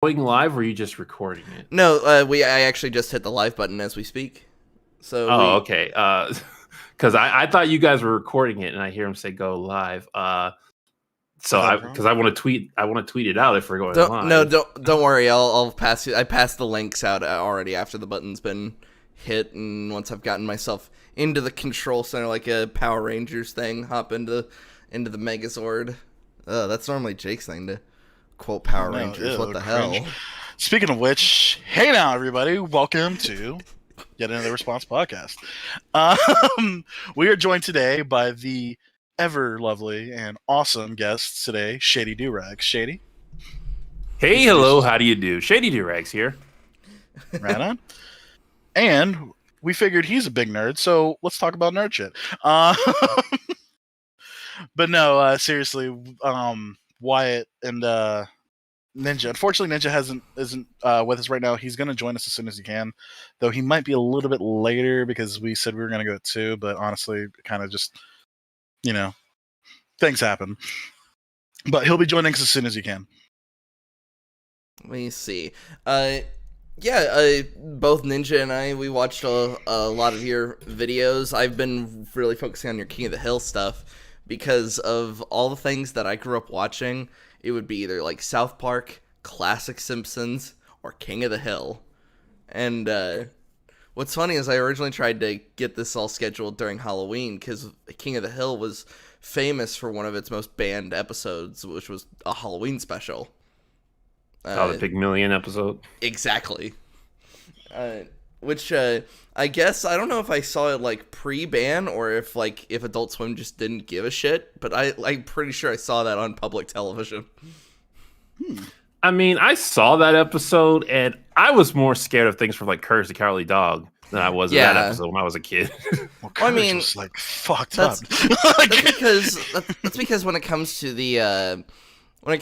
going live, or are you just recording it? No, I actually just hit the live button as we speak. So okay. Because I thought you guys were recording it, and I hear him say "go live." Because I want to tweet it out if we're going live. No, don't worry. I'll pass you. I passed the links out already after the button's been hit, and once I've gotten myself into the control center like a Power Rangers thing, hop into the Megazord. That's normally Jake's thing to quote Power Rangers. What the hell? Speaking of which, hey now everybody, welcome to yet another Response podcast. We are joined today by the ever lovely and awesome guests today, Shadydoorags. Shady. Hey, hello, how do you do? Shadydoorags here. Right on. And we figured he's a big nerd, so let's talk about nerd shit. But no, seriously, Wyatt and Ninja. Unfortunately, Ninja isn't with us right now. He's going to join us as soon as he can, though he might be a little bit later because we said we were going to go at 2, but honestly, kind of just, things happen. But he'll be joining us as soon as he can. Let me see. Both Ninja and I, we watched a lot of your videos. I've been really focusing on your King of the Hill stuff because of all the things that I grew up watching. It would be either like South Park, Classic Simpsons, or King of the Hill. And what's funny is I originally tried to get this all scheduled during Halloween because King of the Hill was famous for one of its most banned episodes, which was a Halloween special. The Big Million episode? Exactly. Which I guess, I don't know if I saw it like pre-ban or if Adult Swim just didn't give a shit, but I'm pretty sure I saw that on public television. I mean, I saw that episode and I was more scared of things from like Courage the Cowardly Dog than I was in that episode when I was a kid. Well, I mean, was like fucked up. That's because when it comes to the what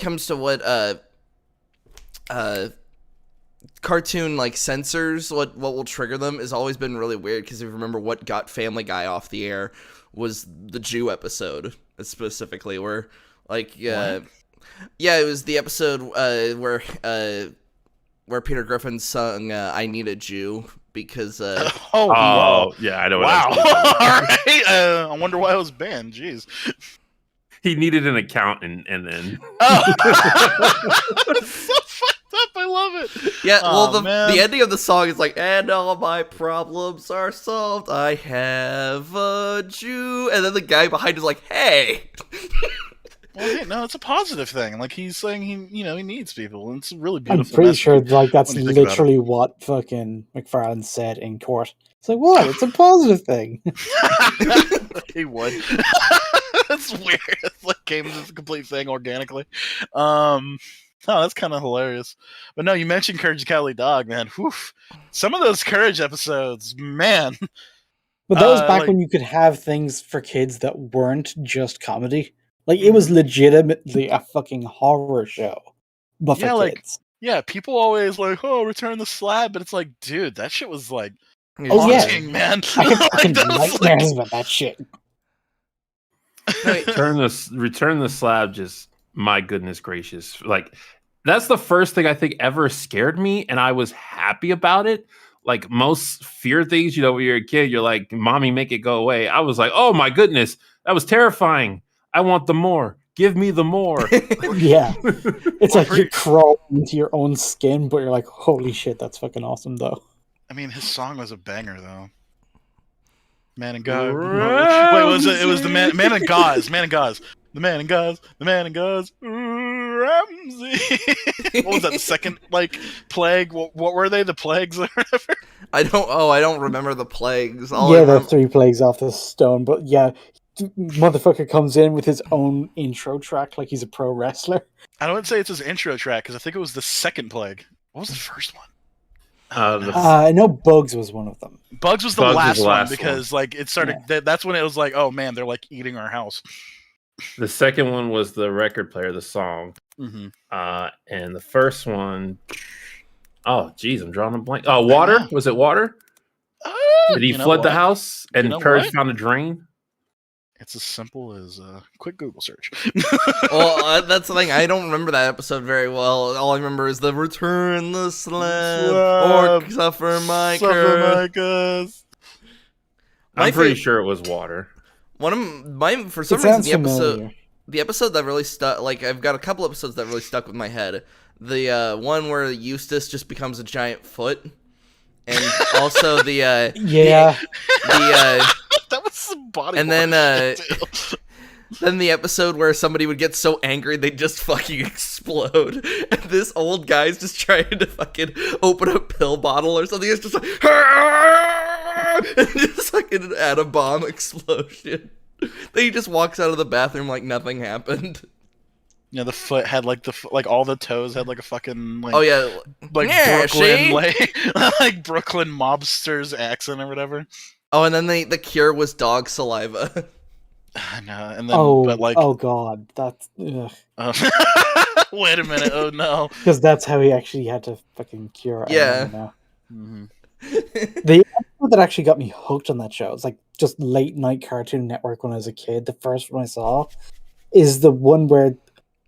cartoon like censors, what will trigger them has always been really weird, because if you remember what got Family Guy off the air was the Jew episode specifically, where it was the episode where Peter Griffin sung "I Need a Jew" because yeah, I know. Wow. All right. I wonder why it was banned. Jeez. He needed an accountant, and then it's so fucked up. I love it. Yeah, well, the ending of the song is like, "And all my problems are solved. I have a Jew," and then the guy behind is like, "Hey." Well, no, it's a positive thing. Like, he's saying he needs people, and it's a really beautiful. I'm pretty sure that's literally what fucking McFarlane said in court. It's like, what? It's a positive thing. He would. That's weird. It's like came as a complete thing organically. No, that's kind of hilarious. But no, you mentioned Courage the Cowardly Dog, man. Whew. Some of those Courage episodes, man. But that was back when you could have things for kids that weren't just comedy. Like, it was legitimately a fucking horror show. But for kids. Yeah, people always like, Return the Slab, but it's like, dude, that shit was like haunting, man. I have fucking nightmares about that shit. Return the Slab, just, my goodness gracious. Like, that's the first thing I think ever scared me, and I was happy about it. Like, most fear things, when you're a kid, you're like, "Mommy, make it go away." I was like, "Oh my goodness, that was terrifying. I want the more. Give me the more." Yeah. It's like you're crawling into your own skin, but you're like, holy shit, that's fucking awesome, though. I mean, his song was a banger, though. Man and God. Wait, it was the Man and Gauze. Man and Gauze. The Man and Gauze. The Man and Gauze. Ramsey. What was that? The second plague? What were they? The plagues or whatever? I don't remember the plagues. The 3 plagues off the stone. But yeah, motherfucker comes in with his own intro track like he's a pro wrestler. I don't say it's his intro track because I think it was the second plague. What was the first one? I know Bugs was one of them. Bugs was the last one because it started. Yeah. That's when it was like, oh man, they're like eating our house. The second one was the record player, the song. Mm-hmm. And the first one, oh geez, I'm drawing a blank. Oh, Water. Was it Water? Did he flood the house and Courage found a drain? It's as simple as a quick Google search. Well, that's the thing. I don't remember that episode very well. All I remember is the return the slab or suffer my curse. I'm pretty sure it was water. One of my, for some reason, familiar. the episode that really stuck, like I've got a couple episodes that really stuck with my head. The one where Eustace just becomes a giant foot, and also the that was some body. And then the episode where somebody would get so angry they'd just fucking explode, and this old guy's just trying to fucking open a pill bottle or something. It's just like and just like an atom bomb explosion. Then he just walks out of the bathroom like nothing happened. Yeah, the foot had like all the toes had like a fucking like, oh yeah, like yeah, Brooklyn like Brooklyn mobsters accent or whatever. Oh, and then the cure was dog saliva. No, and then but like oh god, that's wait a minute, oh no, because that's how he actually had to fucking cure it. Yeah. Mm-hmm. The episode that actually got me hooked on that show, it's like just late night Cartoon Network when I was a kid. The first one I saw is the one where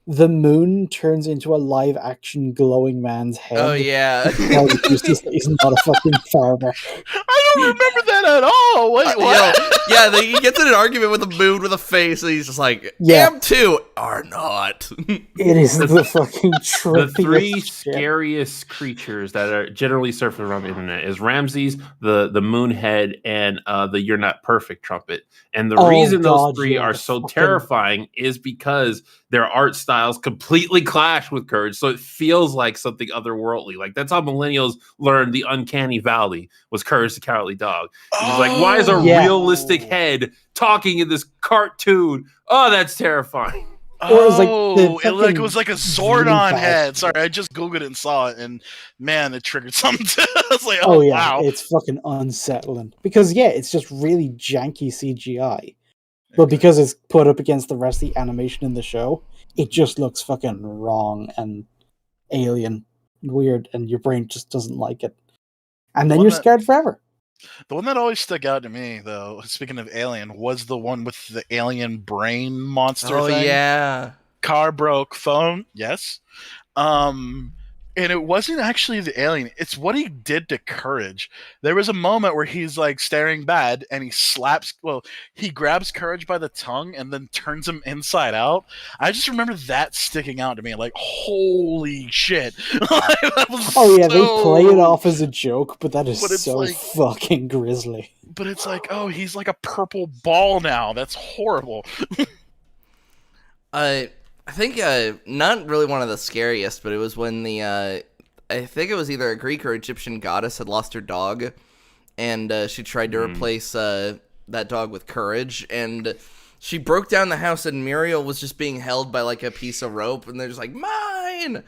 the moon turns into a live action glowing man's head. Oh yeah. He's not a fucking farmer. I don't remember that at all. Wait, what? Yeah, he gets in an argument with a moon with a face, and he's just like, "Am too or not." It is the fucking trippiest The three shit. scariest creatures that are generally surfing around the internet is Ramses, the moonhead, and the You're Not Perfect trumpet. And the reason those three are so terrifying is because their art styles completely clash with Courage, so it feels like something otherworldly. Like that's how millennials learned the uncanny valley was Courage the Cowardly Dog. It's like, why is a realistic head talking in this cartoon? Oh, that's terrifying. Or it was like a Zordon head. Sorry, I just googled it and saw it, and man, it triggered something. I was like, oh yeah, wow. It's fucking unsettling because it's just really janky CGI, but because it's put up against the rest of the animation in the show, it just looks fucking wrong and alien, weird, and your brain just doesn't like it, and then you're scared forever. The one that always stuck out to me, though, speaking of Alien, was the one with the alien brain monster thing. Oh, yeah. Car broke, phone, yes. And it wasn't actually the alien. It's what he did to Courage. There was a moment where he's, like, staring bad, and he grabs Courage by the tongue and then turns him inside out. I just remember that sticking out to me. Like, holy shit. They play it off as a joke, but that is so fucking grisly. But it's like, oh, he's like a purple ball now. That's horrible. I think not really one of the scariest, but it was when I think it was either a Greek or Egyptian goddess had lost her dog, and she tried to replace that dog with Courage, and she broke down the house, and Muriel was just being held by like a piece of rope, and they're just like, mine!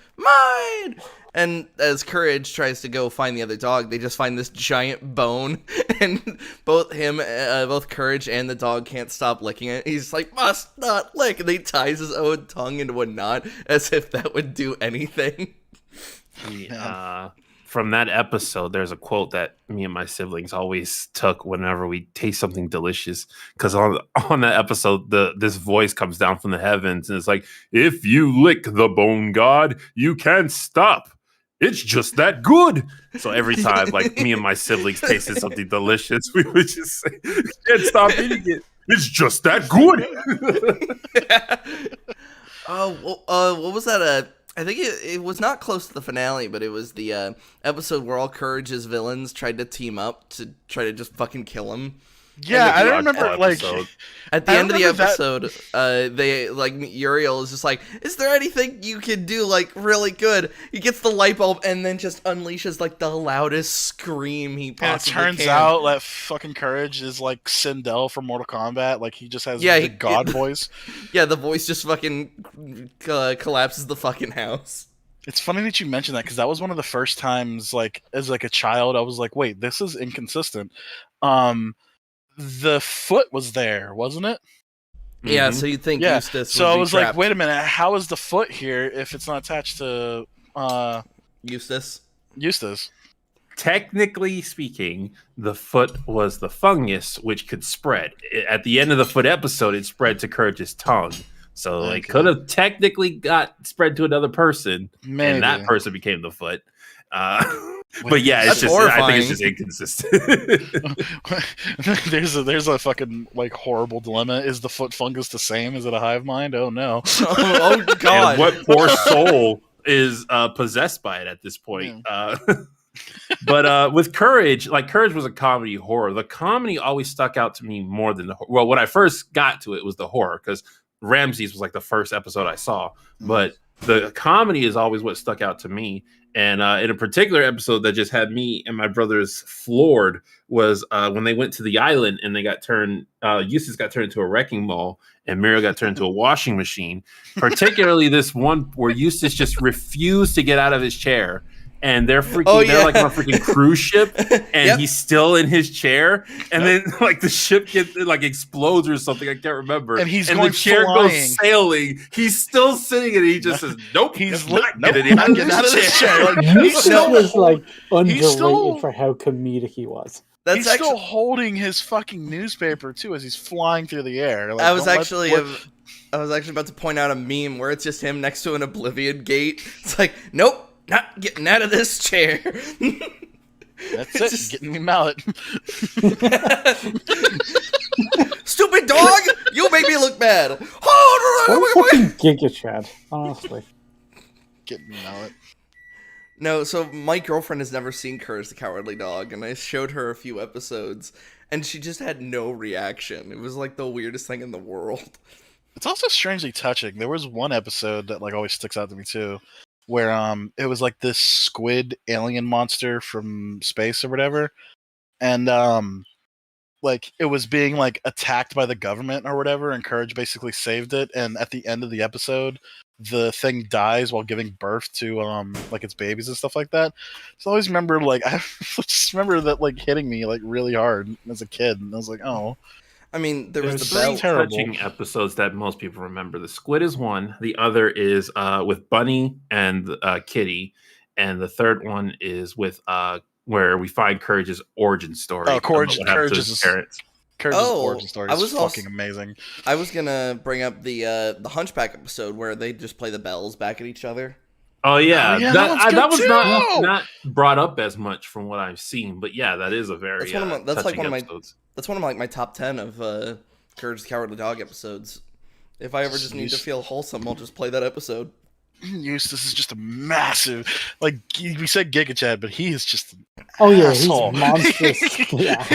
And as Courage tries to go find the other dog, they just find this giant bone, and both Courage and the dog can't stop licking it. He's like, must not lick, and he ties his own tongue into a knot as if that would do anything. From that episode, there's a quote that me and my siblings always took whenever we taste something delicious. Because on that episode, this voice comes down from the heavens, and it's like, if you lick the bone god, you can't stop. It's just that good. So every time, like, me and my siblings tasted something delicious, we would just say, can't stop eating it. It's just that good. What was that? I think it was not close to the finale, but it was the episode where all Courage's villains tried to team up to try to just fucking kill him. Yeah, I remember, like, at the end of the episode, they, like, Uriel is just like, is there anything you can do, like, really good? He gets the light bulb and then just unleashes, like, the loudest scream he possibly can. And it turns out that fucking Courage is, like, Sindel from Mortal Kombat. Like, he just has the god voice. Yeah, the voice just fucking collapses the fucking house. It's funny that you mentioned that, because that was one of the first times, like, as, like, a child, I was like, wait, this is inconsistent. The foot was there, wasn't it? Yeah, so you'd think Eustace so I was like, wait a minute, how is the foot here if it's not attached to Eustace? technically speaking, the foot was the fungus, which could spread. At the end of the foot episode, it spread to Courage's tongue. So it could have technically got spread to another person, and that person became the foot. But yeah, it's just horrifying. I think it's just inconsistent. there's a fucking like horrible dilemma. Is the foot fungus the same? Is it a hive mind? Oh no! Oh god! And what poor soul is possessed by it at this point? Yeah. But with Courage, like Courage was a comedy horror. The comedy always stuck out to me more than the horror. Well, when I first got to it was the horror, because Ramses was like the first episode I saw. But the comedy is always what stuck out to me. And in a particular episode that just had me and my brothers floored was when they went to the island and they got turned, Eustace got turned into a wrecking ball and Muriel got turned into a washing machine. Particularly this one where Eustace just refused to get out of his chair. And they're freaking, they're like on a freaking cruise ship, and he's still in his chair. And then like the ship gets like explodes or something. I can't remember. And he's and going the chair flying. Goes sailing. He's still sitting, and he just says, "Nope, he's not nope, getting out of this chair." Like, Eustace was like underrated for how comedic he was. He's still holding his fucking newspaper too as he's flying through the air. Like, I was actually about to point out a meme where it's just him next to an Oblivion gate. It's like, nope. Not getting out of this chair. That's it. Just... Getting me mallet. Stupid dog! You make me look bad. Fucking Giga Chad, honestly. Getting me mallet. No, so my girlfriend has never seen Courage the Cowardly Dog, and I showed her a few episodes, and she just had no reaction. It was like the weirdest thing in the world. It's also strangely touching. There was one episode that like always sticks out to me too, where it was like this squid alien monster from space or whatever, and like it was being like attacked by the government or whatever, and Courage basically saved it, and at the end of the episode the thing dies while giving birth to like its babies and stuff like that. So I always remember, like, I just remember that like hitting me like really hard as a kid, and I was like, oh. I mean, there's the bell. Touching episodes that most people remember. The squid is one. The other is with Bunny and Kitty, and the third one is with where we find Courage's origin story. Oh, Courage's parents. Courage's origin story is fucking amazing. I was gonna bring up the Hunchback episode where they just play the bells back at each other. Oh yeah, that was not brought up as much from what I've seen, but yeah, that is a very that's one of my top 10 of Courage the Cowardly Dog episodes. If I ever just need to feel wholesome, I'll just play that episode. Eustace is just a massive, like we said, Giga Chad, but he is just he's monstrous. Yeah.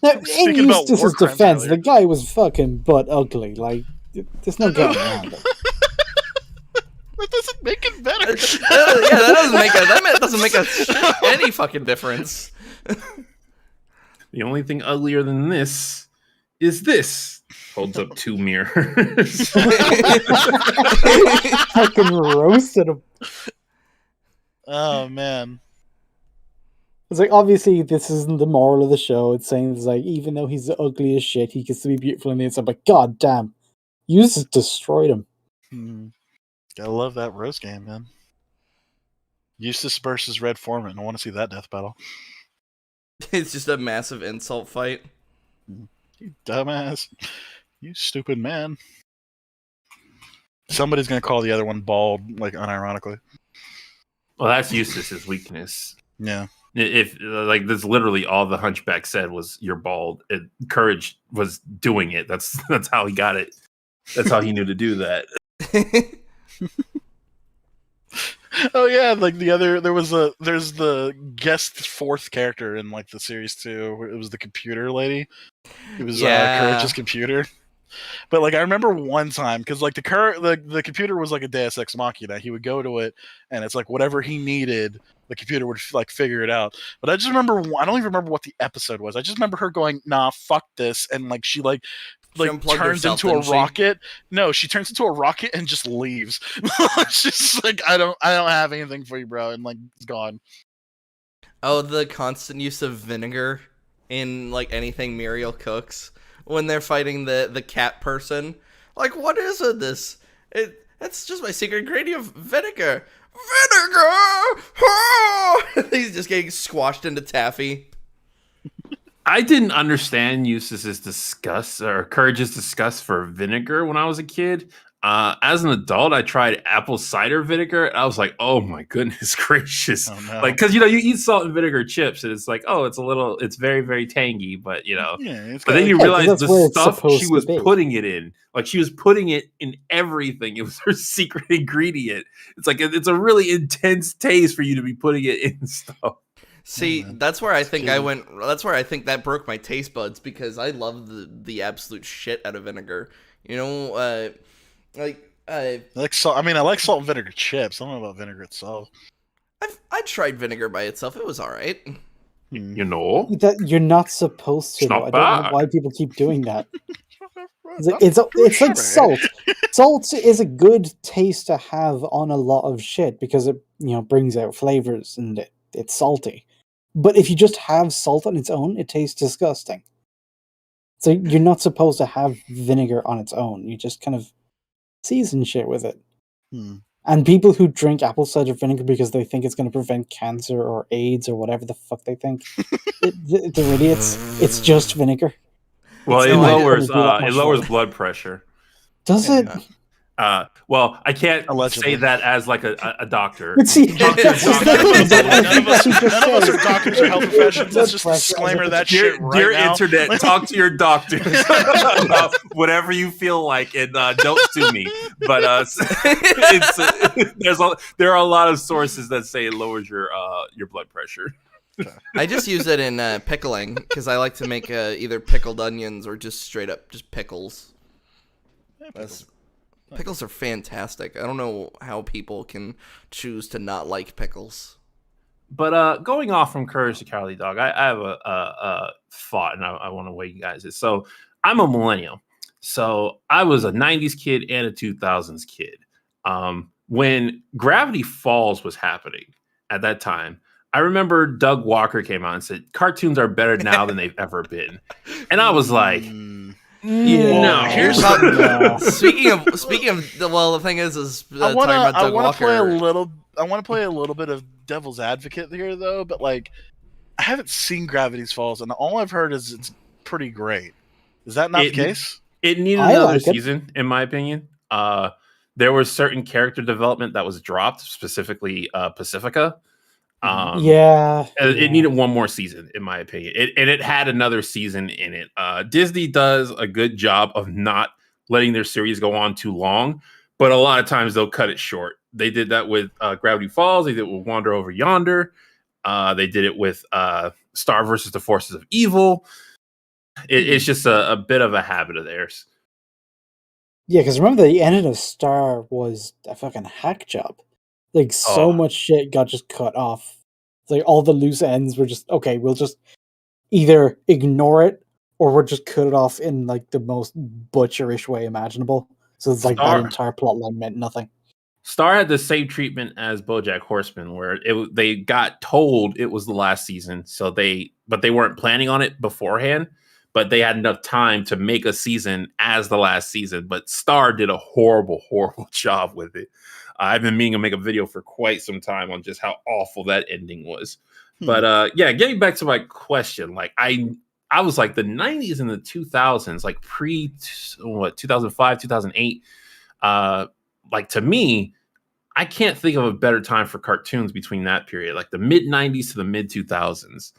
Now, in Eustace's defense, the guy was fucking butt ugly. Like, there's no getting around it. That doesn't make it better. That doesn't make any fucking difference. The only thing uglier than this is this. Holds up 2 mirrors. Fucking roasted him. Oh man. It's like, obviously this isn't the moral of the show. It's saying it's like, even though he's ugly as shit, he can still be beautiful in the inside. But god damn, you just destroyed him. Gotta love that roast game, man. Eustace versus Red Foreman. I want to see that death battle. It's just a massive insult fight. You dumbass. You stupid man. Somebody's gonna call the other one bald, like unironically. Well, that's Eustace's weakness. Yeah. If like that's literally all the Hunchback said was "you're bald." Courage was doing it. That's how he got it. That's how he knew to do that. Oh yeah, like there's the guest 4th character in like the series too, where it was the computer lady. It was Courage's computer. But like I remember one time, because like the computer was like a Deus Ex Machina. He would go to it, and it's like whatever he needed, the computer would like figure it out. But I just remember, I don't even remember what the episode was. I just remember her going, "Nah, fuck this," and like she turns into a rocket. No, she turns into a rocket and just leaves. She's like, I don't have anything for you, bro, and like it's gone. Oh, the constant use of vinegar in like anything Muriel cooks when they're fighting the cat person. Like, what is it? It's just my secret ingredient of vinegar. Vinegar! He's just getting squashed into taffy. I didn't understand Eustace's disgust or Courage's disgust for vinegar when I was a kid. As an adult, I tried apple cider vinegar, and I was like, "Oh my goodness gracious!" Oh, no. Like, because you eat salt and vinegar chips, and it's like, "Oh, it's very, very tangy," but Yeah, but then you realize that's the where it's stuff supposed she to was be. putting it in, like she was putting it in everything. It was her secret ingredient. It's like it's a really intense taste for you to be putting it in stuff. See, man. that's where I think good. I went. That's where I think that broke my taste buds because I love the absolute shit out of vinegar. I like salt. I mean, I like salt and vinegar chips. I don't know about vinegar itself. I tried vinegar by itself. It was all right. You know, That you're not supposed to. It's not I don't know bad. why people keep doing that. It's like salt. Salt is a good taste to have on a lot of shit because it brings out flavors and it's salty. But if you just have salt on its own, it tastes disgusting. So you're not supposed to have vinegar on its own. You just kind of season shit with it. And people who drink apple cider vinegar because they think it's going to prevent cancer or AIDS or whatever the fuck they think, they're idiots. It's just vinegar. well, It's it no idea. lowers blood pressure. Does it? Well, I can't Allegedly. say that as like a doctor. But see, Talk to your None of us doctor. are doctors or health professionals. That's just a disclaimer of that shit right Dear now. internet, talk to your doctors about whatever you feel like, and don't sue me. But there are a lot of sources that say it lowers your blood pressure. I just use it in pickling because I like to make either pickled onions or just straight up just pickles. Pickles are fantastic. I don't know how people can choose to not like pickles. But going off from Courage the Cowardly Dog, I have a thought, and I want to weigh you guys. So I'm a millennial. So I was a 90s kid and a 2000s kid. When Gravity Falls was happening at that time, I remember Doug Walker came out and said, cartoons are better now than they've ever been. And I was like, no. Here's Speaking of, well, the thing is I talking about Doug want to play a Walker. little. I want to play a little bit of devil's advocate here, though. But like, I haven't seen Gravity's Falls, and all I've heard is it's pretty great. Is that not the case? It needed another season, in my opinion. There was certain character development that was dropped, specifically Pacifica. It needed one more season, in my opinion. It had another season in it. Disney does a good job of not letting their series go on too long, but a lot of times they'll cut it short. They did that with Gravity Falls. They did it with Wander Over Yonder. They did it with Star versus the Forces of Evil. It's just a bit of a habit of theirs. Yeah, because remember the ending of Star was a fucking hack job. Like, so much shit got just cut off. It's like, all the loose ends were just, okay, we'll just either ignore it, or we'll just cut it off in, like, the most butcherish way imaginable. So it's like, that entire plotline meant nothing. Star had the same treatment as BoJack Horseman, where they got told it was the last season, but they weren't planning on it beforehand, but they had enough time to make a season as the last season. But Star did a horrible, horrible job with it. I've been meaning to make a video for quite some time on just how awful that ending was. But getting back to my question, like I was like the 90s and the 2000s, like 2005, 2008. Like, to me, I can't think of a better time for cartoons between that period, like the mid 90s to the mid 2000s.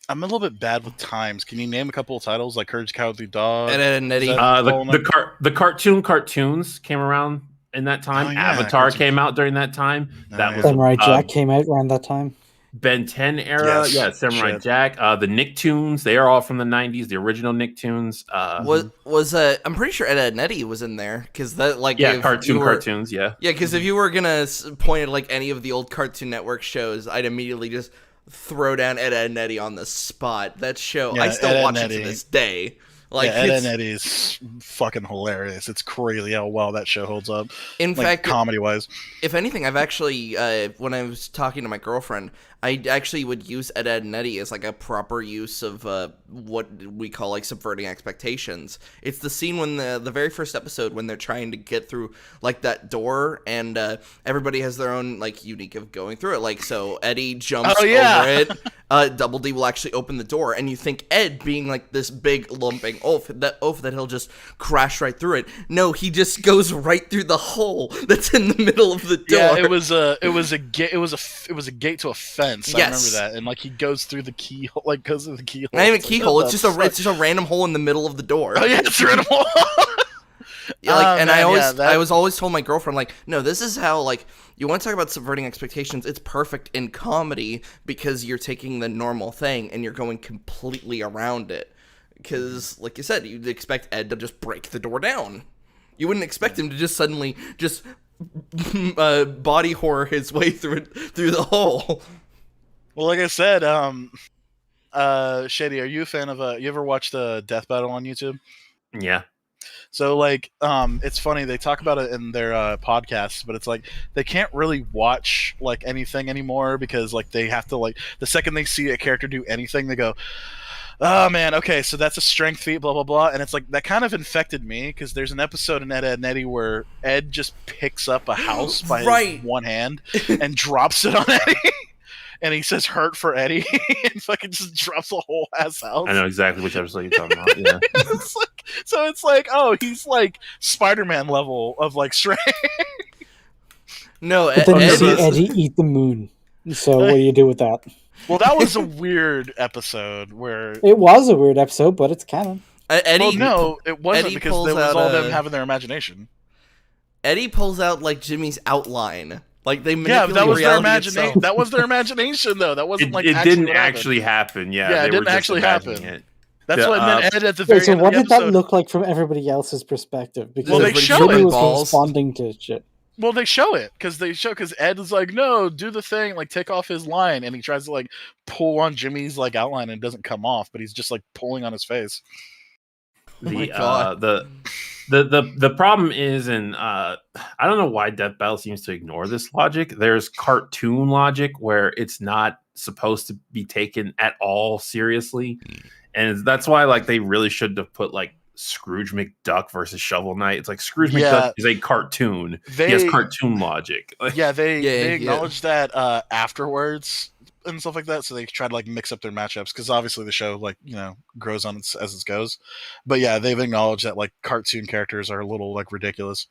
I'm a little bit bad with times. Can you name a couple of titles like Courage the Cowardly Dog? And Eddie. The cartoons came around in that time. Avatar came out during that time. Samurai Jack came out around that time. Ben 10 era, Samurai Jack. The Nicktoons, they are all from the 90s. The original Nicktoons. I'm pretty sure Ed, and Eddie was in there because that cartoons. Because if you were gonna point at like any of the old Cartoon Network shows, I'd immediately just throw down Ed, and Eddie on the spot. That show, I still watch it to this day. Like, Ed and Eddie is fucking hilarious. It's crazy how well that show holds up. In fact, comedy wise. If anything, I've actually, when I was talking to my girlfriend, I actually would use Ed, Edd n Eddy as like a proper use of what we call like subverting expectations. It's the scene when the very first episode when they're trying to get through like that door, and everybody has their own like unique of going through it. Like, so Eddie jumps over it. Double D will actually open the door, and you think Ed, being like this big lumping oaf that he'll just crash right through it. No, he just goes right through the hole that's in the middle of the door. Yeah, it was a gate to a fence. I remember that, and like he goes through the keyhole, goes through the keyhole. Not even a keyhole. It's just a random hole in the middle of the door. Oh yeah, it's a random hole. I was always told my girlfriend, like, no, this is how, like, you want to talk about subverting expectations. It's perfect in comedy because you're taking the normal thing and you're going completely around it. Because, like you said, you'd expect Ed to just break the door down. You wouldn't expect him to just suddenly just body horror his way through the hole. Well, like I said, Shady, are you a fan of you ever watched the Death Battle on YouTube? Yeah. So it's funny, they talk about it in their podcasts, but it's like they can't really watch like anything anymore because like they have to, like, the second they see a character do anything, they go, oh man, okay, so that's a strength feat, blah blah blah. And it's like that kind of infected me because there's an episode in Ed, Edd n Eddy where Ed just picks up a house by his one hand and drops it on Eddie. And he says "hurt for Eddie," and fucking just drops a whole ass house. I know exactly which episode you're talking about. Yeah. It's like, oh, he's like Spider-Man level of like strength. No, but then you see Eddie eat the moon. So what do you do with that? Well, that was a weird episode where it was a weird episode, but it's canon. Eddie, no, it wasn't, because it was all them having their imagination. Eddie pulls out like Jimmy's outline. Like they manipulate that was their imagination. That was their imagination, though. That wasn't it didn't actually happen. Yeah, it didn't actually happen. That's what. And then Ed at the very end. So what did that look like from everybody else's perspective? Because they show Jimmy it. was responding to shit. Well, they show it because Ed is like, no, do the thing, like take off his line, and he tries to like pull on Jimmy's like outline, and it doesn't come off, but he's just like pulling on his face. The problem is, and I don't know why Death Battle seems to ignore this logic. There's cartoon logic where it's not supposed to be taken at all seriously, and that's why like they really should have put like Scrooge McDuck versus Shovel Knight. It's like Scrooge McDuck is a cartoon. He has cartoon logic. They acknowledged that afterwards and stuff like that, so they try to like mix up their matchups because obviously the show like grows on as it goes. But yeah, they've acknowledged that like cartoon characters are a little like ridiculous.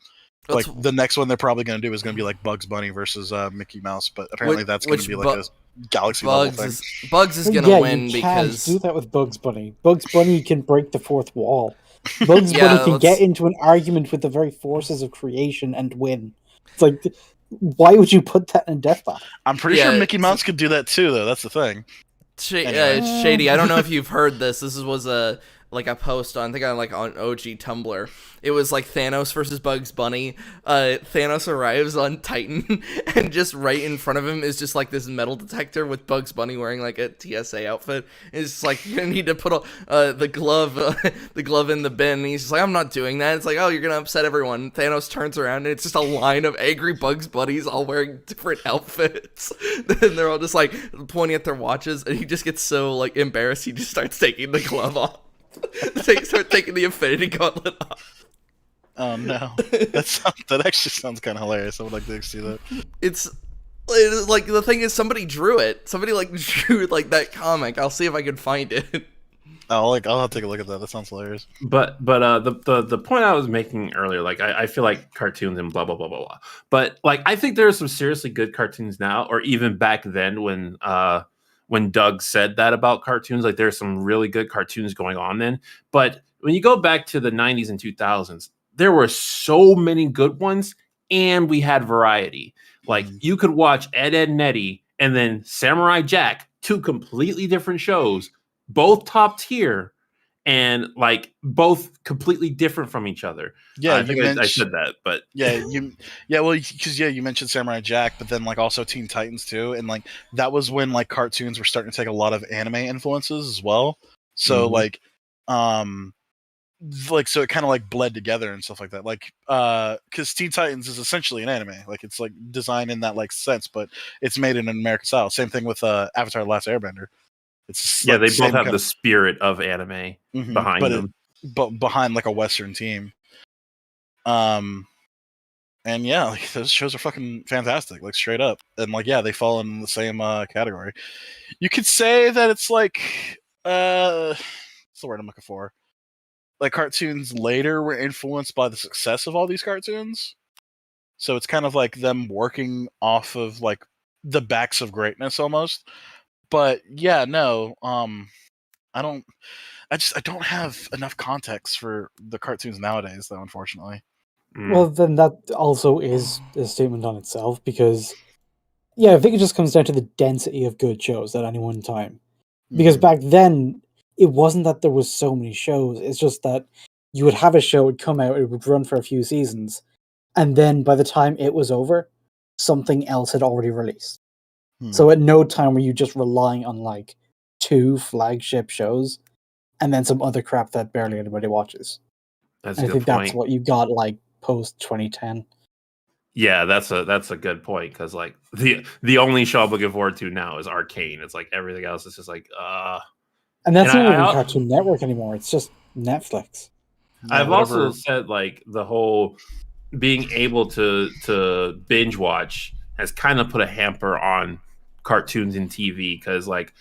Like the next one they're probably going to do is going to be like Bugs Bunny versus Mickey Mouse, but apparently that's going to be like a galaxy level thing. Bugs is going to win because do that with Bugs Bunny. Bugs Bunny can break the fourth wall. Bugs Bunny can get into an argument with the very forces of creation and win. It's like, why would you put that in Death Battle? I'm pretty sure Mickey Mouse could do that too, though. That's the thing. Shady, I don't know if you've heard this. This was a post on OG Tumblr. It was like Thanos versus Bugs Bunny. Thanos arrives on Titan, and just right in front of him is just like this metal detector with Bugs Bunny wearing like a TSA outfit. It's just like, you need to put the glove in the bin. And he's just like, I'm not doing that. It's like, oh, you're gonna upset everyone. Thanos turns around and it's just a line of angry Bugs Bunnies all wearing different outfits. And they're all just like pointing at their watches, and he just gets so like embarrassed he just starts taking the glove off. Start taking the Infinity Gauntlet off. Oh no, that actually sounds kind of hilarious. I would like to see that. It's like, the thing is, somebody drew it. Somebody like drew like that comic. I'll see if I can find it. I'll have to take a look at that. That sounds hilarious. But the point I was making earlier, like I feel like cartoons and blah blah blah blah blah. But like I think there are some seriously good cartoons now, or even back then when Doug said that about cartoons, like there's some really good cartoons going on then. But when you go back to the 90s and 2000s, there were so many good ones, and we had variety. Like you could watch Ed, Edd n Eddy, and then Samurai Jack, two completely different shows, both top tier, and like both completely different from each other. Yeah, I think I said that, but because you mentioned Samurai Jack, but then like also Teen Titans too, and like that was when like cartoons were starting to take a lot of anime influences as well. So like so it kind of like bled together and stuff like that. Like because Teen Titans is essentially an anime. Like it's like designed in that like sense, but it's made in an American style. Same thing with Avatar: The Last Airbender. It's Yeah, like they the both same have kind the spirit of anime behind but them. but behind like a Western team. And yeah, like those shows are fucking fantastic, like straight up. And like yeah, they fall in the same category. You could say that it's like what's the word I'm looking for? Like cartoons later were influenced by the success of all these cartoons. So it's kind of like them working off of like the backs of greatness almost. But yeah, no, I don't I don't have enough context for the cartoons nowadays though, unfortunately. Well, then that also is a statement on itself because, yeah, I think it just comes down to the density of good shows at any one time. Because back then, it wasn't that there was so many shows. It's just that you would have a show, it would come out, it would run for a few seasons, and then by the time it was over, something else had already released. So at no time were you just relying on like 2 flagship shows and then some other crap that barely anybody watches. That's And a I good think that's point. what you got like post 2010. Yeah, that's a good point because like the only show I'm looking forward to now is Arcane. It's like everything else is just like And that's And not even I Cartoon Network anymore. It's just Netflix. Yeah, I've also whatever. said like the whole being able to binge watch has kind of put a hamper on cartoons and TV because like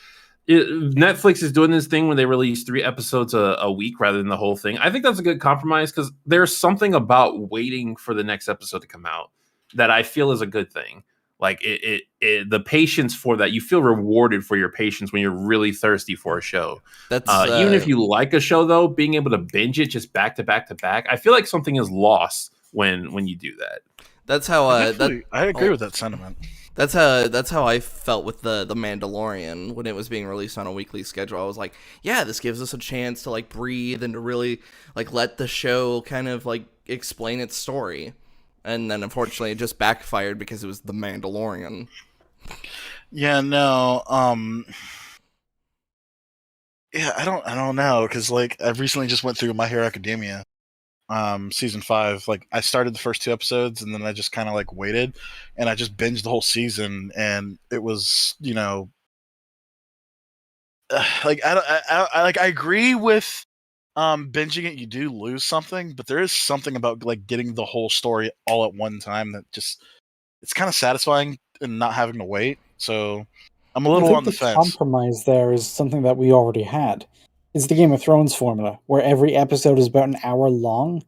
Netflix is doing this thing when they release 3 episodes a week rather than the whole thing. I think that's a good compromise because there's something about waiting for the next episode to come out that I feel is a good thing. Like the patience for that, you feel rewarded for your patience when you're really thirsty for a show. That's Even if you like a show, though, being able to binge it just back to back to back, I feel like something is lost when you do that. that's how I agree oh, with that sentiment. that's how I felt with the Mandalorian when it was being released on a weekly schedule. I was like, yeah, this gives us a chance to like breathe and to really like let the show kind of like explain its story. And then unfortunately it just backfired because it was the Mandalorian. Yeah, no, yeah, I don't know because like I recently just went through My Hero Academia, season 5. Like I started the first 2 episodes and then I just kind of like waited, and I just binged the whole season, and it was like I agree with binging it. You do lose something, but there is something about like getting the whole story all at one time that just it's kind of satisfying and not having to wait. So I'm a I little think on the the fence. compromise there is something that we already had. It's the Game of Thrones formula, where every episode is about an hour long.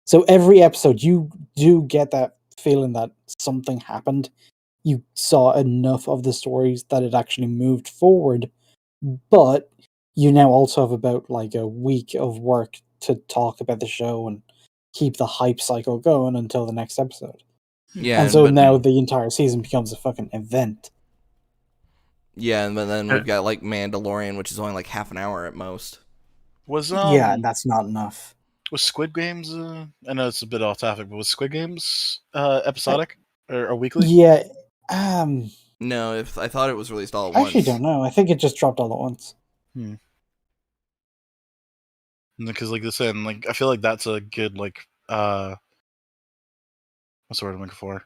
So every episode, you do get that feeling that something happened. You saw enough of the stories that it actually moved forward, but you now also have about like a week of work to talk about the show and keep the hype cycle going until the next episode. Yeah, And so now the entire season becomes a fucking event. but then Uh, we've got like Mandalorian, which is only like half an hour at most. Was Yeah, and that's not enough. was Squid Games? I know it's a bit off topic, but was Squid Games episodic or weekly? Yeah, No, if I thought it was released all at I actually once. don't know. I think it just dropped all at once. Because like this, and like I feel like that's a good like what's the word I'm looking for?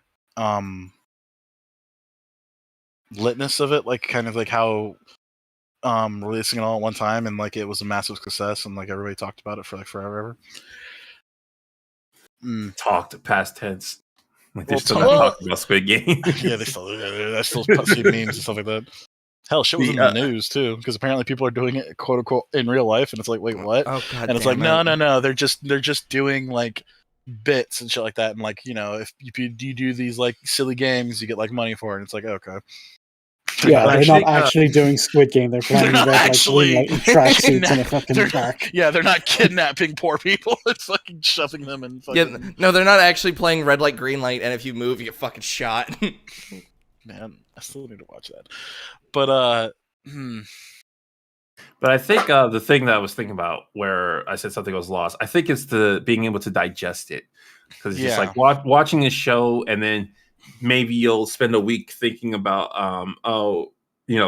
Litness of it, like kind of like how releasing it all at one time and like it was a massive success and like everybody talked about it for like forever. Talked past tense. Like they're Well, still not talking about Squid Game. Yeah, they still see memes and stuff like that. Hell, shit was in the news too, because apparently people are doing it quote unquote in real life, and it's like, wait, what? Oh god, And it's like, no, they're just doing like bits and shit like that, and like if you do these like silly games, you get like money for it. And it's like, okay, Yeah, they're not think, actually doing Squid Game. They're playing not red actually like tracksuits in a fucking they're, park. yeah, they're not kidnapping poor people. It's like shoving them in. Yeah, no, they're not actually playing red light, green light, and if you move, you get fucking shot. Man, I still need to watch that. But But I think the thing that I was thinking about where I said something was lost, I think it's the being able to digest it. Because it's just like watching a show and then maybe you'll spend a week thinking about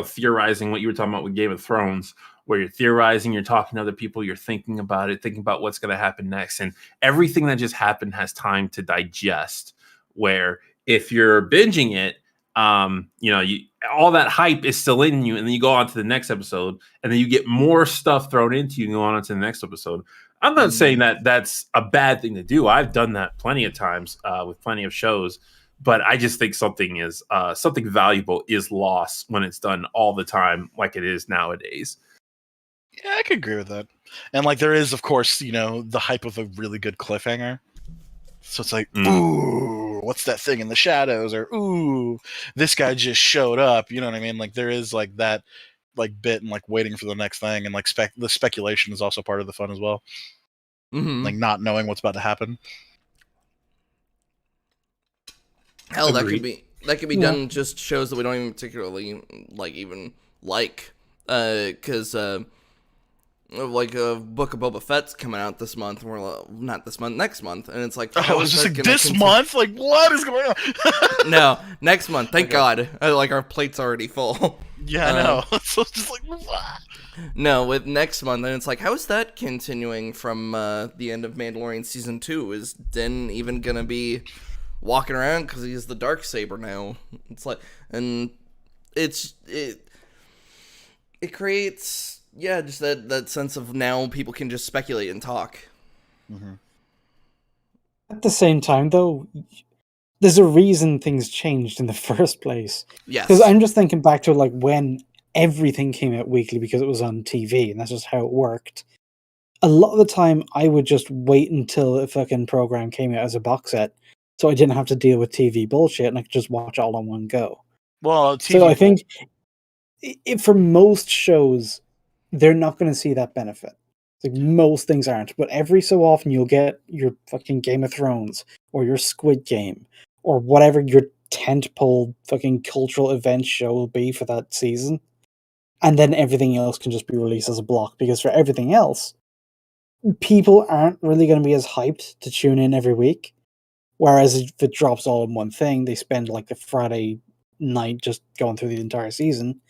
theorizing what you were talking about with Game of Thrones, where you're theorizing, you're talking to other people, you're thinking about it, thinking about what's going to happen next. And everything that just happened has time to digest. Where if you're binging it, all that hype is still in you, and then you go on to the next episode, and then you get more stuff thrown into you and go on to the next episode. I'm not saying that that's a bad thing to do. I've done that plenty of times with plenty of shows, but I just think something valuable is lost when it's done all the time, like it is nowadays. Yeah, I could agree with that. And like there is, of course, the hype of a really good cliffhanger. So it's like, ooh, what's that thing in the shadows? Or ooh, this guy just showed up. You know what I mean? Like there is like that like bit and like waiting for the next thing, and like the speculation is also part of the fun as well. Mm-hmm. Like not knowing what's about to happen. Hell, Agreed. that could be done just shows that we don't even particularly like, because like a Book of Boba Fett's coming out this month, and we're not this month, next month, and it's like, I was just like, this month? Like, what is going on? No, next month. Thank God. Like our plate's already full. Yeah, I know. So it's just like, what? No, with next month, and it's like, how is that continuing from the end of Mandalorian season 2? Is Din even gonna be walking around because he's the Darksaber now? It's like, and it creates. Yeah, just that sense of now people can just speculate and talk. Mm-hmm. At the same time, though, there's a reason things changed in the first place. Yes. Because I'm just thinking back to like when everything came out weekly because it was on TV, and that's just how it worked. A lot of the time, I would just wait until a fucking program came out as a box set, so I didn't have to deal with TV bullshit, and I could just watch it all in one go. Well, TV. So I think for most shows, they're not going to see that benefit. Like most things aren't, but every so often you'll get your fucking Game of Thrones or your Squid Game or whatever your tentpole fucking cultural event show will be for that season, and then everything else can just be released as a block, because for everything else, people aren't really going to be as hyped to tune in every week. Whereas if it drops all in one thing, they spend like the Friday night just going through the entire season.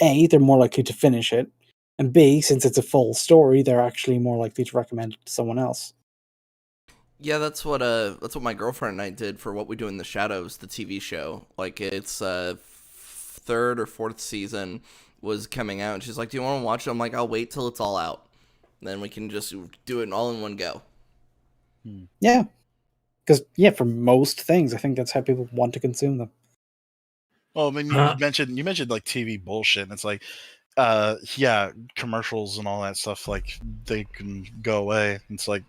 A, they're more likely to finish it, and B, since it's a full story, they're actually more likely to recommend it to someone else. Yeah, that's what my girlfriend and I did for What We Do in the Shadows, the TV show. Like its third or fourth season was coming out, and she's like, "Do you want to watch it?" I'm like, "I'll wait till it's all out, then we can just do it all in one go." Yeah, because for most things, I think that's how people want to consume them. Well, I mean, you mentioned like TV bullshit, and it's like, commercials and all that stuff, like they can go away. It's like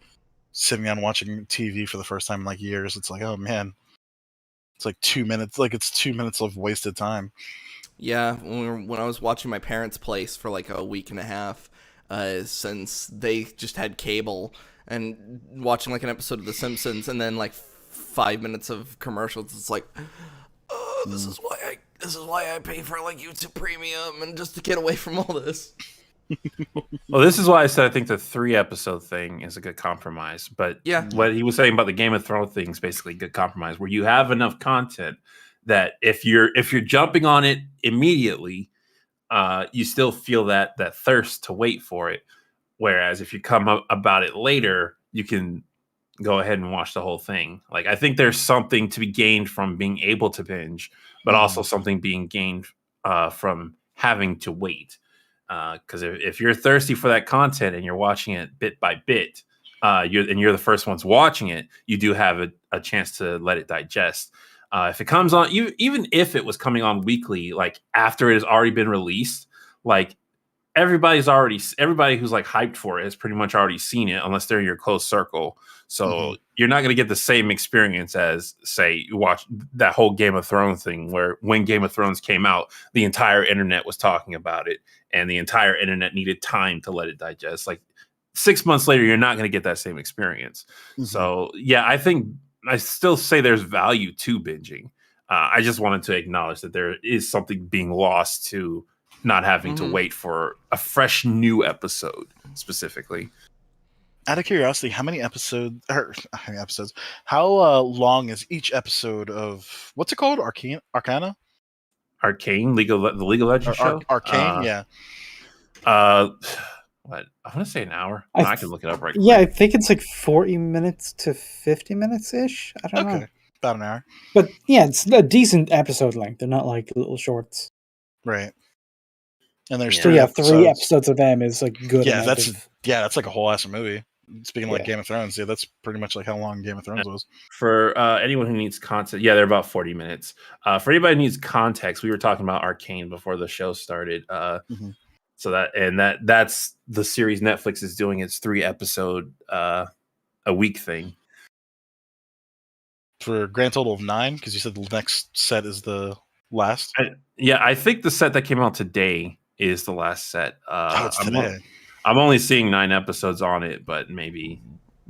sitting down watching TV for the first time in like years. It's like, oh man, it's like 2 minutes. Like it's 2 minutes of wasted time. Yeah, when I was watching My Parents' Place for like a week and a half, since they just had cable, and watching like an episode of The Simpsons, and then like 5 minutes of commercials, it's like, this is why I pay for like YouTube Premium, and just to get away from all this. Well, this is why I said I think the 3-episode thing is a good compromise. But yeah, what he was saying about the Game of Thrones thing is basically a good compromise, where you have enough content that if you're jumping on it immediately, you still feel that thirst to wait for it. Whereas if you come up about it later, you can go ahead and watch the whole thing. Like, I think there's something to be gained from being able to binge, but also something being gained from having to wait. Because if you're thirsty for that content and you're watching it bit by bit, you're the first ones watching it, you do have a chance to let it digest. If it comes on, even if it was coming on weekly, like after it has already been released, like everybody who's like hyped for it has pretty much already seen it, unless they're in your close circle. So you're not going to get the same experience as, say, you watch that whole Game of Thrones thing, where when Game of Thrones came out, the entire internet was talking about it, and the entire internet needed time to let it digest. Like 6 months later, you're not going to get that same experience. So yeah, I still say there's value to binging. I just wanted to acknowledge that there is something being lost to not having to wait for a fresh new episode specifically. Out of curiosity, how long is each episode of, what's it called? Arcane? Arcane, the League of Legends show? Arcane, yeah. What I want to say an hour. I I can look it up right Yeah, I quick. think it's like 40 minutes to 50 minutes ish. I don't know. Okay, about an hour. But yeah, it's a decent episode length. They're not like little shorts. Right. And there's Yeah. So three yeah, 3 episodes. episodes of them is like good Yeah, amount that's of. like a whole ass movie. Speaking of like Yeah. Game of Thrones, yeah, that's pretty much like how long Game of Thrones was. For anyone who needs content, yeah, they're about 40 minutes. For anybody who needs context, we were talking about Arcane before the show started. Mhm. So that's the series Netflix is doing. It's 3-episode a week thing. For a grand total of 9, because you said the next set is the last. I think the set that came out today is the last set. It's today. I'm only seeing 9 episodes on it, but maybe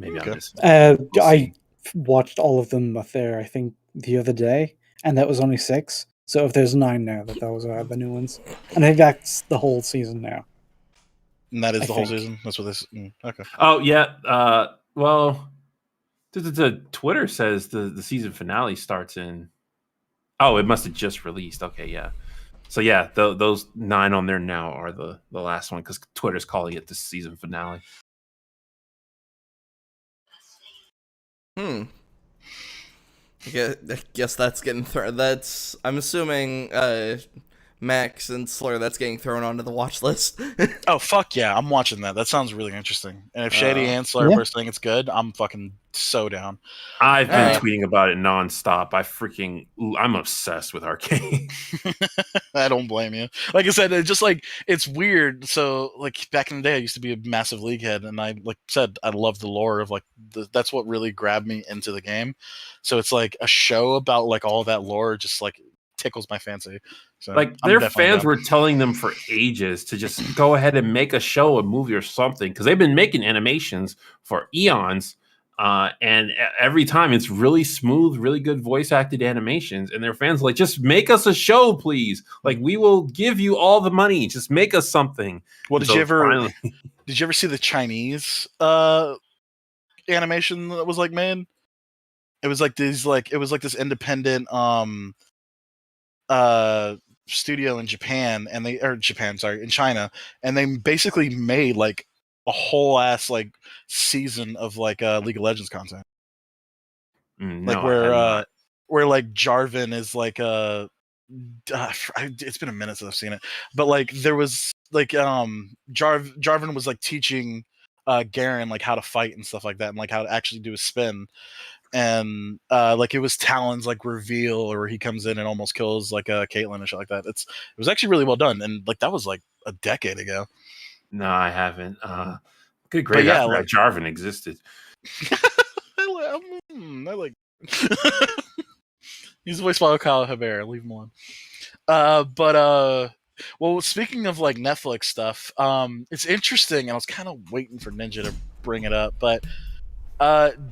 Okay. I'm just. We'll I see. watched all of them up there. I think the other day, and that was only 6. So if there's 9 now, those are the new ones, and I think that's the whole season now. And that is I the whole think. season. That's what this. Okay. Oh yeah. Well, Twitter says the season finale starts in. Oh, it must have just released. Okay, yeah. So yeah, those 9 on there now are the last one because Twitter's calling it the season finale. I guess that's getting thrown. That's I'm assuming Max and Slur. That's getting thrown onto the watch list. Oh fuck yeah, I'm watching that. That sounds really interesting. And if Shady and Slurp Yeah. are saying it's good, I'm fucking so down. I've been Alright. tweeting about it nonstop. I'm obsessed with Arcane. I don't blame you. Like I said, it's just like it's weird. So like back in the day, I used to be a massive League head, and I like said I love the lore of like that's what really grabbed me into the game. So it's like a show about like all that lore just like tickles my fancy. So Like I'm their definitely fans down. were telling them for ages to just go ahead and make a show, a movie, or something because they've been making animations for eons. And every time it's really smooth, really good voice acted animations, and their fans are like, just make us a show, please. Like we will give you all the money. Just make us something. Well, And did you ever finally, did you ever see the Chinese animation that was like made? It was like this independent studio in Japan, and in China, and they basically made like a whole ass like season of like League of Legends content. Like no, I have not. where like Jarvan is like it's been a minute since I've seen it, but like there was like Jarvan was like teaching Garen like how to fight and stuff like that, and like how to actually do a spin, and like it was Talon's like reveal, or he comes in and almost kills like Caitlyn and shit like that. It was actually really well done, and like that was like a decade ago. No, I haven't. Good But grade. I yeah, forgot like Jarvan existed. I like he's voiced by Kyle Hebert. Leave him alone. Well, speaking of like Netflix stuff, it's interesting. I was kind of waiting for Ninja to bring it up, but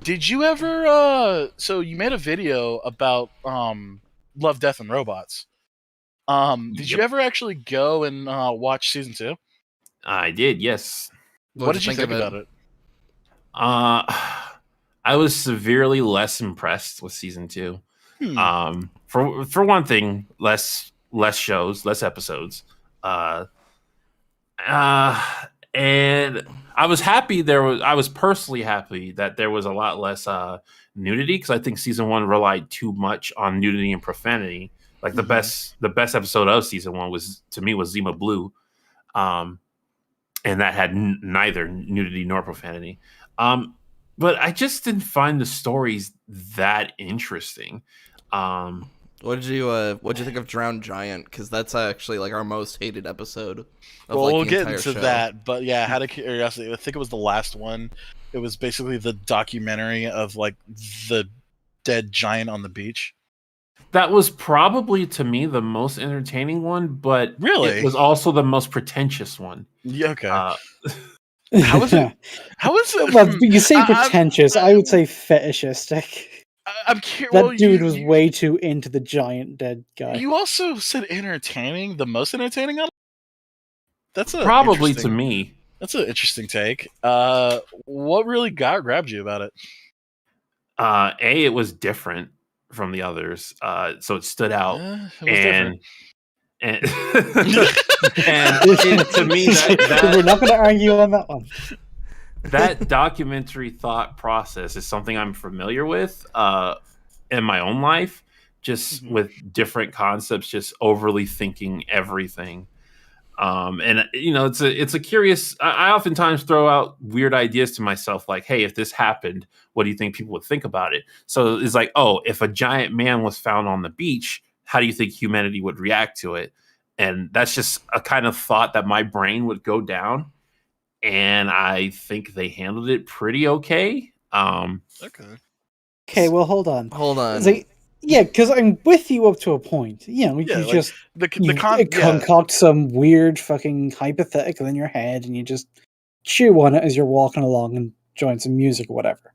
did you ever? So you made a video about Love, Death, and Robots. Did you Yep. ever actually go and watch season 2? I did, yes. What did you think about it? I was severely less impressed with season 2. For one thing, less shows, less episodes. And I was happy I was personally happy that there was a lot less nudity because I think season 1 relied too much on nudity and profanity. Like the best episode of season 1 was Zima Blue. And that had neither nudity nor profanity. But I just didn't find the stories that interesting. What did you think of Drowned Giant? Because that's actually like our most hated episode. Of, Well, like, we'll the get entire into show. that, but yeah, out of curiosity, I think it was the last one. It was basically the documentary of like the dead giant on the beach. That was probably to me the most entertaining one, but Really? it was also the most pretentious one. Yeah, okay. How is it? How is it? Well, you say pretentious. I would say fetishistic. I'm curious. That dude was way too into the giant dead guy. You also said entertaining, the most entertaining of. That's probably to me. That's an interesting take. What really grabbed you about it? It was different from the others, so it stood out, It was different. And, to me, we're not going to argue on that one. That documentary thought process is something I'm familiar with in my own life, just with different concepts, just overly thinking everything. And it's a curious. I oftentimes throw out weird ideas to myself, like, "Hey, if this happened, what do you think people would think about it?" So it's like, "Oh, if a giant man was found on the beach, how do you think humanity would react to it?" And that's just a kind of thought that my brain would go down. And I think they handled it pretty okay. Okay, well, hold on. Hold yeah, because I'm with you up to a point. You just concoct some weird fucking hypothetical in your head, and you just chew on it as you're walking along and join some music or whatever.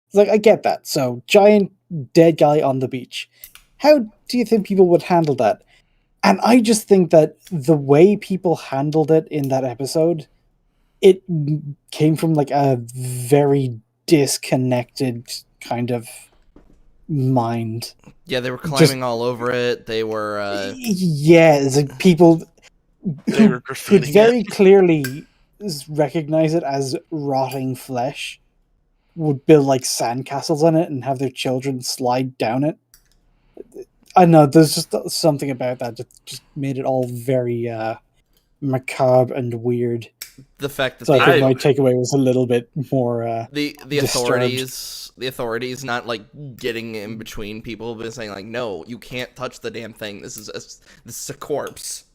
It's like, I get that. So, giant dead guy on the beach. How do you think people would handle that? And I just think that the way people handled it in that episode, it came from like a very disconnected kind of mind. Yeah, they were climbing all over it. They were it's like people who could very clearly recognize it as rotting flesh would build like sandcastles on it and have their children slide down it. I know there's just something about that that just made it all very macabre and weird. The fact that so I think my takeaway was a little bit more the authorities not like getting in between people, but saying like, no, you can't touch the damn thing. This is a corpse.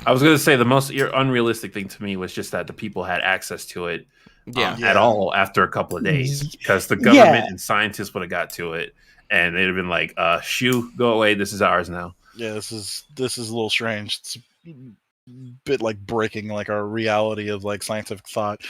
I was gonna say the most unrealistic thing to me was just that the people had access to it at all after a couple of days, because the government and scientists would have got to it and they'd have been like, "Shoo, go away. This is ours now." Yeah, this is a little strange. It's bit like breaking like our reality of like scientific thought,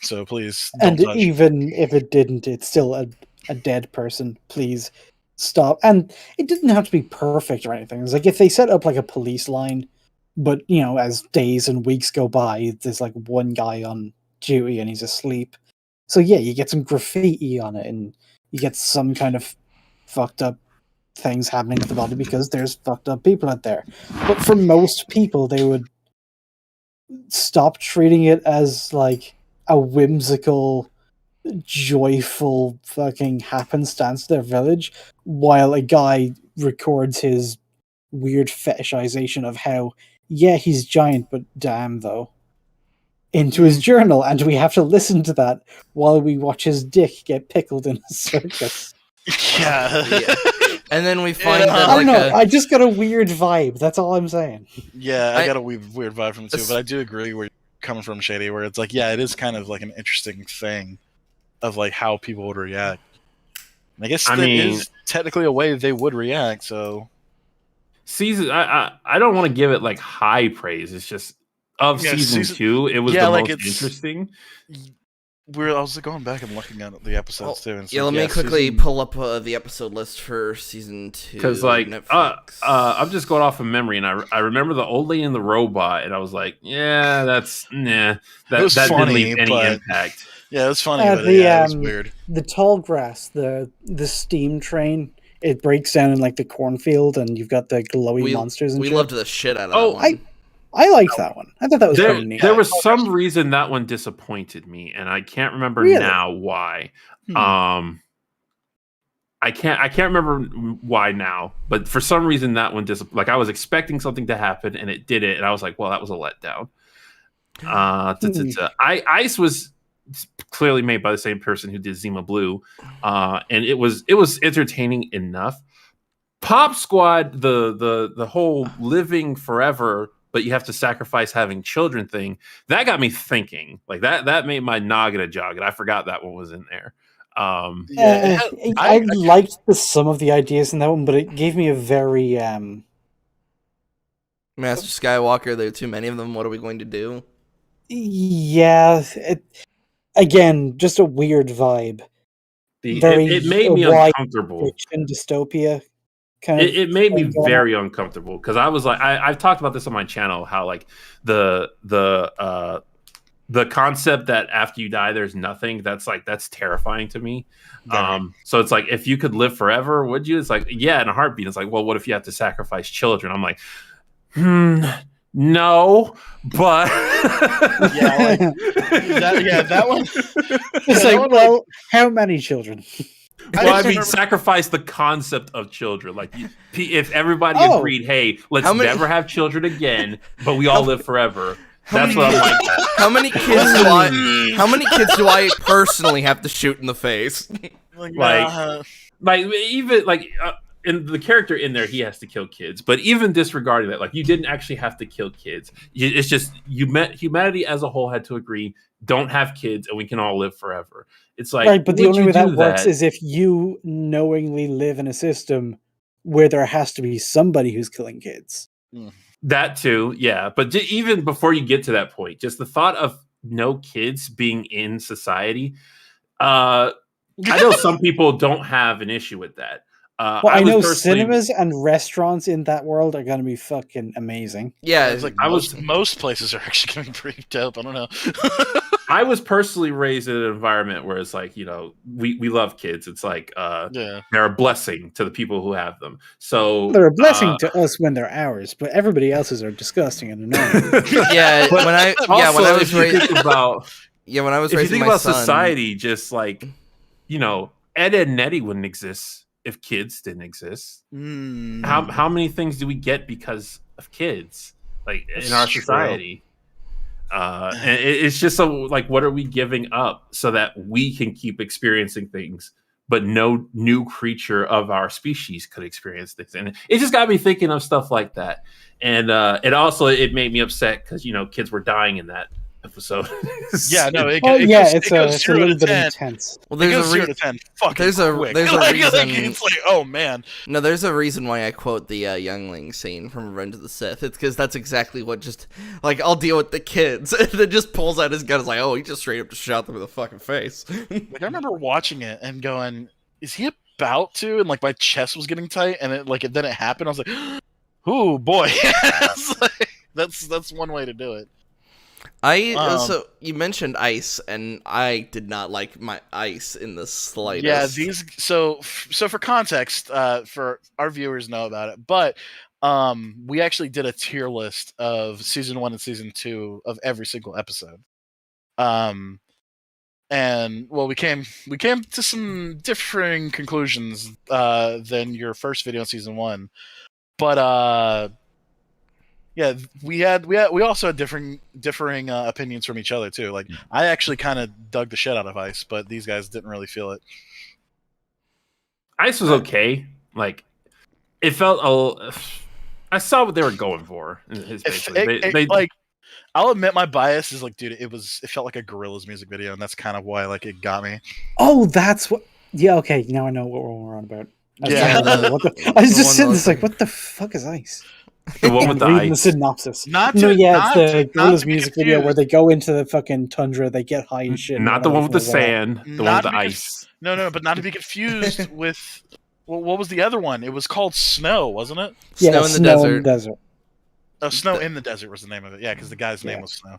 so please don't touch. Even if it didn't, it's still a dead person. Please stop. And it didn't have to be perfect or anything. It's like if they set up like a police line, but as days and weeks go by, there's like one guy on duty and he's asleep, so yeah, you get some graffiti on it and you get some kind of fucked up things happening with the body because there's fucked up people out there. But for most people, they would stop treating it as like a whimsical, joyful fucking happenstance to their village, while a guy records his weird fetishization of how, yeah, he's giant, but damn though, into his journal, and we have to listen to that while we watch his dick get pickled in a circus. Yeah. And then we find that I don't know. I just got a weird vibe. That's all I'm saying. Yeah, I got a weird vibe from it too. But I do agree where you're coming from, Shady. Where it's like, yeah, it is kind of like an interesting thing of like how people would react. And I guess that is technically a way they would react. So, season, I don't want to give it like high praise. It's just season 2, it was the most interesting. I was going back and looking at the episodes too. And let me quickly pull up the episode list for season 2. Because I'm just going off of memory, and I remember the old lady and the robot, and I was like, yeah, that didn't leave any impact. Yeah, it was funny, but it was weird. The tall grass, the steam train, it breaks down in like the cornfield, and you've got the glowy monsters. And we loved the shit out of that one. I liked that one. I thought that was pretty neat. There was some reason that one disappointed me, and I can't remember now why. I can't remember why now, but for some reason that one like I was expecting something to happen and it did it, and I was like, well, that was a letdown. Ice was clearly made by the same person who did Zima Blue, and it was entertaining enough. Pop Squad, the whole living forever, but you have to sacrifice having children thing, that got me thinking. Like that made my noggin jog, and I forgot that one was in there. I liked some of the ideas in that one, but it gave me a very Master Skywalker, there are too many of them. What are we going to do? Yeah, again, just a weird vibe. It made me uncomfortable. Fiction dystopia. It made me very uncomfortable, because I was like, I've talked about this on my channel, how like the concept that after you die there's nothing, that's terrifying to me. So it's like, if you could live forever, would you? It's like, yeah, in a heartbeat. It's like, well, what if you have to sacrifice children? I'm like, No, but that one. It's that like, one, well, how many children? Well, I just mean, remember- sacrifice the concept of children. Like, if everybody Oh. agreed, hey, let's How many- never have children again, but we all live forever. How That's many what I'm kids- like. How many kids do I? How many kids do I personally have to shoot in the face? Like, nah. Like even like in the character in there, he has to kill kids. But even disregarding that, like you didn't actually have to kill kids. It's just humanity as a whole had to agree, don't have kids, and we can all live forever. It's like Right, but the would only you way that do works is if you knowingly live in a system where there has to be somebody who's killing kids. that too, yeah. But even before you get to that point, just the thought of no kids being in society, I know some people don't have an issue with that. Well, I was know personally- cinemas and restaurants in that world are going to be fucking amazing. Yeah, It's like most places are actually going to be pretty dope. I don't know. I was personally raised in an environment where it's like, we love kids. It's like Yeah. they're a blessing to the people who have them. So They're a blessing to us when they're ours, but everybody else's are disgusting and annoying. yeah. But When I also, was if you raised, think about when I was if you raising think my about son, society, just like Ed and Nettie wouldn't exist if kids didn't exist. How many things do we get because of kids, like in our true. society? And it's just so like, what are we giving up so that we can keep experiencing things, but no new creature of our species could experience things? And it just got me thinking of stuff like that. And it made me upset because kids were dying in that episode. Yeah, no, it Well, goes, yeah, it it's goes a 0 little to bit 10. intense. well, It there's goes a 0 to 10. Fucking there's a quick. reason. It's like, oh man. No, there's a reason why I quote the youngling scene from Revenge of the Sith. It's because that's exactly what just like I'll deal with the kids, and then just pulls out his gun. It's like, oh, he just straight up just shot them in the fucking face. Like I remember watching it and going, is he about to? And like my chest was getting tight, and then it happened. I was like, oh boy. It's like, that's one way to do it. So you mentioned ice, and I did not like my ice in the slightest. Yeah, so for context, for our viewers know about it, but we actually did a tier list of season 1 and season 2 of every single episode. And well, we came to some differing conclusions than your first video in season 1, but yeah, we also had differing opinions from each other too. Like I actually kind of dug the shit out of ice, but these guys didn't really feel it. Ice was okay. Like it felt I saw what they were going for. Like I'll admit my bias is like, dude, it felt like a Gorillaz music video, and that's kind of why like it got me. Oh, that's what. Yeah, okay. Now I know what we're on about. Yeah. I was just sitting there like, what the fuck is ice? The one with the reading the ice. synopsis. It's It's the Gorillaz music video where they go into the fucking tundra, they get high and shit. Not the one with the sand. sand, the one with the ice. No, but not to be confused with. Well, what was the other one? It was called Snow, wasn't it? Yeah, Snow in the desert. Oh, Snow in the Desert was the name of it. Yeah, because the guy's name was Snow.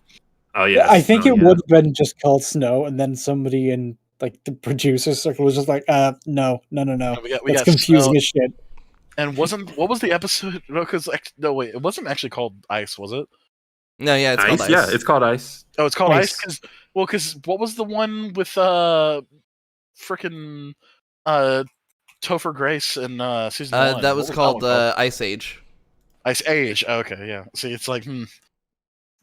Oh yeah, I think it yeah. would have been just called Snow, and then somebody in like the producer circle was just like, no. We That's got confusing Snow. as shit. And what was the episode? No, wait, it wasn't actually called Ice, was it? No, yeah, it's called ice. Yeah, it's called ice. Oh, it's called Ice. Ice. Because what was the one with frickin' Topher Grace in season 1? That was called Ice Age. Ice Age. Okay, yeah. See, it's like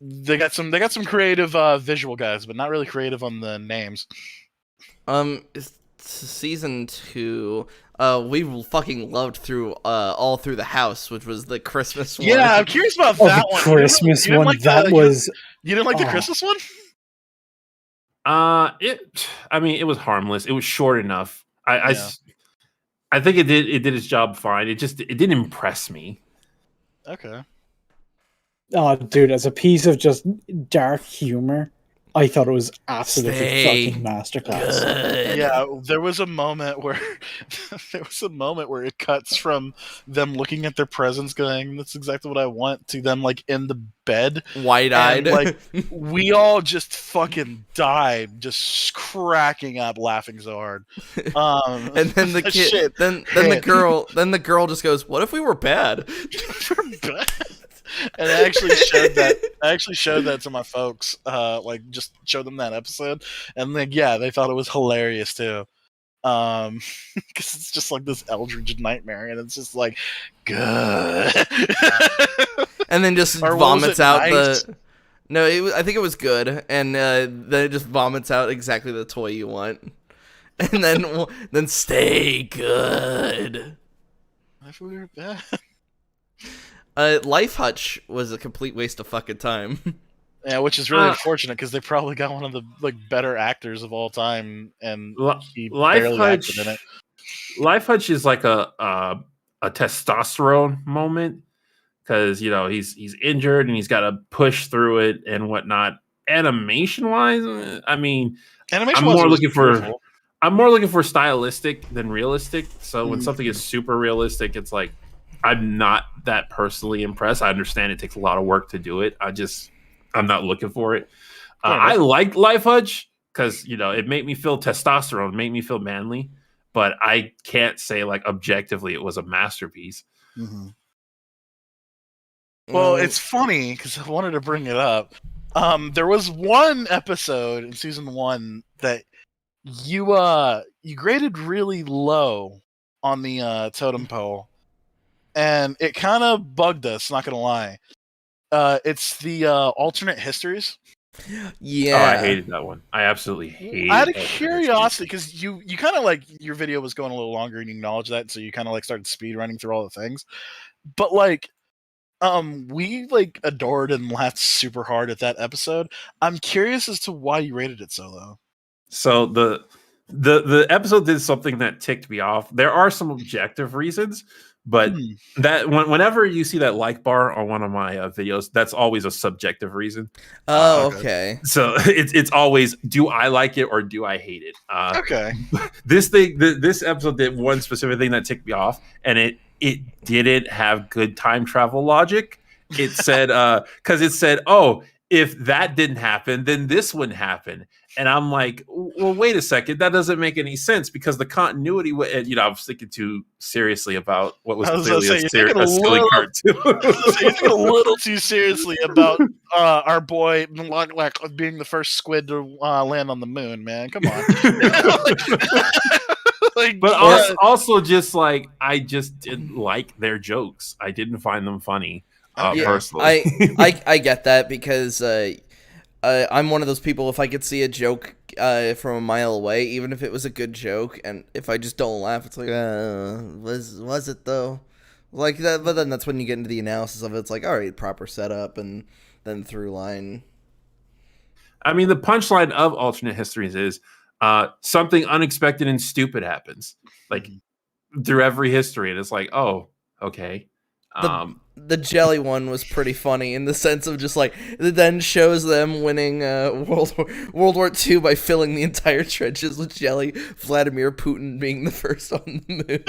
they got some creative visual guys, but not really creative on the names. Season 2, we fucking loved through all through the house, which was the Christmas one. Yeah, I'm curious about Oh, that the one. Christmas You didn't one. like That the- was. You didn't like the Oh. Christmas one? It was harmless. It was short enough. Yeah. I think it did its job fine. It didn't impress me. Okay. Oh, dude, as a piece of just dark humor, I thought it was absolutely Stay fucking masterclass. Good. Yeah, there was a moment where it cuts from them looking at their presents, going, "That's exactly what I want," to them like in the bed, Wide-eyed. and, like we all just fucking died, just cracking up, laughing so hard. And then the kid, shit. then the girl just goes, "What if we were bad?" And I actually showed that. I actually showed that to my folks. Like just showed them that episode, and like yeah, they thought it was hilarious too. Because it's just like this eldritch nightmare, and it's just like good. And then just Or was vomits it out nice? the. No, I think it was good, and then it just vomits out exactly the toy you want, and then stay good. If we were bad. Life Hutch was a complete waste of fucking time. Yeah, which is really unfortunate because they probably got one of the like better actors of all time, and he barely acted in it. Life Hutch is like a testosterone moment because he's injured and he's got to push through it and whatnot. Animation wise, I mean, Animation I'm more was looking beautiful. I'm more looking for stylistic than realistic. So when something is super realistic, it's like I'm not that personally impressed. I understand it takes a lot of work to do it. I'm not looking for it. I liked Life Hutch because it made me feel testosterone, made me feel manly, but I can't say like objectively it was a masterpiece. Mm-hmm. Well, it's funny because I wanted to bring it up. There was one episode in season 1 that you graded really low on the totem pole, and it kind of bugged us. Not gonna lie. It's the alternate histories. Yeah. Oh, I hated that one. I absolutely hated. Out of curiosity, because you kind of like your video was going a little longer and you acknowledged that, so you kind of like started speed running through all the things. But like, we like adored and laughed super hard at that episode. I'm curious as to why you rated it so low. So the episode did something that ticked me off. There are some objective reasons, but that whenever you see that like bar on one of my videos, that's always a subjective reason. Oh, okay. So it's always, do I like it or do I hate it? Okay. This episode did one specific thing that ticked me off, and it didn't have good time travel logic. It said because it said, oh, if that didn't happen, then this wouldn't happen. And I'm like, well, wait a second. That doesn't make any sense because the continuity, I was thinking too seriously about what was clearly a silly cartoon. You're thinking a little too seriously about our boy like being the first squid to land on the moon, man. Come on. But also just like, I just didn't like their jokes. I didn't find them funny. Personally. I get that because I'm one of those people. If I could see a joke from a mile away, even if it was a good joke, and if I just don't laugh, it's like, was it though? Like that. But then that's when you get into the analysis of it. It's like, all right, proper setup and then through line. I mean, the punchline of alternate histories is something unexpected and stupid happens, like through every history, and it's like, oh, okay. The jelly one was pretty funny in the sense of just like it then shows them winning World War II by filling the entire trenches with jelly. Vladimir Putin being the first on the moon.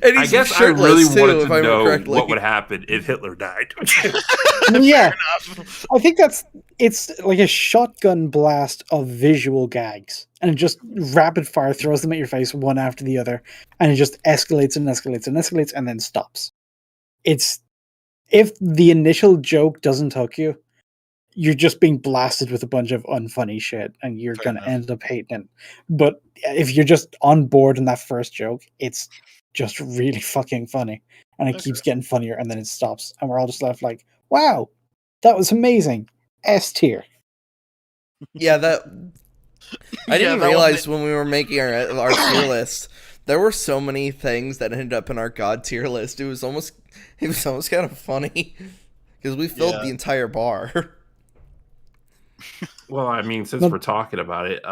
And I guess I really wanted to know what would happen if Hitler died. Yeah, I think it's like a shotgun blast of visual gags, and it just rapid fire throws them at your face one after the other, and it just escalates and escalates and escalates, and then stops. It's if the initial joke doesn't hook you, you're just being blasted with a bunch of unfunny shit, and you're gonna end up hating it. But if you're just on board in that first joke, it's just really fucking funny, and it keeps getting funnier, and then it stops, and we're all just left like, "Wow, that was amazing." S tier. Yeah, that I didn't realize when we were making our tier list. There were so many things that ended up in our God tier list. It was almost kind of funny because we filled the entire bar. Well, I mean, since we're talking about it,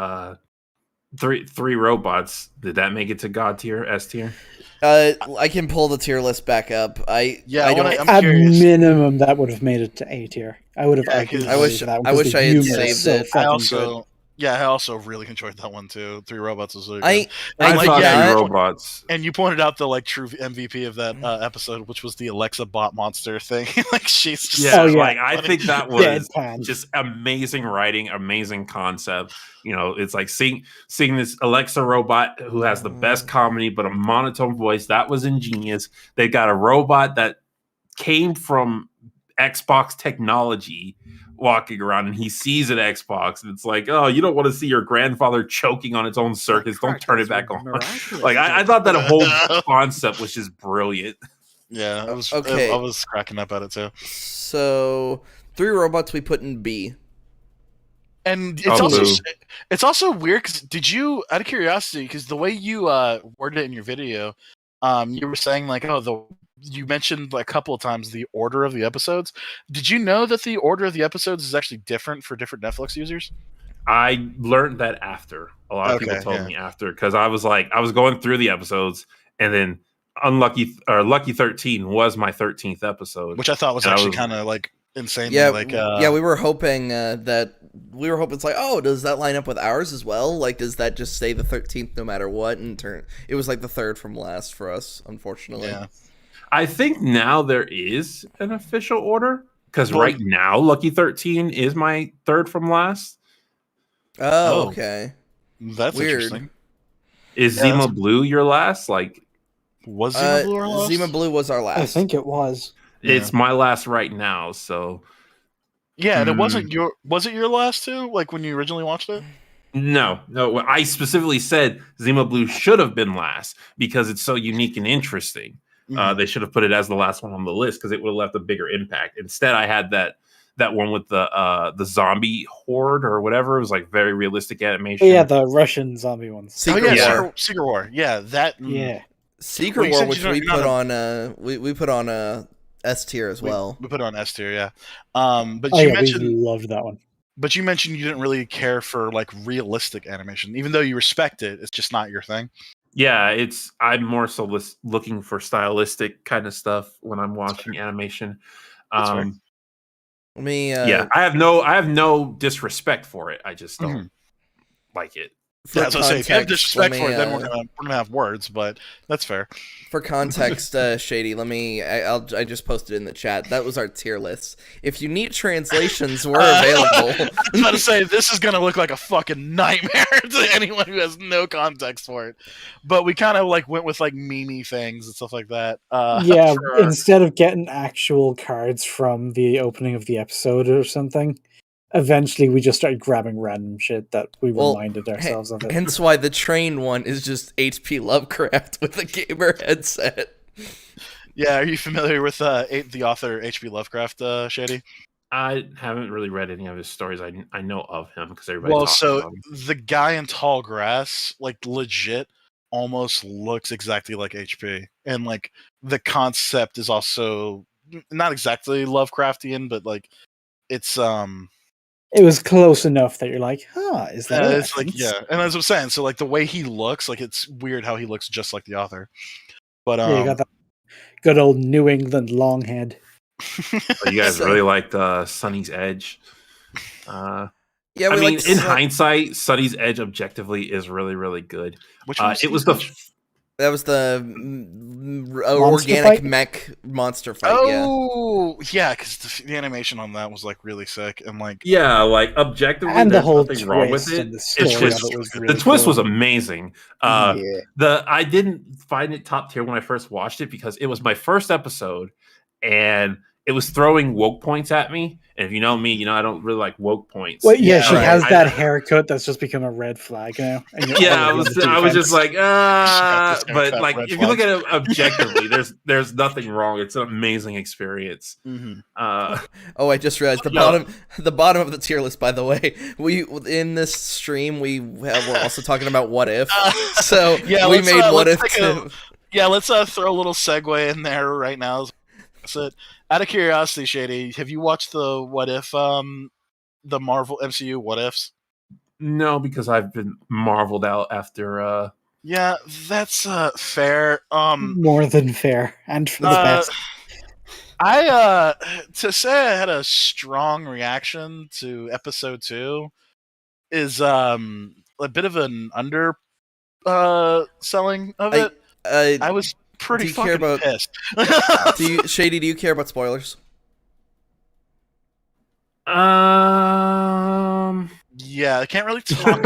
three robots. Did that make it to God tier, S tier? I can pull the tier list back up. I'm at curious. Minimum, that would have made it to A tier. I would have. I wish I had saved it. I also really enjoyed that one too. Three Robots was really good. I thought Three Robots. And you pointed out the like true MVP of that episode, which was the Alexa bot monster thing. Like she's just like I think that was just amazing writing, amazing concept. It's like seeing this Alexa robot who has the best comedy but a monotone voice. That was ingenious. They got a robot that came from Xbox technology walking around, and he sees an Xbox, and it's like, oh, you don't want to see your grandfather choking on its own circuits. Don't turn it back on. Like I thought that whole concept was just brilliant. Yeah, Okay. I was cracking up at it too. So 3 robots we put in B. And Oh, it's also weird because did you, out of curiosity, because the way you worded it in your video, you were saying like, you mentioned like a couple of times the order of the episodes. Did you know that the order of the episodes is actually different for different Netflix users? I learned that after. A lot of people told me after, because I was going through the episodes, and then Lucky 13 was my 13th episode, which I thought was actually kind of like insanely we were hoping it's like, oh, does that line up with ours as well? Like, does that just stay the 13th no matter what? And it was like the third from last for us, unfortunately. Yeah. I think now there is an official order, because right now Lucky 13 is my third from last. Oh, okay. That's weird. Interesting. Is Zima Blue your last? Like, was Zima Blue our last? Zima Blue was our last. I think it was. It's my last right now, so. Yeah, and it wasn't was it your last too? Like when you originally watched it? No. I specifically said Zima Blue should have been last because it's so unique and interesting. They should have put it as the last one on the list because it would have left a bigger impact. Instead, I had that one with the zombie horde or whatever. It was like very realistic animation. Yeah, the Russian zombie ones. Secret War. Yeah, that. Yeah, Secret War, which we put on. We put on S tier as well. We put on S tier, yeah. But you mentioned we loved that one. But you mentioned you didn't really care for like realistic animation, even though you respect it. It's just not your thing. Yeah, I'm more so looking for stylistic kind of stuff when I'm watching animation. I have no disrespect for it. I just don't like it. Yeah, so if you have disrespect for it, then we're gonna have words, but that's fair. For context, Shady, I just posted in the chat. That was our tier list. If you need translations, we're available. I was about to say, this is gonna look like a fucking nightmare to anyone who has no context for it. But we kind of like went with like meme things and stuff like that. Instead of getting actual cards from the opening of the episode or something. Eventually, we just started grabbing random shit that we reminded ourselves of it. Hence why the train one is just H.P. Lovecraft with a gamer headset. Yeah, are you familiar with the author H.P. Lovecraft, Shady? I haven't really read any of his stories. I know of him because everybody talks about him. The guy in Tall Grass, like legit, almost looks exactly like HP, and like the concept is also not exactly Lovecraftian, but like it's It was close enough that you're like, is that it's like, yeah. And as I'm saying, so like the way he looks, like it's weird how he looks just like the author. But you got that good old New England long head. You guys really liked Sunny's Edge. In hindsight, Sunny's Edge objectively is really, really good. Which one that was the organic mech monster fight. Oh, yeah, because the animation on that was like really sick and like like objectively, and the whole nothing wrong with it. The twist was amazing. I didn't find it top tier when I first watched it because it was my first episode, and it was throwing woke points at me. And if you know me, I don't really like woke points. Well, she has that haircut that's just become a red flag now. I was just like, but like if you look at it objectively, there's nothing wrong. It's an amazing experience. I just realized the bottom of the tier list. By the way, we in this stream we're also talking about What If. So we made What If. Let's throw a little segue in there right now. That's it. Out of curiosity, Shady, have you watched the What If, the Marvel MCU What Ifs? No, because I've been marveled out after. Yeah, that's fair. More than fair, and for the best. To say I had a strong reaction to episode 2 is a bit of an under selling of it. I was pretty fucking pissed. Shady, do you care about spoilers? Yeah, Yeah, I can't really talk.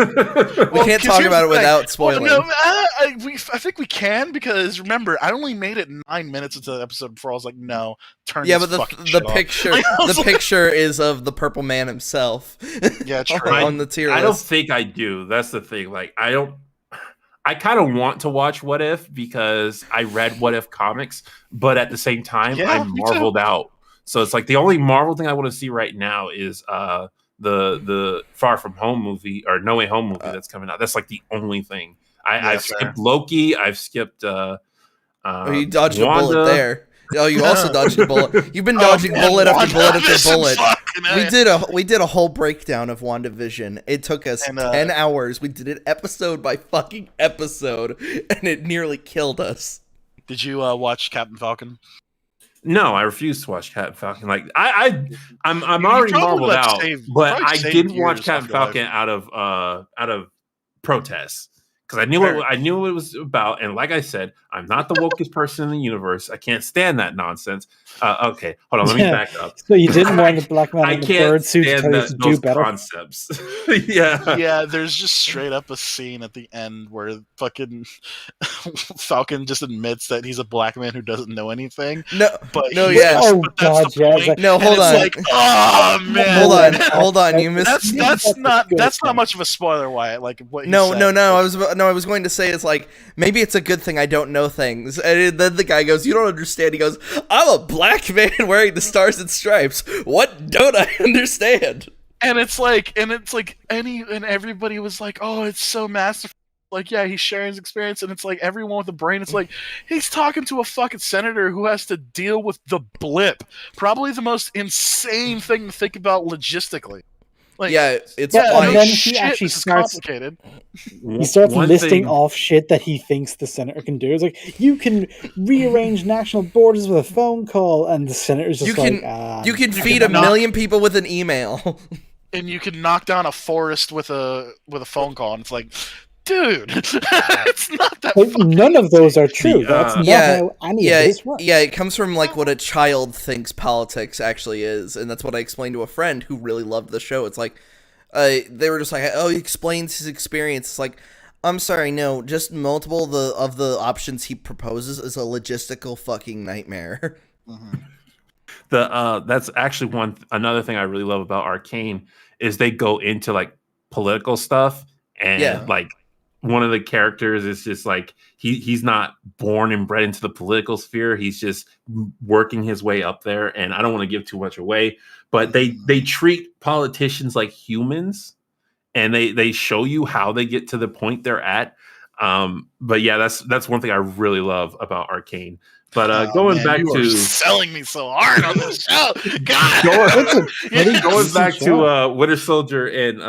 We can't talk about it without spoiling. Well, no, I think we can, because remember, I only made it 9 minutes into the episode before I was like, no, turn this fucking shit off. The picture is of the Purple Man himself. Yeah, true. On the tier list. I don't think I do. That's the thing. Like, I kind of want to watch What If because I read What If comics, but at the same time, I'm marveled out. So it's like the only Marvel thing I want to see right now is the Far From Home movie or No Way Home movie that's coming out. That's like the only thing. I've skipped Loki. I've skipped. You dodged a bullet there. Oh, you also dodged a bullet. You've been dodging bullet after bullet after bullet. We did a whole breakdown of WandaVision. It took us 10 hours. We did it episode by fucking episode, and it nearly killed us. Did you watch Captain Falcon? No, I refuse to watch Captain Falcon. Like I'm already marveled out, but I didn't watch Captain Falcon out of protest. Because I knew what it was about, and like I said, I'm not the wokest person in the universe. I can't stand that nonsense. Okay, hold on, let me back up. So you didn't want the black man in the bird suit to tell you to do better? Concepts. Yeah. There's just straight up a scene at the end where fucking Falcon just admits that he's a black man who doesn't know anything. Hold on. Like, oh man, hold on. You missed. That's not much of a spoiler, Wyatt. Like what? No. I was going to say it's like maybe it's a good thing I don't know things. And then the guy goes, "You don't understand." He goes, "I'm a black man wearing the Stars and Stripes. What don't I understand?" And everybody was like, "Oh, it's so masterful." Like, yeah, he's sharing his experience, and it's like everyone with a brain. It's like he's talking to a fucking senator who has to deal with the blip. Probably the most insane thing to think about logistically. Like, yeah, it's and then he actually starts complicated. He starts listing off shit that he thinks the senator can do. It's like, you can rearrange national borders with a phone call, and the senator's just you can feed a million people with an email, and you can knock down a forest with a phone call, and it's like, dude, it's not that. None of those are true. That's not how any of this works. Yeah, it comes from like what a child thinks politics actually is, and that's what I explained to a friend who really loved the show. It's like they were just like, "Oh, he explains his experience." It's like, I'm sorry, no, just multiple of the options he proposes is a logistical fucking nightmare. Mm-hmm. That's actually another thing I really love about Arcane is they go into like political stuff and like. One of the characters is just like he's not born and bred into the political sphere. He's just working his way up there. And I don't want to give too much away, but they treat politicians like humans, and they show you how they get to the point they're at. But yeah, that's one thing I really love about Arcane. But going back to selling me so hard on this show, God, going back to Winter Soldier and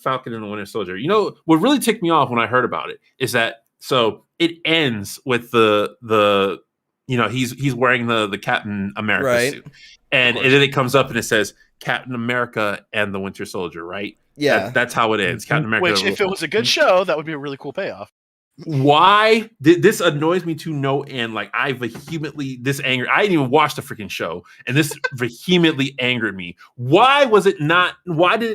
Falcon and the Winter Soldier. You know what really ticked me off when I heard about it is that so it ends with the he's wearing the Captain America suit, and then it comes up and it says Captain America and the Winter Soldier, right? Yeah, that's how it ends. Captain America. Which, if it was a good show, that would be a really cool payoff. Why this annoys me to no end? Like I didn't even watch the freaking show, and this vehemently angered me. Why did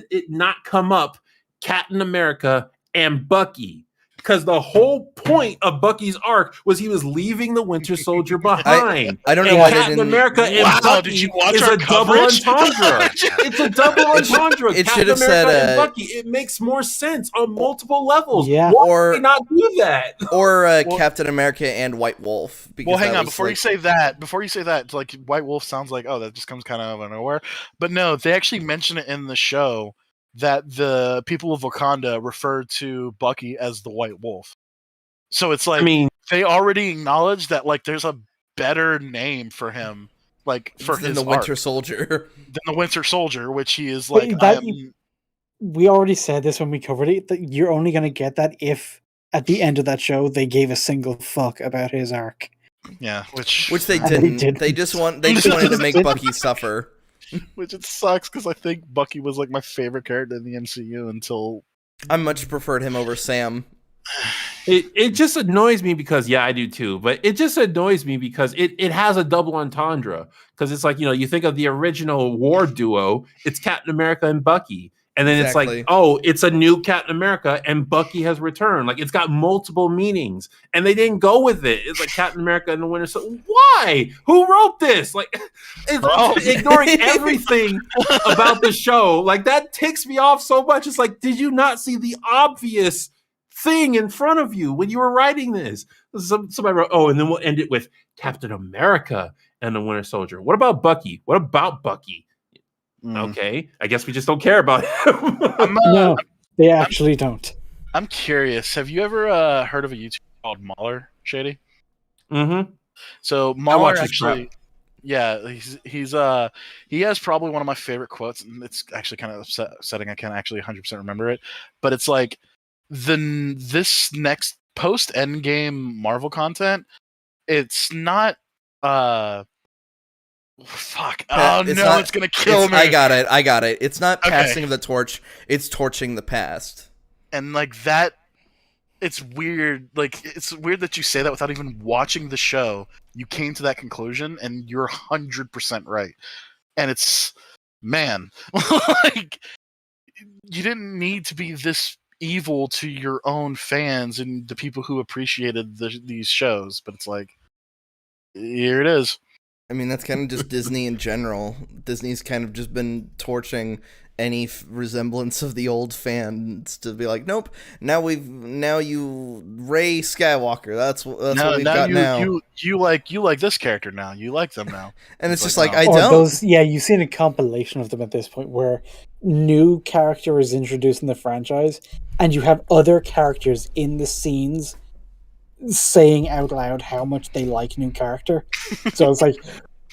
it not come up Captain America and Bucky? Because the whole point of Bucky's arc was he was leaving the Winter Soldier behind. I don't know why Captain America and Bucky did you watch is our a double entendre. It's a double entendre. It Captain should have America said and Bucky. It makes more sense on multiple levels. Yeah. Why did they not do that? Or Captain America and White Wolf. Well, hang on. Before you say that, like White Wolf sounds like, oh, that just comes kind of out of nowhere. But no, they actually mention it in the show that the people of Wakanda refer to Bucky as the White Wolf. So it's like, they already acknowledge that like there's a better name for him, like for than his the Winter Soldier. Than the Winter Soldier, which he is like. We already said this when we covered it, that you're only going to get that if at the end of that show they gave a single fuck about his arc. Yeah, which they didn't. They just wanted to make Bucky suffer. Which it sucks because I think Bucky was like my favorite character in the MCU until I much preferred him over Sam. It just annoys me because I do too, but it just annoys me because it has a double entendre because it's like, you think of the original war duo, it's Captain America and Bucky, And then it's Exactly. like, oh, it's a new Captain America and Bucky has returned. Like it's got multiple meanings. And they didn't go with it. It's like Captain America and the Winter Soldier. Why? Who wrote this? Like it's ignoring everything about the show. Like that ticks me off so much. It's like, did you not see the obvious thing in front of you when you were writing this? Somebody wrote, oh, and then we'll end it with Captain America and the Winter Soldier. What about Bucky? What about Bucky? Okay, I guess we just don't care about him. No, they actually don't. I'm curious. Have you ever heard of a YouTuber called Mahler, Shady? Mm-hmm. So Mahler actually, yeah, he has probably one of my favorite quotes, and it's actually kind of upsetting. I can't actually 100% remember it, but it's like this next post Endgame Marvel content. It's not. Fuck. Oh no, it's gonna kill me. I got it. It's not passing of the torch, it's torching the past. And like that, it's weird. Like it's weird that you say that without even watching the show. You came to that conclusion and you're 100% right. And it's, man, like you didn't need to be this evil to your own fans and the people who appreciated these shows, but it's like, here it is. I mean, that's kind of just Disney in general. Disney's kind of just been torching any resemblance of the old fans to be like, nope. Now you Rey Skywalker. That's what we've got now. You like this character now. You like them now. And it's just like, I or don't. Those, yeah, you've seen a compilation of them at this point where new character is introduced in the franchise, and you have other characters in the scenes saying out loud how much they like new character. So it's like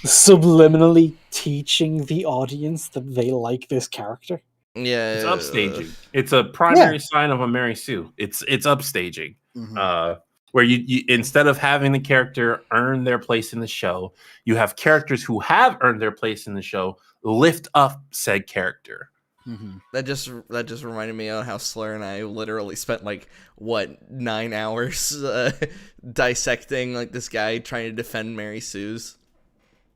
subliminally teaching the audience that they like this character. Yeah, it's upstaging. It's a primary sign of a Mary Sue. It's upstaging. Mm-hmm. Where you instead of having the character earn their place in the show, you have characters who have earned their place in the show lift up said character. Mm-hmm. That just reminded me of how Slur and I literally spent 9 hours dissecting this guy trying to defend Mary Sue's.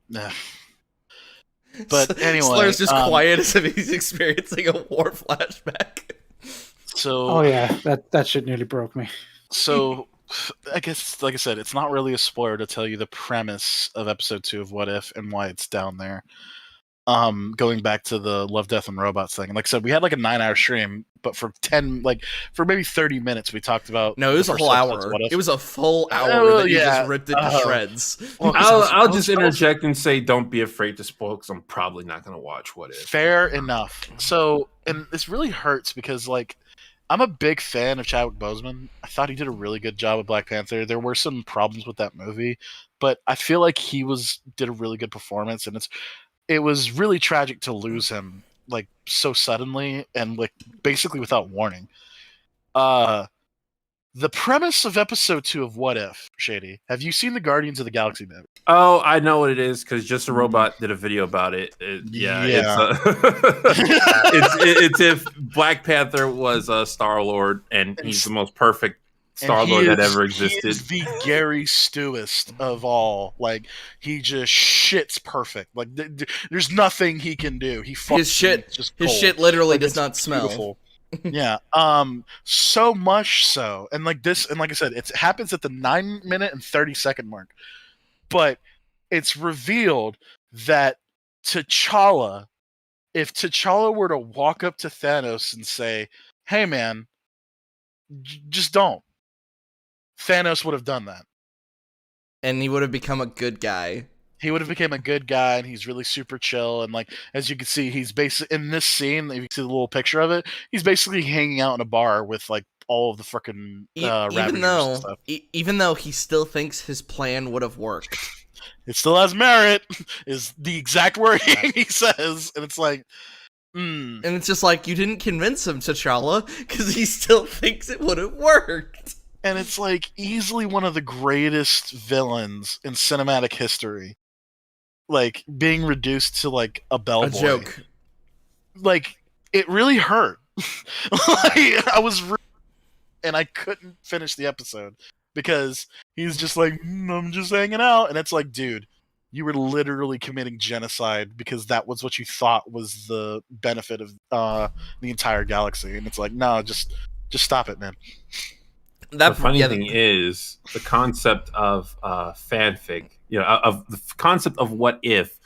But anyway, Slur's just quiet as if he's experiencing a war flashback. So, yeah, that shit nearly broke me. So, I guess, like I said, it's not really a spoiler to tell you the premise of episode 2 of What If and why it's down there. Going back to the Love, Death, and Robots thing. And like I said, we had a 9-hour stream, but for maybe 30 minutes, we talked about. No, it was a whole hour. It was a full hour that you just ripped it to shreds. Well, I'll just interject and say, don't be afraid to spoil, because I'm probably not going to watch What If. Fair enough. So, and this really hurts because, I'm a big fan of Chadwick Boseman. I thought he did a really good job with Black Panther. There were some problems with that movie, but I feel like he did a really good performance, and it was really tragic to lose him so suddenly and basically without warning. The premise of episode 2 of What If, Shady, have you seen the Guardians of the Galaxy movie? Oh, I know what it is because Just a Robot did a video about it. It's if Black Panther was a Star-Lord and he's the most perfect Star-Lord that ever existed. He is the Gary Stewist of all. He just shits perfect. There's nothing he can do. His shit literally does not smell. Beautiful. Yeah. So much so. And like I said, it happens at the 9-minute and 30-second mark. But it's revealed that T'Challa, if T'Challa were to walk up to Thanos and say, "Hey man, just don't," Thanos would have done that. And he would have become a good guy. He would have become a good guy, and he's really super chill. And as you can see, he's basically in this scene. If you see the little picture of it, he's basically hanging out in a bar with all of the freaking Ravagers and stuff. Even though he still thinks his plan would have worked, it still has merit. Is the exact wording he says, and it's and it's just you didn't convince him, T'Challa, because he still thinks it would have worked. And it's easily one of the greatest villains in cinematic history. Being reduced to a bellboy. A joke. It really hurt. I was and I couldn't finish the episode because he's just I'm just hanging out, and it's dude, you were literally committing genocide because that was what you thought was the benefit of the entire galaxy. And it's like, no, just stop it, man. The funny thing is the concept of fanfic, of the concept of what if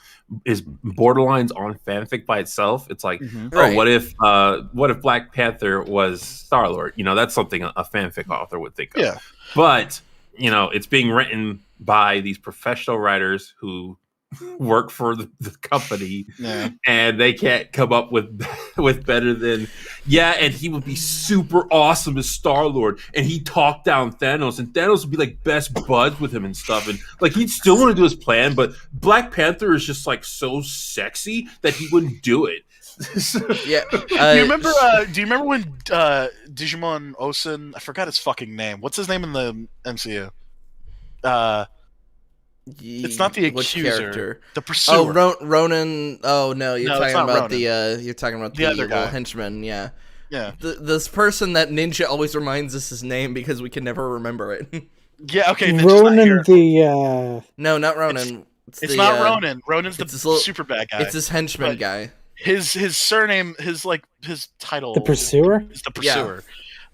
is borderlines on fanfic by itself. It's like, Right. what if Black Panther was Star-Lord? That's something a fanfic author would think of. Yeah. But it's being written by these professional writers who work for the company, and they can't come up with better than and he would be super awesome as Star-Lord, and he talked down Thanos, and Thanos would be like best buds with him and stuff, and like he'd still want to do his plan, but Black Panther is just like so sexy that he wouldn't do it. Do you remember when Digimon Osen, I forgot his fucking name, what's his name in the MCU? It's not the accuser, character? The pursuer. Oh, Ronan. Oh no, you're talking about Ronan. the other guy. henchman. Yeah. Yeah. This person that Ninja always reminds us his name because we can never remember it. Yeah. Okay. Ronan the. No, not Ronan. It's not Ronan. Ronan's the super bad guy. It's his henchman guy. His surname, his title. The Pursuer. Is the Pursuer.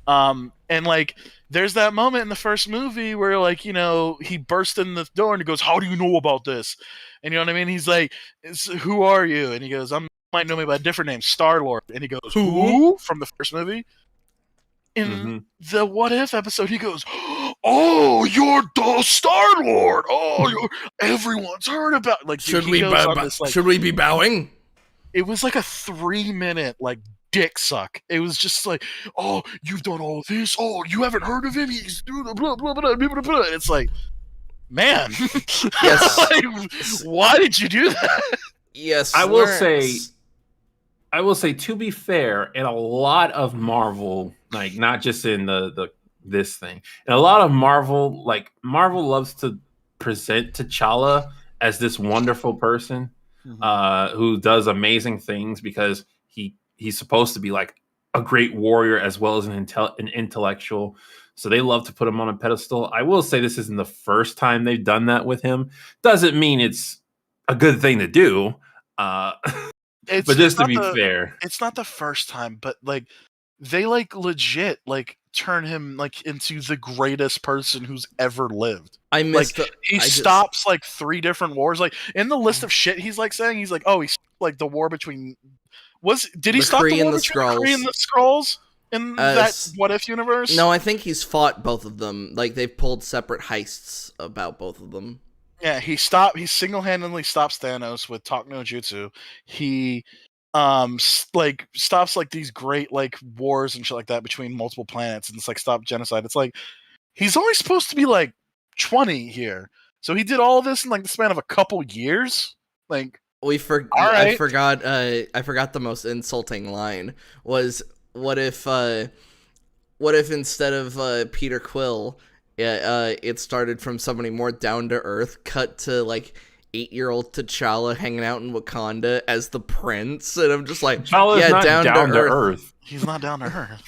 Yeah. And like, there's that moment in the first movie where like, he burst in the door and he goes, "How do you know about this?" And you know what I mean? He's like, "Who are you?" And he goes, might know me by a different name, Star-Lord. And he goes, "Who?" From the first movie. In the What If episode, he goes, "Oh, you're the Star-Lord. Oh, everyone's heard about." Like, should we be bowing? It was like a 3-minute like dick suck. It was just like, "Oh, you've done all this. Oh, you haven't heard of him. He's doing blah blah blah blah blah." It's like, man, yes. Like, why did you do that? Yes, I will say, to be fair, in a lot of Marvel, like not just in this thing, in a lot of Marvel, like Marvel loves to present T'Challa as this wonderful person who does amazing things because he's supposed to be like a great warrior as well as an intellectual. So they love to put him on a pedestal. I will say this isn't the first time they've done that with him. Doesn't mean it's a good thing to do. But just to be fair, it's not the first time, but like they like legit like turn him like into the greatest person who's ever lived. He stops like 3 different wars. Like in the list of shit he's like saying, he's like, "Oh, he's like the war between." Did he stop the war between the Kree and the Skrulls in that What If universe? No, I think he's fought both of them. Like they've pulled separate heists about both of them. Yeah, he single-handedly stops Thanos with Talk No Jutsu. He stops like these great like wars and shit like that between multiple planets, and it's like stop genocide. It's like he's only supposed to be like 20 here. So he did all this in like the span of a couple years? Like I forgot the most insulting line was what if instead of Peter Quill it started from somebody more down to earth, cut to like 8-year-old T'Challa hanging out in Wakanda as the prince, and I'm just like, T'Challa's not down to earth. He's not down to earth.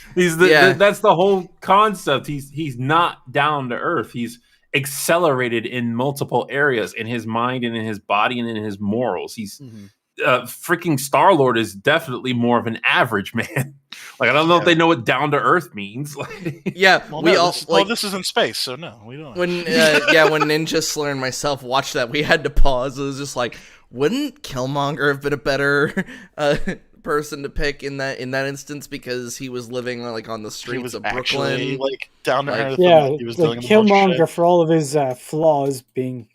That's the whole concept. He's not down to earth. He's accelerated in multiple areas in his mind and in his body and in his morals. He's freaking Star-Lord is definitely more of an average man. Like I don't know if they know what down to earth means. This is in space, so no, we don't. When when Ninja Slayer and myself watched that, we had to pause. It was just like, wouldn't Killmonger have been a better person to pick in that instance because he was living like on the streets of Brooklyn, like down to earth. Yeah, he was like Killmonger for all of his flaws, being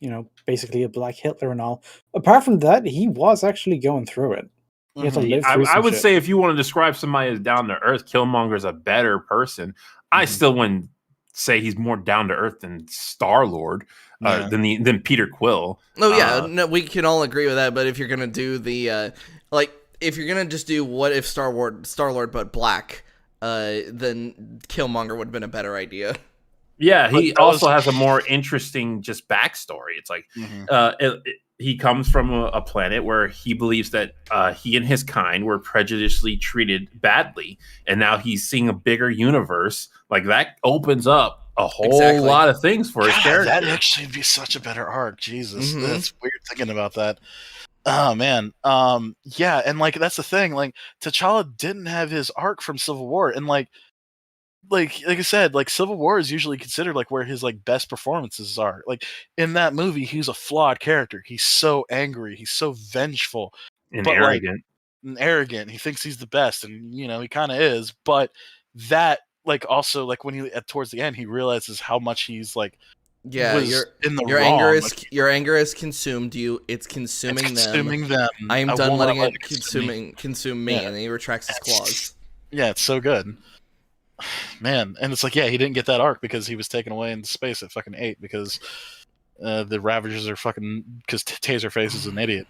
basically a Black Hitler and all. Apart from that, he was actually going through it. He had to live through I would shit. say if you want to describe somebody as down to earth, Killmonger's a better person. I still wouldn't say he's more down to earth than Star-Lord than Peter Quill. No, we can all agree with that. But if you're gonna do the if you're gonna just do What If Star-Lord but black, then Killmonger would have been a better idea. Yeah, he also has a more interesting just backstory. It's like he comes from a planet where he believes that he and his kind were prejudiciously treated badly, and now he's seeing a bigger universe. Like that opens up a whole lot of things for his God, character. that'd actually be such a better arc. Jesus, Mhm. that's weird thinking about that. Oh man, yeah, and like that's the thing. Like T'Challa didn't have his arc from Civil War, and like I said, like Civil War is usually considered like where his like best performances are. Like in that movie, he's a flawed character. He's so angry. He's so vengeful, And but like arrogant. and arrogant. He thinks he's the best, and you know he kind of is. But that like also like when he towards the end, he realizes how much he's like was in the wrong. Your anger has consumed you. It's consuming them. I am done letting it consume me. Yeah. And then he retracts his claws. Yeah, it's so good. Man, and it's like, yeah, he didn't get that arc because he was taken away into space at fucking 8 because the Ravagers are fucking because Taserface is an idiot.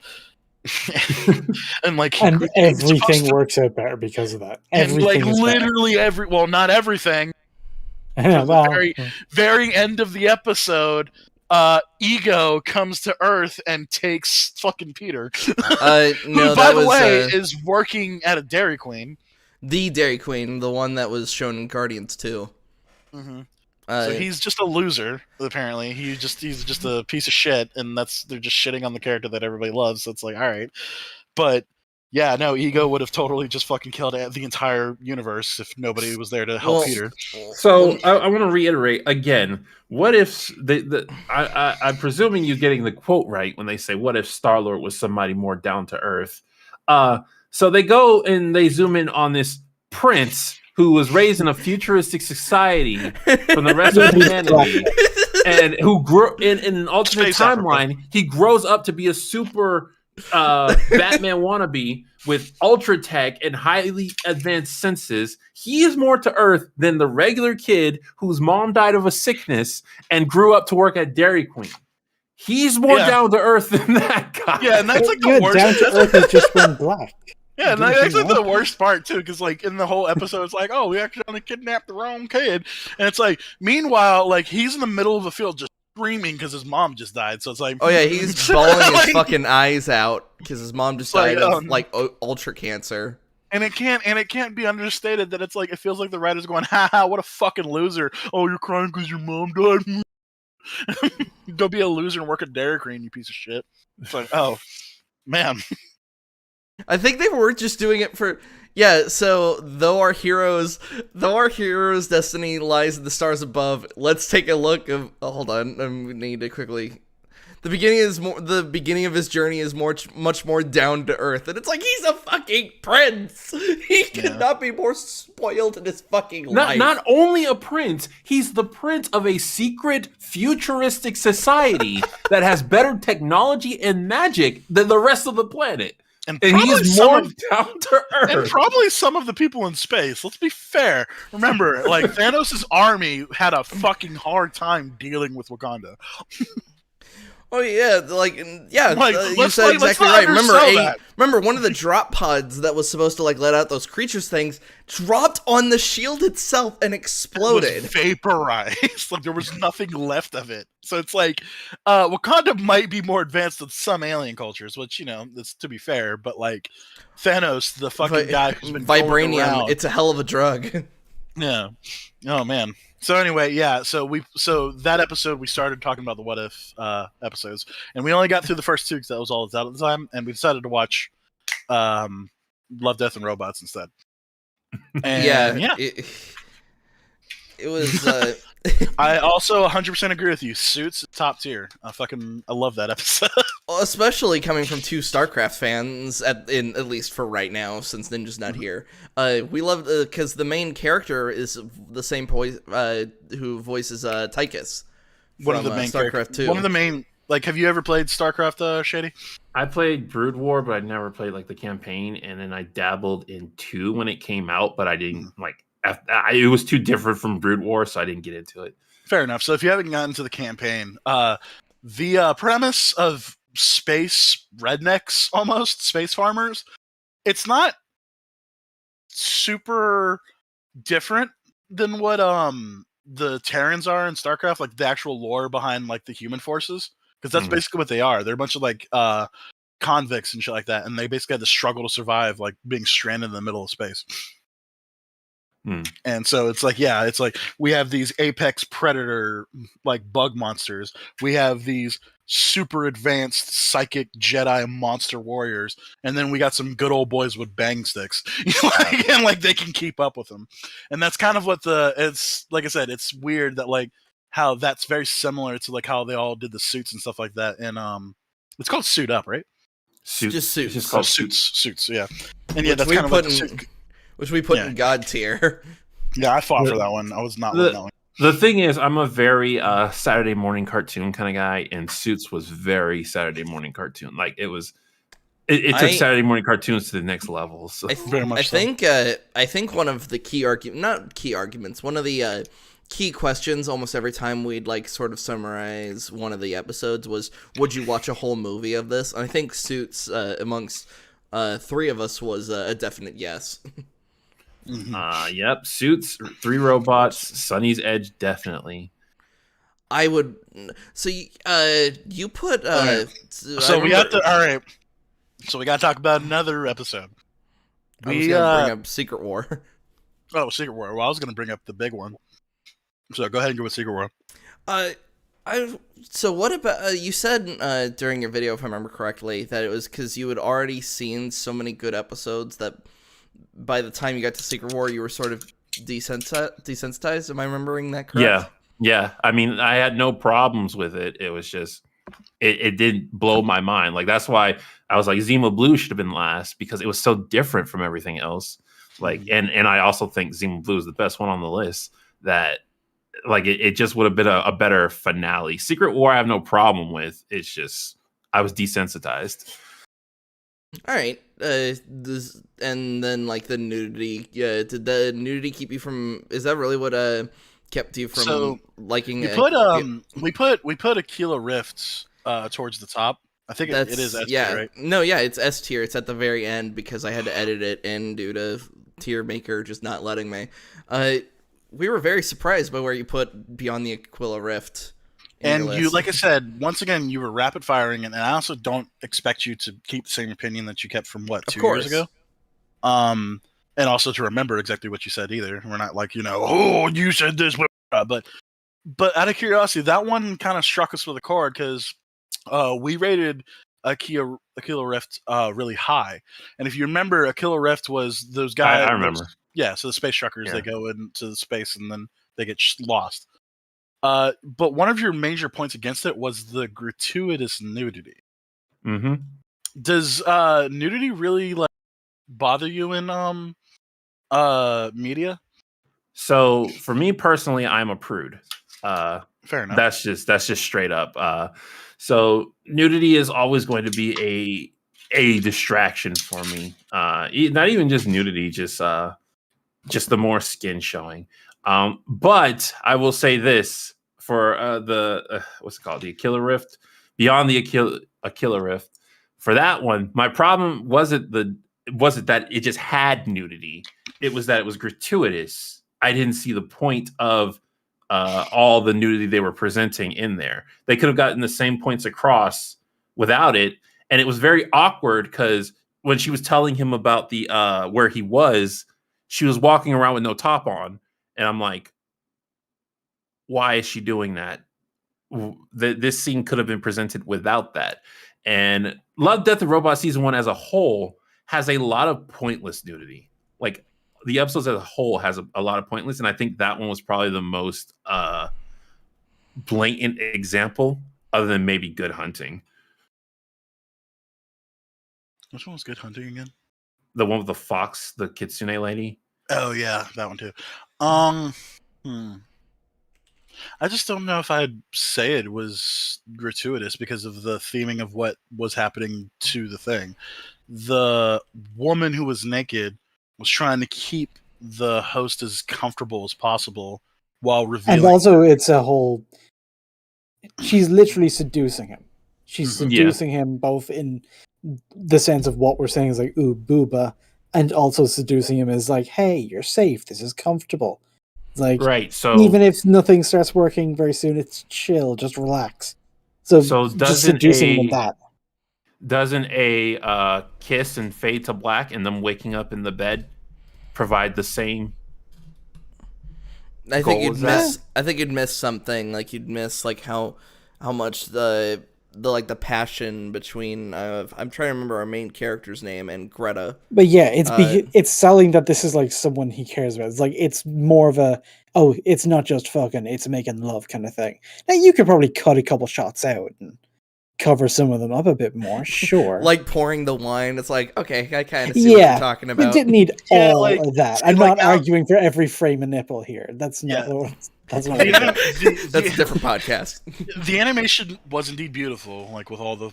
and like everything works out better because of that. Everything and like literally not everything. Well, very end of the episode, Ego comes to Earth and takes fucking Peter. No, who, by the way, is working at a Dairy Queen. The Dairy Queen, the one that was shown in Guardians 2. Mm-hmm. So he's just a loser, apparently. He's just a piece of shit, and they're just shitting on the character that everybody loves. So it's like, all right. But yeah, no, Ego would have totally just fucking killed the entire universe if nobody was there to help Peter. So I want to reiterate again. What if I'm presuming you're getting the quote right when they say, "What if Star-Lord was somebody more down to earth?" So they go and they zoom in on this prince who was raised in a futuristic society from the rest of humanity, and who grew in an alternate timeline. He grows up to be a super Batman wannabe with ultra tech and highly advanced senses. He is more to Earth than the regular kid whose mom died of a sickness and grew up to work at Dairy Queen. He's more down to Earth than that guy. Yeah, and that's like the worst. Down to Earth is just when black. Yeah, and that's like the worst part too, because like in the whole episode, it's like, oh, we accidentally kidnapped the wrong kid, and it's like, meanwhile, like he's in the middle of the field just screaming because his mom just died. So it's like, oh yeah, he's bawling his fucking eyes out because his mom just died of like ultra cancer. And it can't be understated that it's like it feels like the writer's going, haha, what a fucking loser. Oh, you're crying because your mom died. Don't be a loser and work at Dairy Queen, you piece of shit. It's like, oh, man. I think they were just doing it for so though our hero's destiny lies in the stars above, let's take a look of hold on, I need to quickly. The beginning of his journey is much more down to earth, and it's like he's a fucking prince. He could not be more spoiled in his fucking life. Not only a prince, he's the prince of a secret futuristic society that has better technology and magic than the rest of the planet. And he's more down to earth. And probably some of the people in space. Let's be fair. Remember, like Thanos' army had a fucking hard time dealing with Wakanda. Oh yeah, you said exactly right. Remember one of the drop pods that was supposed to like let out those creatures things dropped on the shield itself and exploded. It was vaporized. Like there was nothing left of it. So it's like Wakanda might be more advanced than some alien cultures, which that's to be fair. But like Thanos, the fucking guy who's been vibranium, it's a hell of a drug. Yeah. Oh man. So anyway, yeah. So that episode we started talking about the what if episodes, and we only got through the first 2 because that was all that's out at the time, and we decided to watch Love, Death, and Robots instead. And it was. I also 100% agree with you. Suits top tier. I love that episode. Well, especially coming from 2 StarCraft fans, at least for right now, since Ninja's not here. We love because the main character is the same who voices Tychus. One of the main StarCraft 2. One of the main. Like, have you ever played StarCraft, Shady? I played Brood War, but I never played like the campaign, and then I dabbled in 2 when it came out, but I didn't like. It was too different from Brood War, so I didn't get into it. Fair enough. So if you haven't gotten to the campaign, the premise of space rednecks, almost space farmers, it's not super different than what the Terrans are in StarCraft, like the actual lore behind like the human forces, because that's basically what they are. They're a bunch of like convicts and shit like that, and they basically had to struggle to survive, like being stranded in the middle of space. And so it's like, yeah, it's like we have these apex predator like bug monsters. We have these super advanced psychic Jedi monster warriors, and then we got some good old boys with bang sticks, and like they can keep up with them. And that's kind of what it's like. I said, it's weird that like how that's very similar to like how they all did the suits and stuff like that. And it's called Suit Up, right? Suits. Just Suits. It's just called Suits. Yeah, and yeah, Which that's we kind of put like which we put in God tier. Yeah, I fought for that one. I was not with that one. The thing is, I'm a very Saturday morning cartoon kind of guy, and Suits was very Saturday morning cartoon. Like it was, it took Saturday morning cartoons to the next level. So. Very much. I think one of the one of the key questions almost every time we'd like sort of summarize one of the episodes was, would you watch a whole movie of this? And I think Suits amongst three of us was a definite yes. Yep. Suits, 3 robots, Sunny's Edge, definitely. I would. So you put. So we got all right. So we got to talk about another episode. I was gonna bring up Secret War. Oh, Secret War. Well, I was gonna bring up the big one. So go ahead and go with Secret War. So what about you said during your video, if I remember correctly, that it was because you had already seen so many good episodes that by the time you got to Secret War, you were sort of desensitized. Am I remembering that correct? Yeah. I mean, I had no problems with it. It was just, it did blow my mind. Like, that's why I was like, Zima Blue should have been last, because it was so different from everything else. Like, and I also think Zima Blue is the best one on the list. That, like, it just would have been a better finale. Secret War, I have no problem with. It's just, I was desensitized. All right. And then like the nudity. Yeah. Did the nudity keep you from? Is that really what kept you from liking? We put Aquila Rifts towards the top. I think it is S tier, right? No, yeah, it's S tier. It's at the very end because I had to edit it in due to tier maker just not letting me. We were very surprised by where you put Beyond the Aquila Rift. And you, like I said, once again, you were rapid firing, and I also don't expect you to keep the same opinion that you kept from 2 years ago. And also to remember exactly what you said either. We're not like, oh, you said this, but out of curiosity, that one kind of struck us with a chord because we rated Aquila Rift really high. And if you remember, Aquila Rift was those guys. I remember. Yeah, so the space truckers, they go into space and then they get lost. But one of your major points against it was the gratuitous nudity. Mm-hmm. Does nudity really like bother you in media? So for me personally, I'm a prude. Fair enough. That's just straight up. So nudity is always going to be a distraction for me. Not even just nudity, just the more skin showing. But I will say this for the what's it called? The Aquila Rift, Beyond the Aquila Rift. For that one, my problem wasn't that it just had nudity. It was that it was gratuitous. I didn't see the point of all the nudity they were presenting in there. They could have gotten the same points across without it, and it was very awkward because when she was telling him about the where he was, she was walking around with no top on. And I'm like, why is she doing that? This scene could have been presented without that. And Love, Death, and Robots Season 1 as a whole has a lot of pointless nudity. Like, the episodes as a whole has a lot of pointless. And I think that one was probably the most blatant example, other than maybe Good Hunting. Which one was Good Hunting again? The one with the fox, the Kitsune lady. Oh yeah, that one too. I just don't know if I'd say it was gratuitous because of the theming of what was happening to the thing. The woman who was naked was trying to keep the host as comfortable as possible while revealing. And also, it's a whole. She's literally seducing him. She's seducing him both in the sense of what we're saying is like, ooh, booba, and also seducing him is like, hey, you're safe. This is comfortable. It's like, right. So even if nothing starts working very soon, it's chill. Just relax. So just seducing him with that. Doesn't a kiss and fade to black and them waking up in the bed provide the same I think goal you'd is that? miss. I think you'd miss something. Like you'd miss like how much the like the passion between. I'm trying to remember our main character's name and Greta. But yeah, it's Uh, it's selling that this is like someone he cares about. It's like it's more of a it's not just fucking, it's making love kind of thing. Now you could probably cut a couple shots out and cover some of them up a bit more, sure. like pouring the wine. It's like, okay, I kind of see what you're Yeah, talking we about. didn't need Yeah, all like, of that. see, I'm like, not arguing for every frame of nipple here. That's not Yeah. what that's not The what anim- the- That's a different podcast. the animation was indeed beautiful, like with all the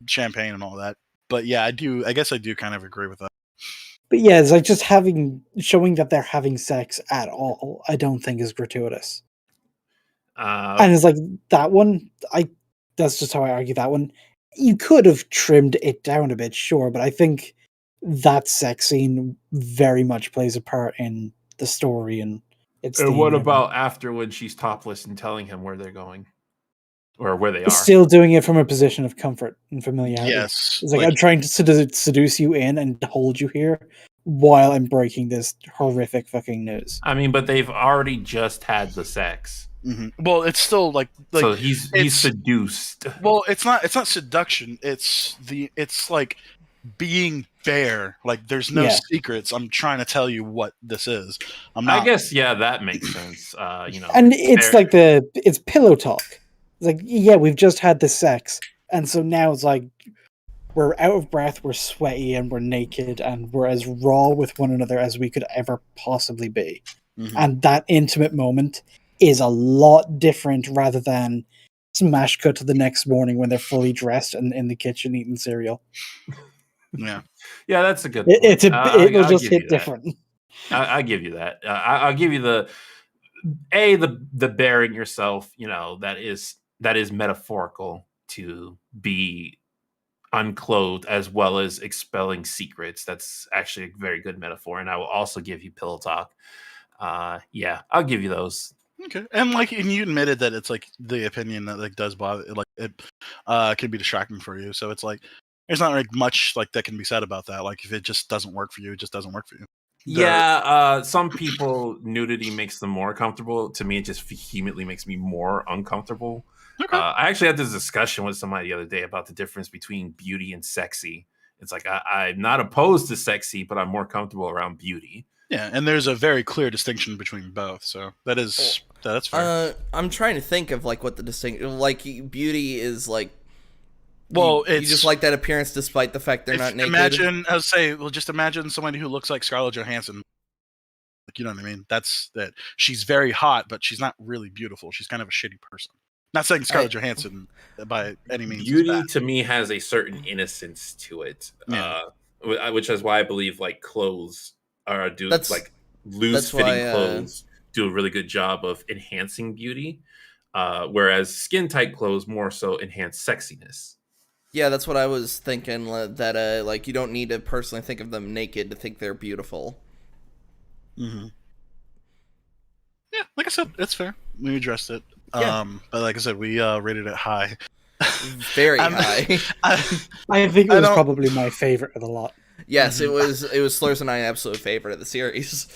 champagne and all that. But yeah, I guess I do kind of agree with that. But yeah, it's like just showing that they're having sex at all, I don't think is gratuitous. And it's like that one, that's just how I argue that one. You could have trimmed it down a bit, sure, but I think that sex scene very much plays a part in the story and its And theme what and everything. about after when she's topless and telling him where they're going or where they are? Still doing it from a position of comfort and familiarity. Yes, It's like I'm trying to seduce you in and hold you here while I'm breaking this horrific fucking news. I mean, but they've already just had the sex, well, it's still like so he's seduced. well, it's not seduction. It's like being bare. Like there's no Yeah. secrets. I'm trying to tell you what this is. I'm not. I guess that makes sense. And it's like it's pillow talk. It's like, yeah, we've just had the sex, and so now it's like we're out of breath, we're sweaty, and we're naked, and we're as raw with one another as we could ever possibly be. And that intimate moment is a lot different rather than smash cut to the next morning when they're fully dressed and in the kitchen eating cereal. Yeah. Yeah, that's a good. It point. will I'll just give hit you that. different. I give you that. I'll give you the bearing yourself. That is metaphorical to be unclothed as well as expelling secrets. That's actually a very good metaphor, and I will also give you pillow talk. Yeah, I'll give you those. Okay, and you admitted that it's like the opinion that like does bother, like it can be distracting for you. So it's like there's not like much like that can be said about that. Like if it just doesn't work for you, it just doesn't work for you. Yeah, some people nudity makes them more comfortable. To me, it just vehemently makes me more uncomfortable. Okay. I actually had this discussion with somebody the other day about the difference between beauty and sexy. It's like I'm not opposed to sexy, but I'm more comfortable around beauty. Yeah, and there's a very clear distinction between both. So that's fair. I'm trying to think of like what the distinction. Like beauty is like. Well, you just like that appearance despite the fact they're not naked. Just imagine somebody who looks like Scarlett Johansson. Like, you know what I mean? That's that. She's very hot, but she's not really beautiful. She's kind of a shitty person. Not saying Scarlett Johansson by any means. Beauty to me has a certain innocence to it, which is why I believe like clothes like loose fitting clothes do a really good job of enhancing beauty, whereas skin tight clothes more so enhance sexiness. Yeah, that's what I was thinking. That like you don't need to personally think of them naked to think they're beautiful. Mm-hmm. Yeah, like I said, it's fair. We addressed it. Yeah. But like I said, we rated it high. Very high. I think it was probably my favorite of the lot. Yes, it was Slurs and I absolute favorite of the series.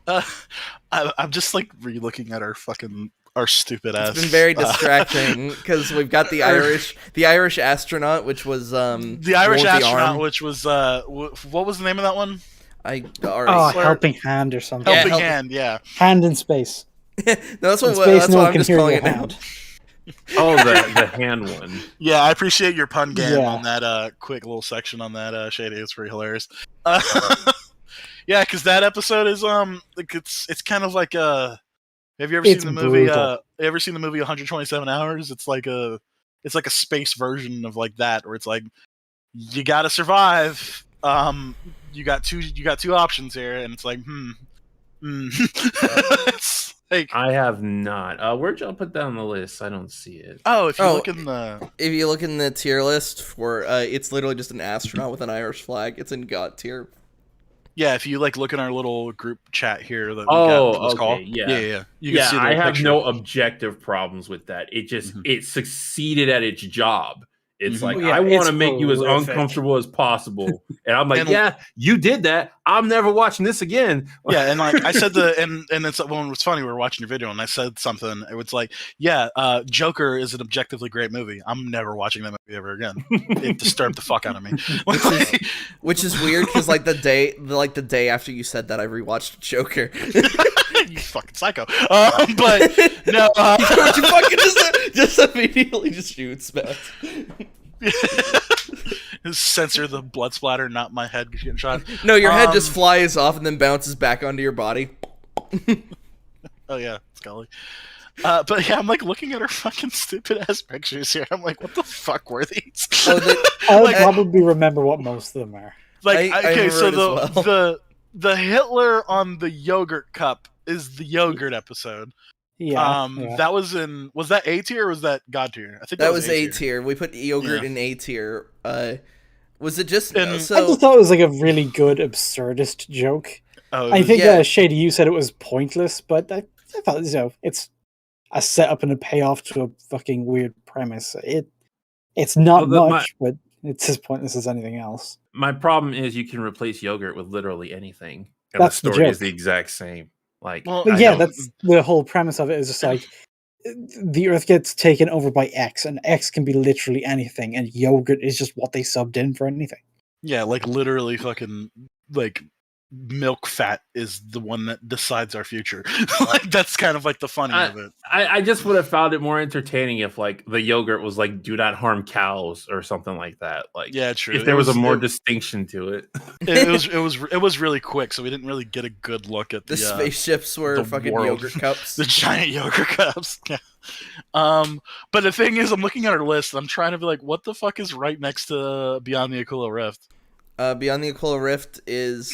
I'm just like re-looking at our stupid ass. It's been very distracting because we've got the Irish astronaut, which was the Irish astronaut, which was what was the name of that one? Helping Hand or something. Helping Hand, yeah. Hand in space. No, that's what no I'm just calling it now. Oh, the hand one. Yeah, I appreciate your pun game on that quick little section on that Shady. It's pretty hilarious. Yeah, because that episode is like it's kind of like have you ever seen the movie? Ever seen the movie 127 Hours? It's like a space version of like that, where it's like you gotta survive. You got two options here, and it's like it's like, I have not. Where'd y'all put that on the list? I don't see it. Oh, if you look in the tier list for it's literally just an astronaut with an Irish flag. It's in God tier. Yeah, if you like look in our little group chat here that we got for this call. Yeah. You can see I have picture. no objective problems with that. It just it succeeded at its job. It's Mhm. like, Yeah, I want to it's make you as horrific. uncomfortable as possible. And I'm like, And- yeah, you did that. I'm never watching this again. Yeah, and like I said, and it's when it was funny. We were watching your video, and I said something. It was like, yeah, Joker is an objectively great movie. I'm never watching that movie ever again. It disturbed the fuck out of me. Which is weird because like the day after you said that, I rewatched Joker. You fucking psycho. But no, What you fucking just immediately just shoots back. censor the blood splatter, not my head getting shot. No, your head just flies off and then bounces back onto your body. Oh yeah, Scully. But yeah, I'm like looking at her fucking stupid ass pictures here. I'm like, what the fuck were these? I'll Like- probably remember what most of them are. Like, I okay, so remember it as well. the Hitler on the yogurt cup is the yogurt episode. Yeah. Yeah. That was that A tier or was that God tier? I think That was A tier. We put yogurt in A tier. Was it just And- I so? just thought it was like a really good absurdist joke. Oh, I think Yeah. Shady, you said it was pointless, but I thought, it's a setup and a payoff to a fucking weird premise. It's not Well, much, but it's as pointless as anything else. My problem is you can replace yogurt with literally anything. And That's the the story is joke. the exact same. Like, Well, But I yeah, don't- that's the whole premise of it is just like the Earth gets taken over by X, and X can be literally anything, and yogurt is just what they subbed in for anything. yeah, like literally fucking like milk fat is the one that decides our future. Like that's kind of like the funny of it. I just would have found it more entertaining if like the yogurt was like do not harm cows or something like that. Like Yeah, true. if there was a more it, distinction to it. it was really quick, so we didn't really get a good look at The the spaceships were the fucking world. yogurt cups. the giant yogurt cups. Yeah. But the thing is, I'm looking at our list. And I'm trying to be like, what the fuck is right next to Beyond the Aquila Rift? Beyond the Aquila Rift is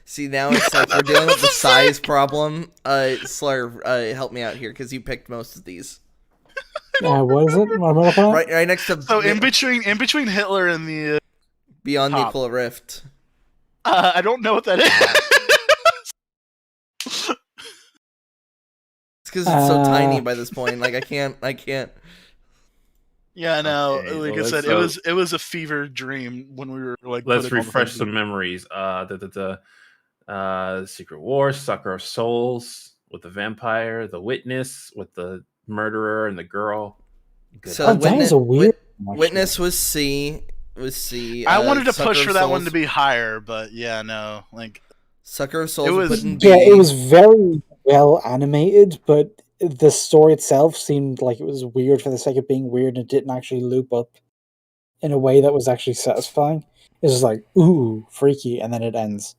see now it's like we're dealing with the size problem. Slur, help me out here because you picked most of these. What is it? Right next to So in between Hitler and the Beyond the top. Aquila Rift. I don't know what that is. It's because it's so tiny by this point. Like I can't. Yeah, no. Okay, Like well, I said, let's, it was a fever dream when we were like. Let's putting all the refresh things some memories. Secret Wars, Sucker of Souls with the vampire, the witness with the murderer and the girl. Good. So That was a weird one, Witness was C. I wanted to Sucker push of for that one Souls- to be higher, but yeah, no. Like Sucker of Souls. It was- we put in B. Yeah, it was very well animated, but the story itself seemed like it was weird for the sake of being weird, and it didn't actually loop up in a way that was actually satisfying. It's just like, ooh, freaky, and then it ends.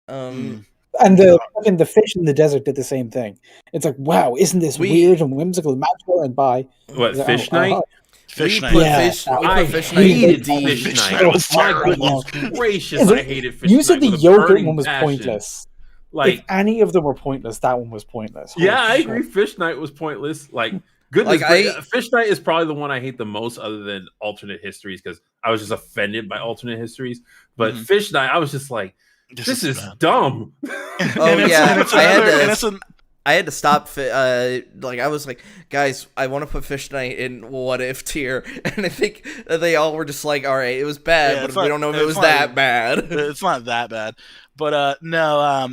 Um, And the fish in the desert did the same thing. It's like, wow, isn't this We- weird and whimsical and magical? And bye. What, It's like, Fish oh, Night? oh, Fish we Night. put Yeah. fish. We I put Fish Night in hated D. Fish Fish Night. Night was My terrible. goodness gracious, Is I it- hated Fish You Night. said the with a yogurt burning one was passion. pointless. Like, if any of them were pointless, that one was pointless. Holy yeah, I shit. agree. Fish Night was pointless. Like, goodness, Like, Fish Night is probably the one I hate the most, other than alternate histories, because I was just offended by alternate histories. But Mhm. Fish Night, I was just like, this is bad. dumb. Oh, yeah, I had to- and it's an, I had to stop. Like I was like, guys, I want to put Fish Night in what if tier, and I think they all were just like, all right, it was bad, Yeah, but it's we not- don't know if it it's was not- that bad. it's not that bad, but no,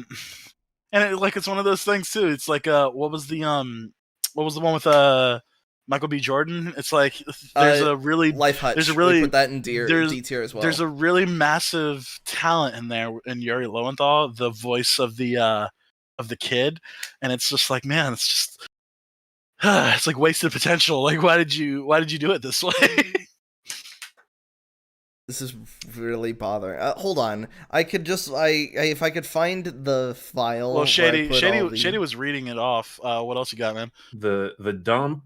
and it's one of those things too. It's like what was the one with Michael B. Jordan? It's like there's a really Life Hutch. there's a really- we put that in there's- D tier as well. there's a really massive talent in there in Yuri Lowenthal, the voice of the kid, and it's just like, man, it's just it's like wasted potential. Like why did you do it this way? This is really bothering. Hold on, I could just if I could find the file. Well, where I Shady put all the- Shady was reading it off. What else you got, man? The dump,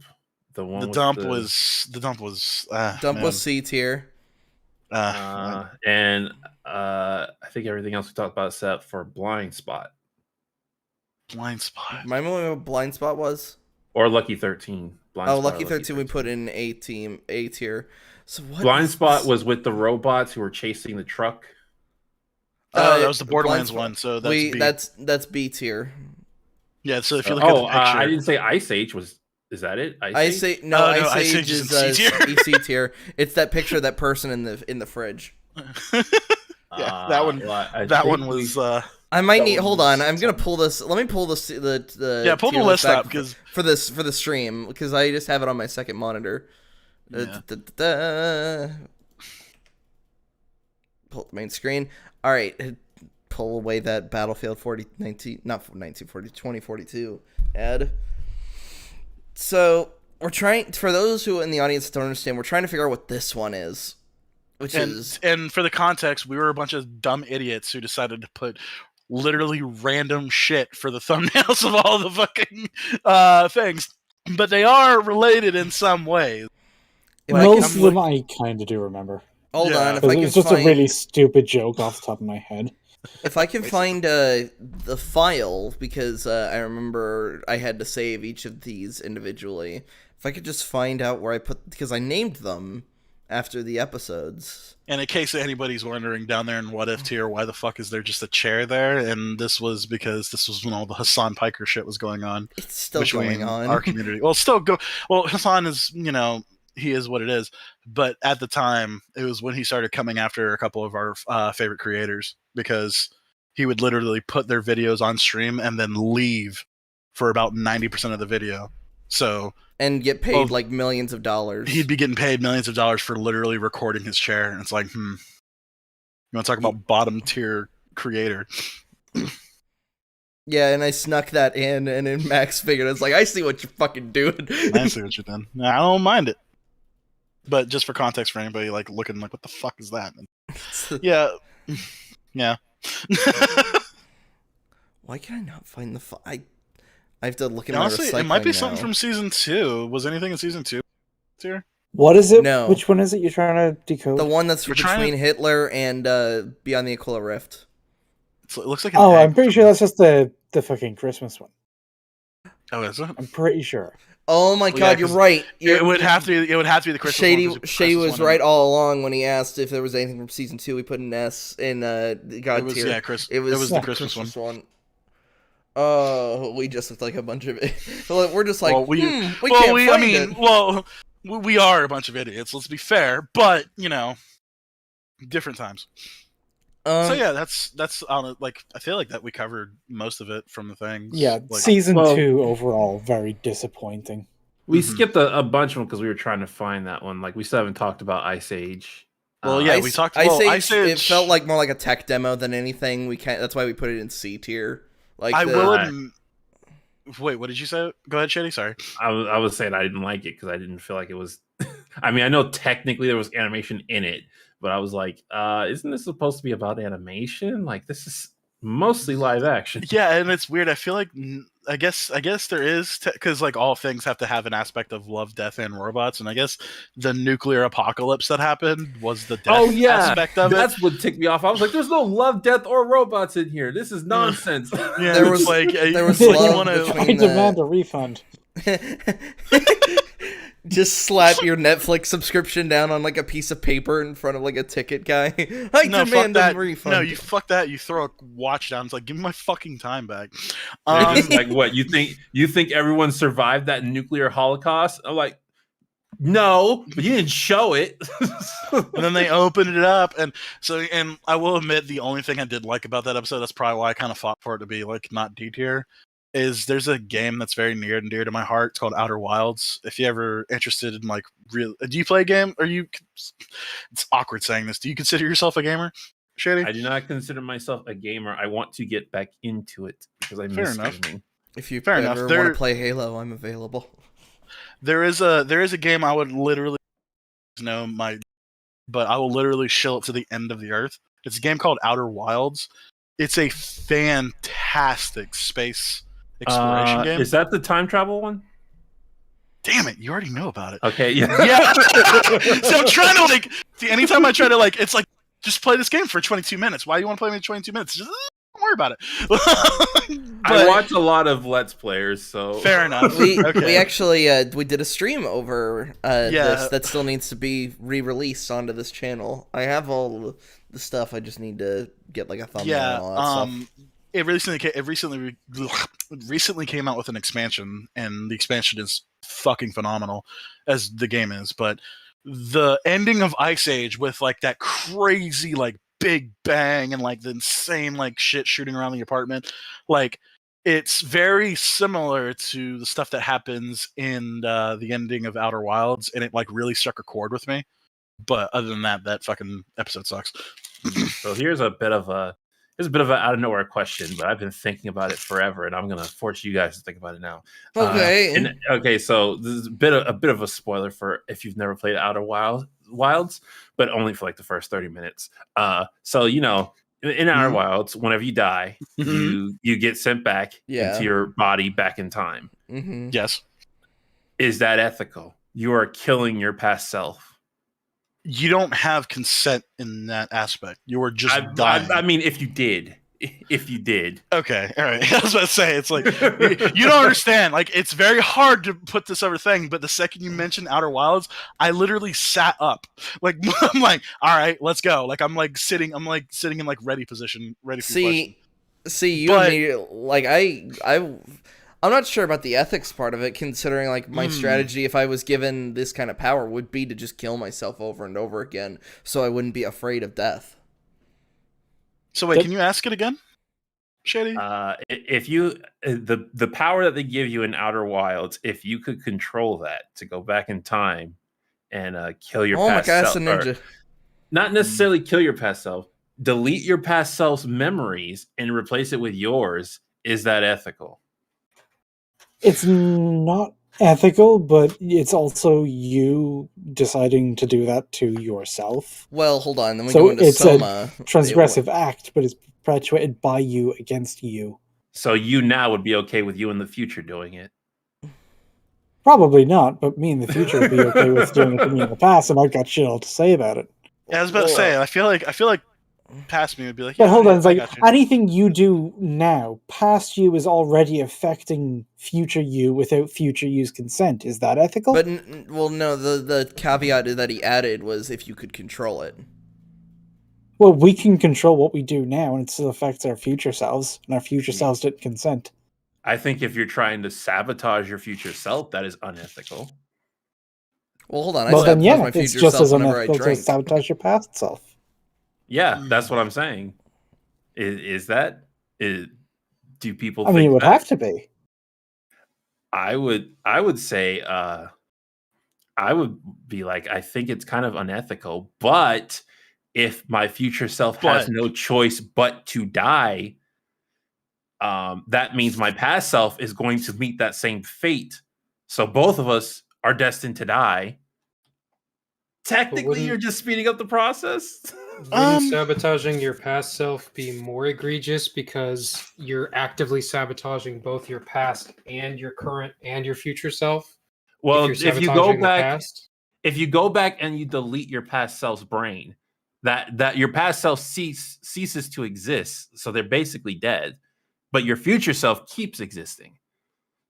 the one. The with dump was dump man. was C tier. and I think everything else we talked about except for Blind Spot Blind Spot. Remember what Blind Spot was? or Lucky 13. Blind Oh, Spot or Lucky 13 we put in A tier. So what? Blind is Spot this? was with the robots who were chasing the truck. That was the Blind Borderlands Spot- one, so that's we B. that's B tier. Yeah, so if you look at the picture, I didn't say Ice Age was Is that it? Ice Age? No, no, Ice Age is is in C tier. C tier. It's that picture of that person in the fridge. Yeah, that one. Well, I That think one was. I might That need. one Hold was on, I'm gonna pull this. Let me pull this. The Yeah, pull the tier list back up, 'cause- for the stream, because I just have it on my second monitor. Yeah. Pull up the main screen. All right, pull away that Battlefield 2042 ad. So we're trying, for those who in the audience don't understand, we're trying to figure out what this one is, And for the context, we were a bunch of dumb idiots who decided to put literally random shit for the thumbnails of all the fucking things, but they are related in some way. Most of them I kind of do remember. Hold Yeah. on, if I can It's just find, a really stupid joke off the top of my head. if I can find the file, because I remember I had to save each of these individually. If I could just find out where I put, because I named them after the episodes. And in case anybody's wondering down there in What If tier, why the fuck is there just a chair there? And this was because this was when all the Hassan Piker shit was going on. It's still between going on. our community. Well, Hassan is, he is what it is. But at the time, it was when he started coming after a couple of our favorite creators, because he would literally put their videos on stream and then leave for about 90% of the video. So and get paid like millions of dollars. He'd be getting paid millions of dollars for literally recording his chair. And it's like, you want to talk about bottom tier creator? Yeah, and I snuck that in, and then Max figured it's like, I see what you're fucking doing. I see what you're doing. I don't mind it. But just for context for anybody like looking like, what the fuck is that? Yeah. Yeah. Why can I not find the I have to look at honestly, my recycling it might be now. something from season 2. Was anything in season 2 here? What is it? No. Which one is it you're trying to decode? The one that's We're trying between Hitler and Beyond the Aquila Rift. It looks like an Oh, egg. I'm pretty sure that's just the fucking Christmas one. Oh, is it? I'm pretty sure. Oh my god, yeah, you're right. It would have to be the Christmas one. Shady was right all along when he asked if there was anything from season 2. We put an S in God tier. Yeah, it was the Christmas one. Oh, we just looked like a bunch of it. We're just like, we can't find it. Well, we are a bunch of idiots. Let's be fair, but different times. So yeah, that's like, I feel like that we covered most of it from the things. Yeah, like, season 2 overall very disappointing. We skipped a bunch of them because we were trying to find that one. Like, we still haven't talked about Ice Age. Well, yeah, we talked. Ice Age. It felt like more like a tech demo than anything. We can't. That's why we put it in C tier. Like Wait, what did you say? Go ahead, Shady. Sorry. I was saying I didn't like it because I didn't feel like it was. I mean, I know technically there was animation in it, but I was like, isn't this supposed to be about animation? Like, this is mostly live action. Yeah, and it's weird. I feel like I guess there is, because like all things have to have an aspect of love, death, and robots, and I guess the nuclear apocalypse that happened was the death aspect of it. That's what ticked me off. I was like, "There's no love, death, or robots in here. This is nonsense." Yeah, there was like I demand a refund. Just slap your Netflix subscription down on like a piece of paper in front of like a ticket guy. I demand a refund. No, you fuck that. You throw a watch down. It's like, give me my fucking time back. Like, what you think everyone survived that nuclear holocaust? I'm like, no, but you didn't show it. And then they opened it up, and I will admit, the only thing I did like about that episode, that's probably why I kind of fought for it to be like not D tier, is there's a game that's very near and dear to my heart. It's called Outer Wilds. If you're ever interested in like real, do you play a game? It's awkward saying this. Do you consider yourself a gamer, Shady? I do not consider myself a gamer. I want to get back into it because I miss gaming. If you ever want to play Halo, I'm available. There is a game I would literally but I will literally shill it to the end of the earth. It's a game called Outer Wilds. It's a fantastic space exploration game. Is that the time travel one? Damn it, you already know about it. Okay, yeah. So I'm trying to anytime I try to it's like, just play this game for 22 minutes. Why do you want to play me 22 minutes? Just don't worry about it. I watch a lot of Let's Players, so fair enough. We actually we did a stream over this that still needs to be re-released onto this channel. I have all the stuff. I just need to get like a thumbnail and all that stuff. it recently came out with an expansion, and the expansion is fucking phenomenal, as the game is. But the ending of Ice Age with like that crazy like big bang and like the insane like shit shooting around the apartment, like it's very similar to the stuff that happens in the ending of Outer Wilds, and it like really struck a chord with me. But other than that, that fucking episode sucks. So here's a bit of a out of nowhere question, but I've been thinking about it forever, and I'm gonna force you guys to think about it now. Okay. Okay, so this is a bit of a spoiler for if you've never played Outer Wilds, but only for like the first 30 minutes. So in Outer Wilds, whenever you die, you get sent back into your body back in time. Mm-hmm. Yes. Is that ethical? You are killing your past self. You don't have consent in that aspect. You were just dying. I mean, if you did. Okay, all right. I was about to say, it's like, you don't understand. Like, it's very hard to put this other thing, but the second you mentioned Outer Wilds, I literally sat up. Like, I'm like, all right, let's go. Like, I'm sitting in like ready position, ready for question. See, you and me, like, I'm not sure about the ethics part of it, considering like my strategy, if I was given this kind of power, would be to just kill myself over and over again, so I wouldn't be afraid of death. So wait, can you ask it again, Shady? If you the power that they give you in Outer Wilds, if you could control that to go back in time and kill your past self, ninja. Not necessarily kill your past self, delete your past self's memories and replace it with yours, is that ethical? It's not ethical, but it's also you deciding to do that to yourself. Well, hold on. Then we So go into it's Soma. a transgressive act, but it's perpetuated by you against you. So you now would be okay with you in the future doing it? Probably not, but me in the future would be okay with doing it to me in the past, and I've got shit all to say about it. Yeah, I was about to say. I feel like past me would be like, but hold on, it's like gotcha. anything you do now, past you is already affecting future you without future you's consent. Is that ethical? But no, the caveat that he added was if you could control it. Well, we can control what we do now, and it still affects our future selves, and our future selves didn't consent. I think if you're trying to sabotage your future self, that is unethical. Well, hold on. I sabotage my future self whenever I drink. To sabotage your past self. Yeah, that's what I'm saying. Is that? Do people? I mean, it would have to be. I would say. I would be like, I think it's kind of unethical, but if my future self has no choice but to die, that means my past self is going to meet that same fate. So both of us are destined to die. Technically, you're just speeding up the process. Wouldn't sabotaging your past self be more egregious because you're actively sabotaging both your past and your current and your future self? Well, if you go back and you delete your past self's brain, that your past self ceases to exist, so they're basically dead, but your future self keeps existing.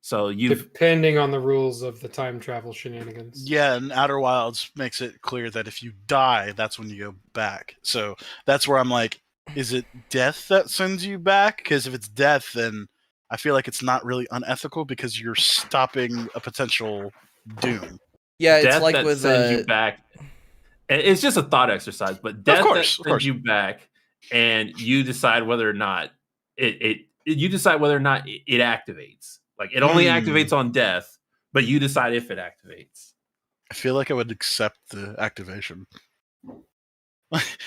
So depending on the rules of the time travel shenanigans. Yeah, and Outer Wilds makes it clear that if you die, that's when you go back. So that's where I'm like, is it death that sends you back? Because if it's death, then I feel like it's not really unethical because you're stopping a potential doom. Yeah, it's death like that with sends you back. It's just a thought exercise, but death that sends you back, and you decide whether or not it activates. Like, it only activates on death, but you decide if it activates. I feel like I would accept the activation.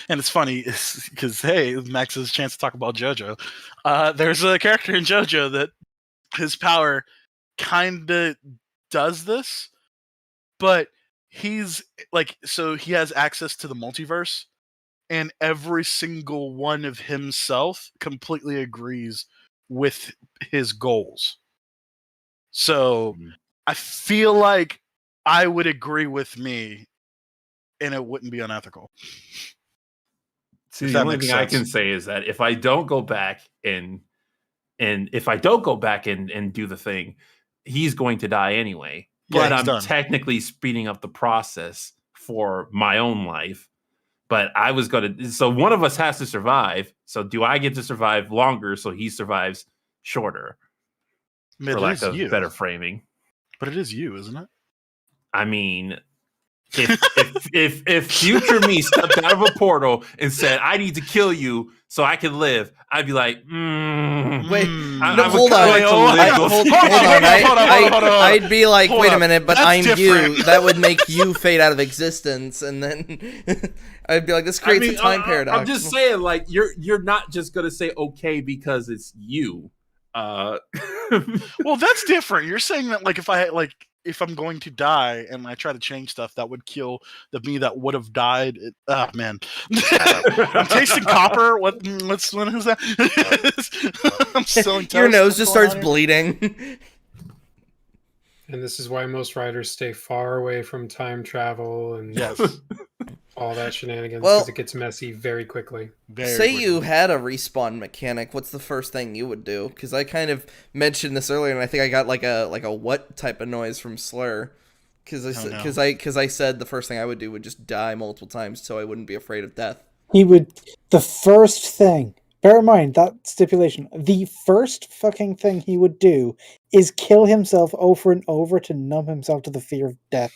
And it's funny because, hey, Max's chance to talk about JoJo. There's a character in JoJo that his power kind of does this, but he's like, so he has access to the multiverse, and every single one of himself completely agrees with his goals. So I feel like I would agree with me, and it wouldn't be unethical. See, the only thing I can say is that if I don't go back and do the thing, he's going to die anyway. But I'm technically speeding up the process for my own life. but I was gonna. So one of us has to survive. So do I get to survive longer so he survives shorter? Man, For it lack is of you. better framing. But it is you, isn't it? I mean, if future me stepped out of a portal and said, "I need to kill you so I can live," I'd be like, Wait, I would hold on. kinda like to live those- Hold on. I'd be like, Hold wait a up. minute, but That's I'm different. you. That would make you fade out of existence, and then I'd be like, this creates a time paradox. I'm just saying, like, you're not just gonna say okay because it's you. Well, that's different. You're saying that if I'm going to die and I try to change stuff, that would kill the me that would have died. Man, I'm tasting copper. What? Who's that? I'm selling Your toast. nose What's just going starts on here? bleeding. And this is why most writers stay far away from time travel and Yes. all that shenanigans, Well- because it gets messy very quickly. Very Say quickly. you had a respawn mechanic, what's the first thing you would do? Because I kind of mentioned this earlier, and I think I got like a what type of noise from Slur. Because I said the first thing I would do would just die multiple times, so I wouldn't be afraid of death. He would. The first thing. Bear in mind that stipulation. The first fucking thing he would do is kill himself over and over to numb himself to the fear of death.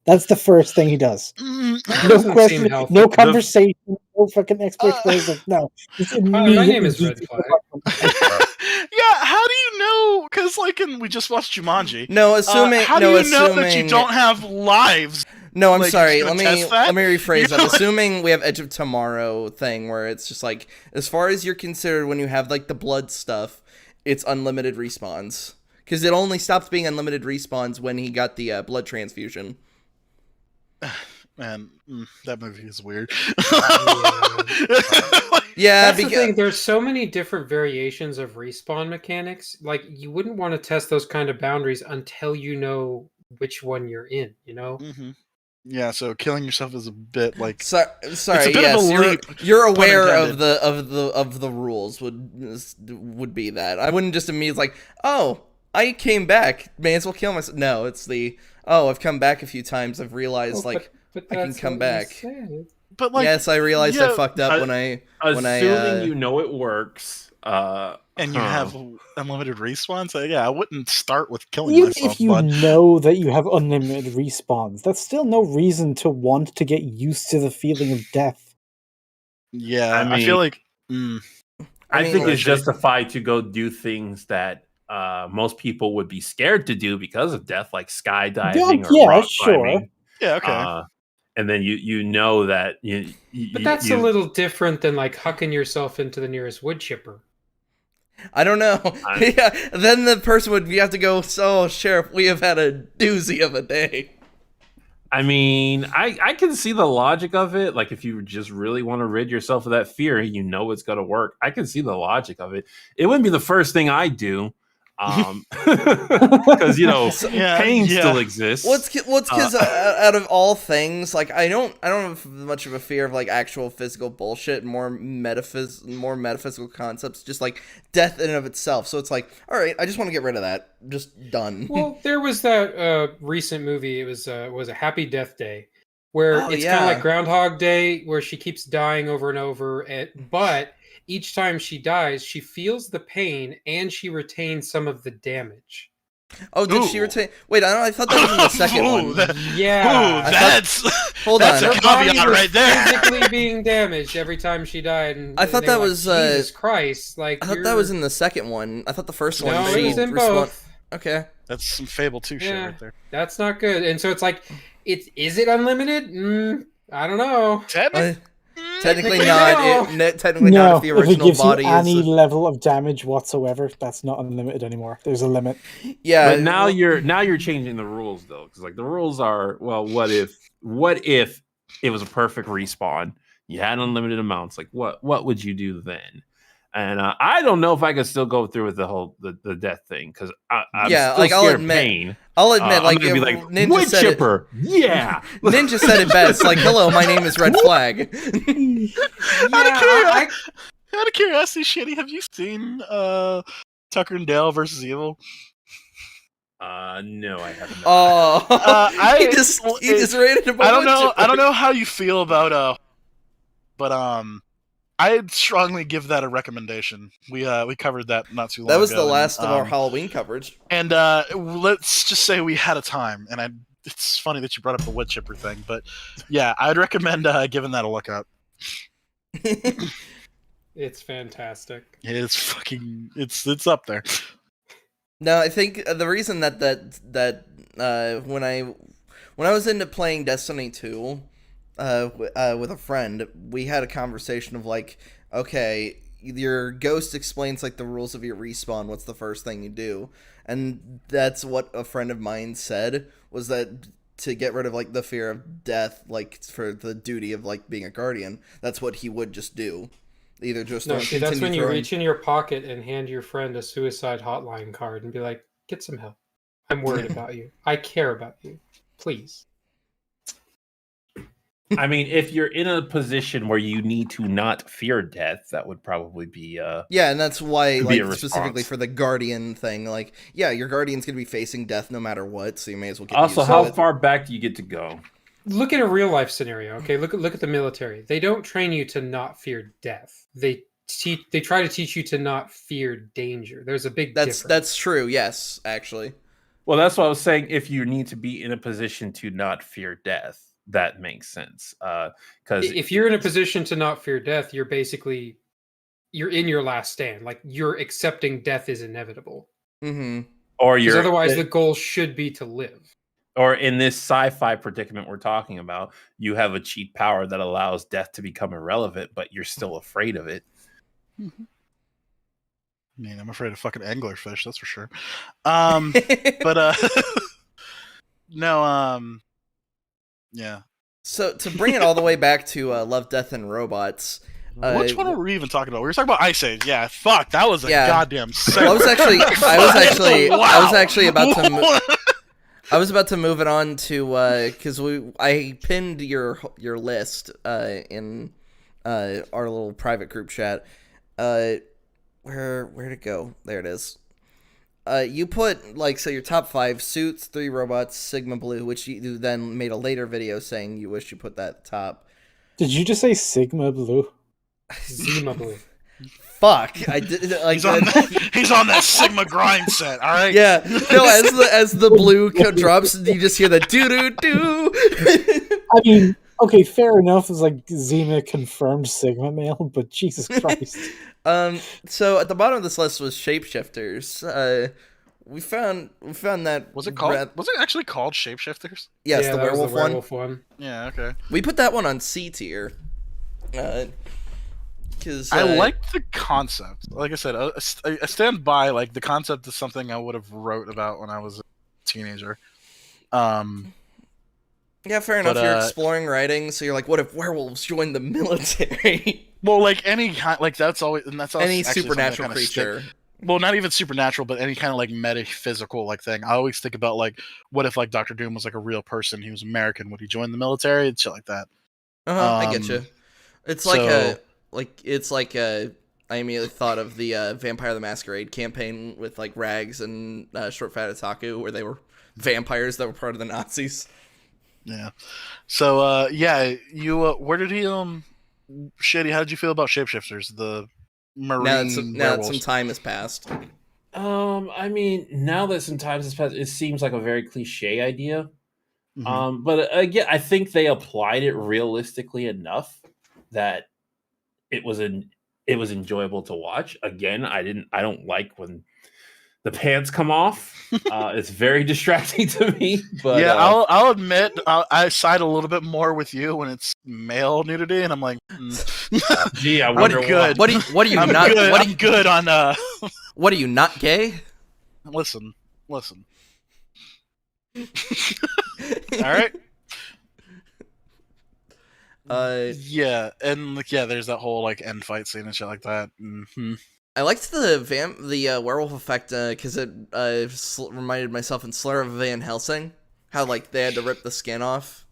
That's the first thing he does. No Doesn't question, seem healthy. no conversation, no fucking explanation. No, it's My name immediately is Red deep- Yeah, how do you know? Because we just watched Jumanji. No, assuming how do you know that you don't have lives? No, I'm Like, sorry. you're Let gonna me test that? rephrase that. You're Assuming we have Edge of Tomorrow thing where it's just like, as far as you're considered when you have like the blood stuff, it's unlimited respawns. Because it only stopped being unlimited respawns when he got the blood transfusion. Man, that movie is weird. Yeah, That's the thing. There's so many different variations of respawn mechanics. Like, you wouldn't want to test those kind of boundaries until you know which one you're in. You know. Yeah, so killing yourself is a bit like sorry. it's a bit Yes, of a leap. you're aware pun of the rules. Would be that I wouldn't just immediately like, oh, I came back. May as well kill myself. No, it's I've come back a few times. I've realized But I can come back. But like, Yes, I realized I yeah, fucked up when I assuming you know it works. and you have unlimited respawns. So yeah, I wouldn't start with killing Even myself. if you But know that you have unlimited respawns, that's still no reason to want to get used to the feeling of death. yeah, I I mean- feel like I think it's Shitty. justified to go do things that most people would be scared to do because of death, like skydiving or rock climbing. yeah, okay. And then you know that But that's a little different than like hucking yourself into the nearest wood chipper. I don't know. Yeah, then the person would have to go, so, Sheriff, we have had a doozy of a day. I mean, I can see the logic of it. Like, if you just really want to rid yourself of that fear, you know it's going to work. I can see the logic of it. It wouldn't be the first thing I do. Because pain still exists. What's because out of all things, like I don't have much of a fear of like actual physical bullshit, more metaphysical concepts, just like death in and of itself. So it's like, all right, I just want to get rid of that, just done. Well, there was that recent movie. It was a Happy Death Day, where it's kind of like Groundhog Day, where she keeps dying over and over, but each time she dies, she feels the pain and she retains some of the damage. Oh, did she retain? Wait, I thought that was in the second one. Yeah. Hold that's on. a caveat right there. Physically being damaged every time she died. And I thought that was Jesus Christ! Like I thought that was in the second one. I thought the first one. No, it was in both. Okay, that's some Fable 2 shit right there. That's not good. And so it's like, is it unlimited? I don't know. Technically not. Technically not. If the original if it gives body you any is level of damage whatsoever, that's not unlimited anymore. There's a limit. Yeah. But now you're changing the rules though, because like the rules are, well, what if it was a perfect respawn? You had unlimited amounts. Like what would you do then? And I don't know if I could still go through with the whole the death thing, because I'm still scared I'll of admit, pain. I'll admit, I'm gonna be like, Ninja wood said chipper, yeah. Ninja said it best. Like, hello, my name is Red Flag. Out of curiosity, Shitty, have you seen Tucker and Dale versus Evil? No, I haven't. Oh, he just rated him. I don't know how you feel about But I'd strongly give that a recommendation. We covered that not too long ago. That was the last and, of our Halloween coverage. And let's just say we had a time. And it's funny that you brought up the wood chipper thing, but yeah, I'd recommend giving that a look up. It's fantastic. It's fucking it's up there. No, I think the reason that when I was into playing Destiny 2 with a friend, we had a conversation of like, okay, your ghost explains like the rules of your respawn. What's the first thing you do? And that's what a friend of mine said, was that to get rid of like the fear of death, like for the duty of like being a guardian, that's what he would just do. Either just that's when you reach in your pocket and hand your friend a suicide hotline card and be like, get some help. I'm worried about you. I care about you. Please. I mean, if you're in a position where you need to not fear death, that would probably be yeah, and that's why like specifically response. for the guardian thing, like yeah, your guardian's gonna be facing death no matter what, so you may as well get also used how to it. far back do you get to go? Look at a real life scenario. Okay, look at the military. They don't train you to not fear death. They try to teach you to not fear danger. There's a big difference. That's true. Yes, actually. Well, that's what I was saying. If you need to be in a position to not fear death, that makes sense. Because if you're in a position to not fear death, you're in your last stand. Like you're accepting death is inevitable. Mm-hmm. Or because otherwise the goal should be to live. Or in this sci-fi predicament we're talking about, you have a cheat power that allows death to become irrelevant, but you're still afraid of it. Mm-hmm. I mean, I'm afraid of fucking anglerfish, that's for sure. But no, yeah. So to bring it all the way back to Love, Death, and Robots. Which one were we even talking about? We were talking about Ice Age. Yeah, fuck, that was a goddamn. Well, I was actually about to. I was about to move it on to because I pinned your list in our little private group chat. Where'd it go? There it is. You put like your top 5 Suits, 3 Robots, Sigma Blue, which you then made a later video saying you wish you put that at the top. Did you just say Sigma Blue? Sigma Blue. Fuck! I did. Like, he's on that Sigma grind set. All right. Yeah. No. As the blue drops, you just hear the doo doo doo. I mean, okay, fair enough. It's like Zima confirmed Sigma male, but Jesus Christ. So at the bottom of this list was shapeshifters. We found that was it called? Was it actually called shapeshifters? Yes, yeah, the werewolf one. Yeah. Okay. We put that one on C tier. I liked the concept. Like I said, I stand by like the concept is something I would have wrote about when I was a teenager. Yeah, fair enough. You're exploring writing, so you're like, what if werewolves join the military? Well, like any kind, like that's always any supernatural creature. Well, not even supernatural, but any kind of like metaphysical like thing. I always think about like, what if like Dr. Doom was like a real person? He was American. Would he join the military and shit like that? I get you. It's like I immediately thought of the Vampire the Masquerade campaign with like Rags and Short Fat Otaku, where they were vampires that were part of the Nazis. Yeah. So yeah, you where did he Shady, how did you feel about shapeshifters? The marine now that some time has passed. I mean, now that some time has passed, it seems like a very cliche idea. Mm-hmm. But again, I think they applied it realistically enough that it was enjoyable to watch. Again, I don't like when the pants come off. It's very distracting to me. But yeah, I'll admit I side a little bit more with you when it's male nudity, and I'm like, gee, I wonder what are you I'm not? Good, I'm good on. What are you not gay? Listen. All right. Yeah, and like there's that whole like end fight scene and shit like that. Mm-hmm. I liked the werewolf effect because it reminded myself in Slayer of Van Helsing how like they had to rip the skin off,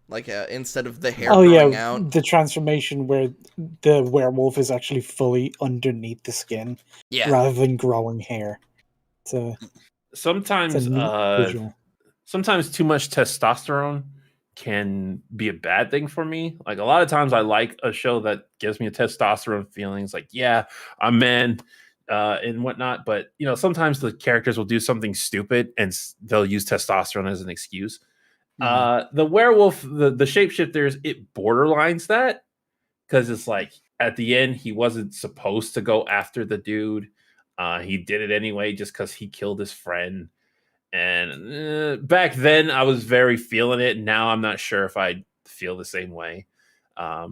like instead of the hair growing out. The transformation where the werewolf is actually fully underneath the skin, rather than growing hair. Sometimes too much testosterone can be a bad thing for me. Like a lot of times I like a show that gives me a testosterone feelings, like, yeah, I'm man, and whatnot. But sometimes the characters will do something stupid and they'll use testosterone as an excuse. The werewolf, the shapeshifters, it borderlines that, because it's like at the end he wasn't supposed to go after the dude. He did it anyway just because he killed his friend. And back then I was very feeling it. Now I'm not sure if I feel the same way. But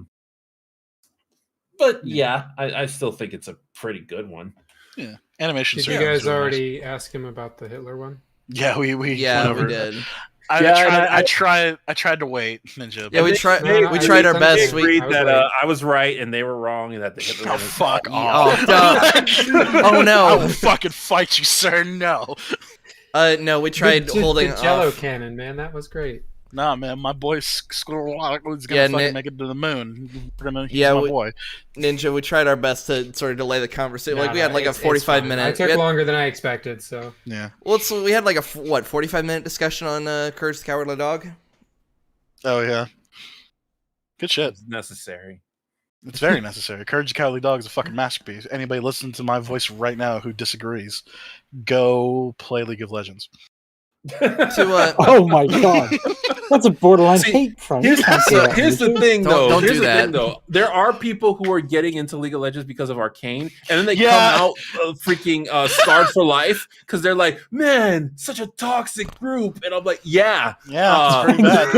yeah, I still think it's a pretty good one. Yeah, animation. Did you guys already ask him about the Hitler one? Yeah, we went over. We did. I tried to wait, Ninja. Yeah, we tried our best. We agreed that I was right and they were wrong, and that the Hitler. Oh, fuck off! Oh no! I will fucking fight you, sir. No. No, we tried holding the Jello cannon, man. That was great. Nah, man, my boy was gonna fucking make it to the moon. He's my boy. Ninja, we tried our best to sort of delay the conversation. We had like a 45 minute. It took longer than I expected, so. Yeah. Well, we had like a 45-minute discussion on Courage the Cowardly Dog. Oh yeah. Good shit. It's necessary. It's very necessary. Courage the Cowardly Dog is a fucking masterpiece. Anybody listening to my voice right now who disagrees, go play League of Legends. Oh my god, that's a borderline hate crime. Here's the thing, though. Don't do that. There are people who are getting into League of Legends because of Arcane, and then they come out freaking scarred for life because they're like, "Man, such a toxic group," and I'm like, "Yeah, it's pretty bad."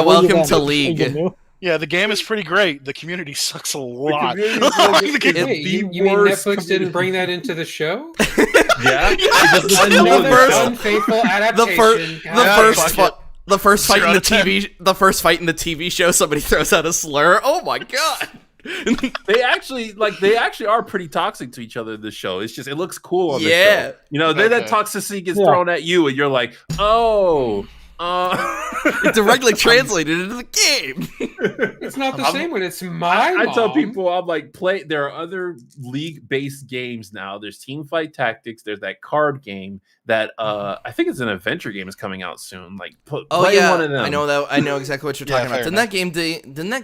Welcome to League. Yeah, the game is pretty great. The community sucks a lot. You mean Netflix didn't bring that into the show? Yeah, another unfaithful adaptation. The first fight in the TV show, somebody throws out a slur. Oh my god! they actually are pretty toxic to each other in this show. It's just it looks cool on the show. Then that toxicity gets thrown at you, and you're like, oh. It directly translated into the game. It's not the same when it's my mom. I tell people, I'm like, there are other league-based games now. There's Teamfight Tactics. There's that card game that I think it's an adventure game is coming out soon. Like, play one of them. I know that. I know exactly what you're talking about. Didn't that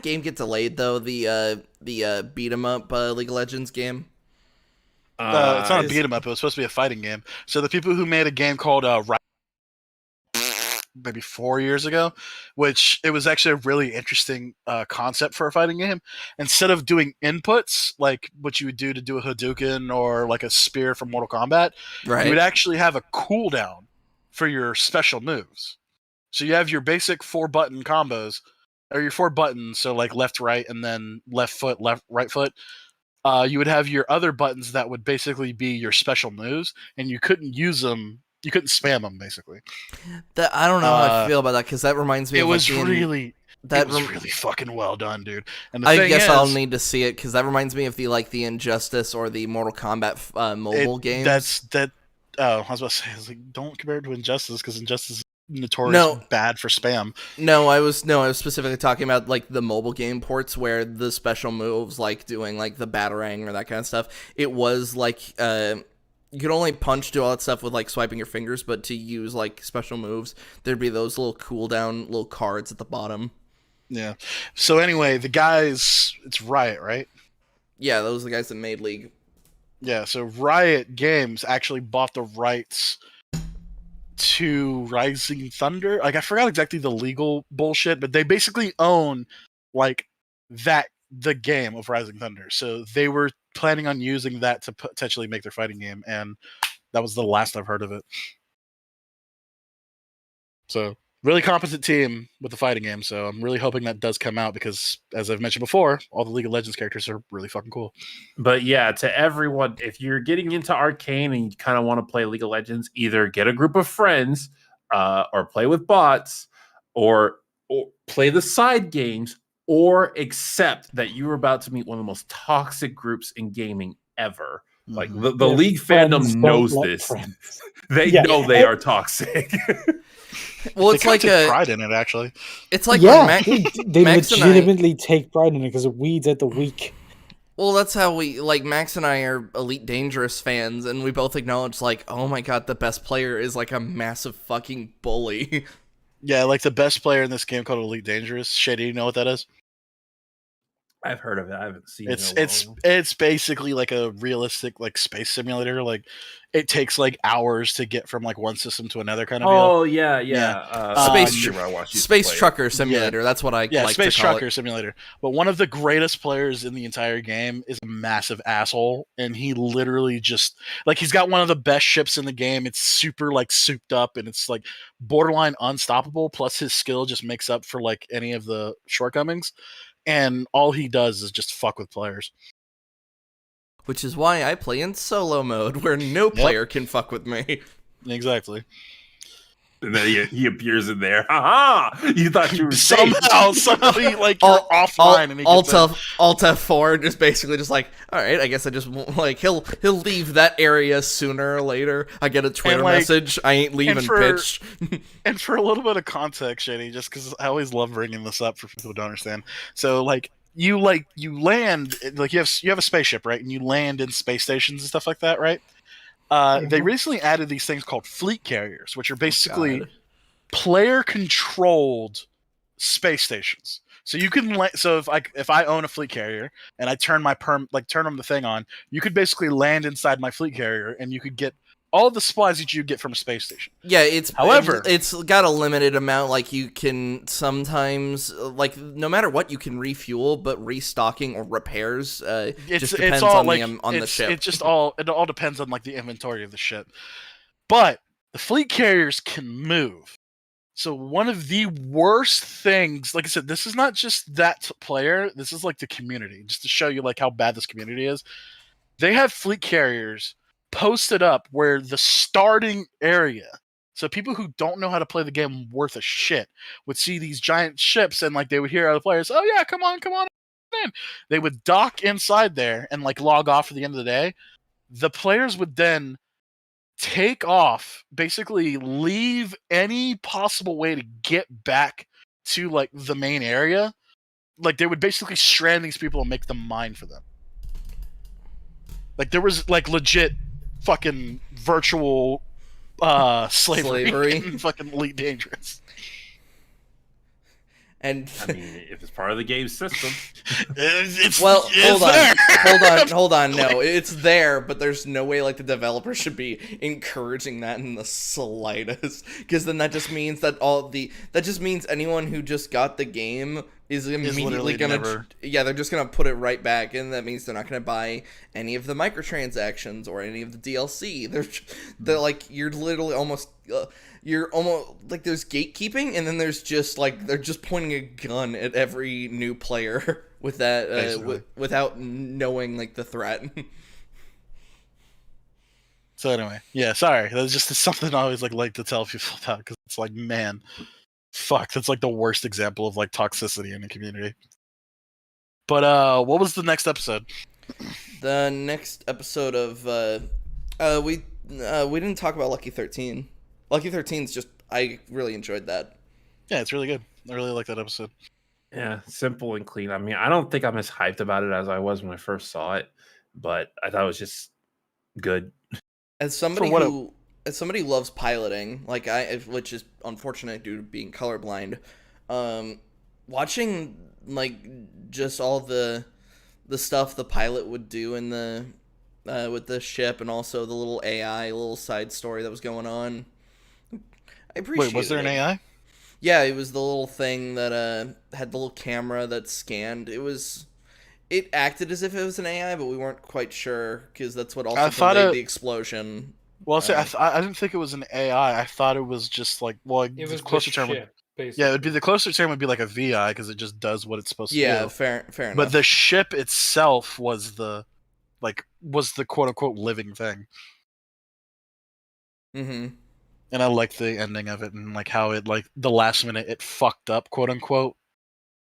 game get delayed though? The beat 'em up League of Legends game. It's not a beat 'em up. It was supposed to be a fighting game. So the people who made a game called maybe 4 years ago, which it was actually a really interesting concept for a fighting game. Instead of doing inputs like what you would do to do a Hadouken or like a spear from Mortal Kombat, you would actually have a cooldown for your special moves. So you have your basic 4-button combos, or your 4 buttons, so like left, right, and then left foot, left, right foot. You would have your other buttons that would basically be your special moves, and you couldn't use them. You couldn't spam them, basically. I don't know how I feel about that, because that reminds me of really fucking well done, dude. And I guess I'll need to see it, because that reminds me of the Injustice or the Mortal Kombat mobile games. I was about to say, don't compare it to Injustice, because Injustice is notorious bad for spam. No, I was specifically talking about like the mobile game ports where the special moves, like doing like the Batarang or that kind of stuff, it was like you could only punch, do all that stuff with like swiping your fingers, but to use like special moves, there'd be those little cooldown little cards at the bottom. Yeah. So anyway, the guys, it's Riot, right? Yeah, those are the guys that made League. Yeah, so Riot Games actually bought the rights to Rising Thunder. Like, I forgot exactly the legal bullshit, but they basically own like the game of Rising Thunder. So they were planning on using that to potentially make their fighting game, and that was the last I've heard of it. So really competent team with the fighting game, so I'm really hoping that does come out, because as I've mentioned before, all the League of Legends characters are really fucking cool. But yeah, to everyone, if you're getting into Arcane and you kind of want to play League of Legends, either get a group of friends or play with bots or play the side games, or accept that you're about to meet one of the most toxic groups in gaming ever. Like the League fandom knows this. They know they are toxic. Well, it's like take pride in it, actually. It's like they legitimately take pride in it because it weeds out the weak. Well, that's how Max and I are Elite Dangerous fans, and we both acknowledge, like, oh my god, the best player is like a massive fucking bully. Yeah, like the best player in this game called Elite Dangerous. Shady, you know what that is? I've heard of it. I haven't seen it. It's basically like a realistic like space simulator. Like it takes like hours to get from like one system to another kind of deal. Oh yeah. Space Trucker Simulator. Yeah. That's what I like Space to call Trucker it. Simulator. But one of the greatest players in the entire game is a massive asshole, and he literally just like he's got one of the best ships in the game. It's super like souped up, and it's like borderline unstoppable. Plus, his skill just makes up for like any of the shortcomings, and all he does is just fuck with players. Which is why I play in solo mode, where no player can fuck with me. Exactly. And then he appears in there. Ha! You thought you were somehow he like you're offline and he Alt F4 just basically just like, all right, I guess I just like he'll leave that area sooner or later. I get a Twitter message, I ain't leaving, bitch. And for a little bit of context, Shady, just because I always love bringing this up for people who don't understand. So you land like you have a spaceship, right? And you land in space stations and stuff like that, right? They recently added these things called fleet carriers, which are basically player-controlled space stations. So you can if I own a fleet carrier and I turn turn on the thing on, you could basically land inside my fleet carrier and you could get all the supplies that you get from a space station. Yeah, however, it's got a limited amount. Like you can sometimes, like no matter what, you can refuel, but restocking or repairs just depends on the ship. It all depends on like the inventory of the ship. But the fleet carriers can move. So one of the worst things, like I said, this is not just that player. This is like the community, just to show you like how bad this community is. They have fleet carriers posted up where the starting area, so people who don't know how to play the game worth a shit would see these giant ships and like they would hear other players, oh yeah, come on in. They would dock inside there and like log off at the end of the day. The players would then take off, basically leave any possible way to get back to like the main area. Like they would basically strand these people and make them mine for them. Like there was like legit fucking virtual slavery. In fucking Elite Dangerous. And I mean, if it's part of the game system, hold on. No, it's there, but there's no way like the developer should be encouraging that in the slightest. Because then that just means anyone who just got the game is immediately gonna they're just gonna put it right back, and that means they're not gonna buy any of the microtransactions or any of the DLC. They're like you're literally almost. You're almost like there's gatekeeping, and then there's just like they're just pointing a gun at every new player with that without knowing like the threat. So anyway, yeah, sorry, that's just something I always like to tell people about because it's like, man, fuck, that's like the worst example of like toxicity in the community. But what was the next episode? The next episode of we didn't talk about Lucky 13. Lucky 13's just, I really enjoyed that. Yeah, it's really good. I really like that episode. Yeah, simple and clean. I mean, I don't think I'm as hyped about it as I was when I first saw it, but I thought it was just good. As somebody who loves piloting, like which is unfortunate due to being colorblind, watching like just all the stuff the pilot would do in the with the ship, and also the little AI little side story that was going on. I appreciate it. Wait, was there an AI? Yeah, it was the little thing that had the little camera that scanned. It acted as if it was an AI, but we weren't quite sure because that's what also delayed the explosion. Well, I didn't think it was an AI. I thought it was just like it was closer term. Basically. Yeah, it would be the closer term would be like a VI because it just does what it's supposed to do. Yeah, fair enough. But the ship itself was the quote unquote living thing. Mm-hmm. And I liked the ending of it and like how it like the last minute it fucked up, quote unquote,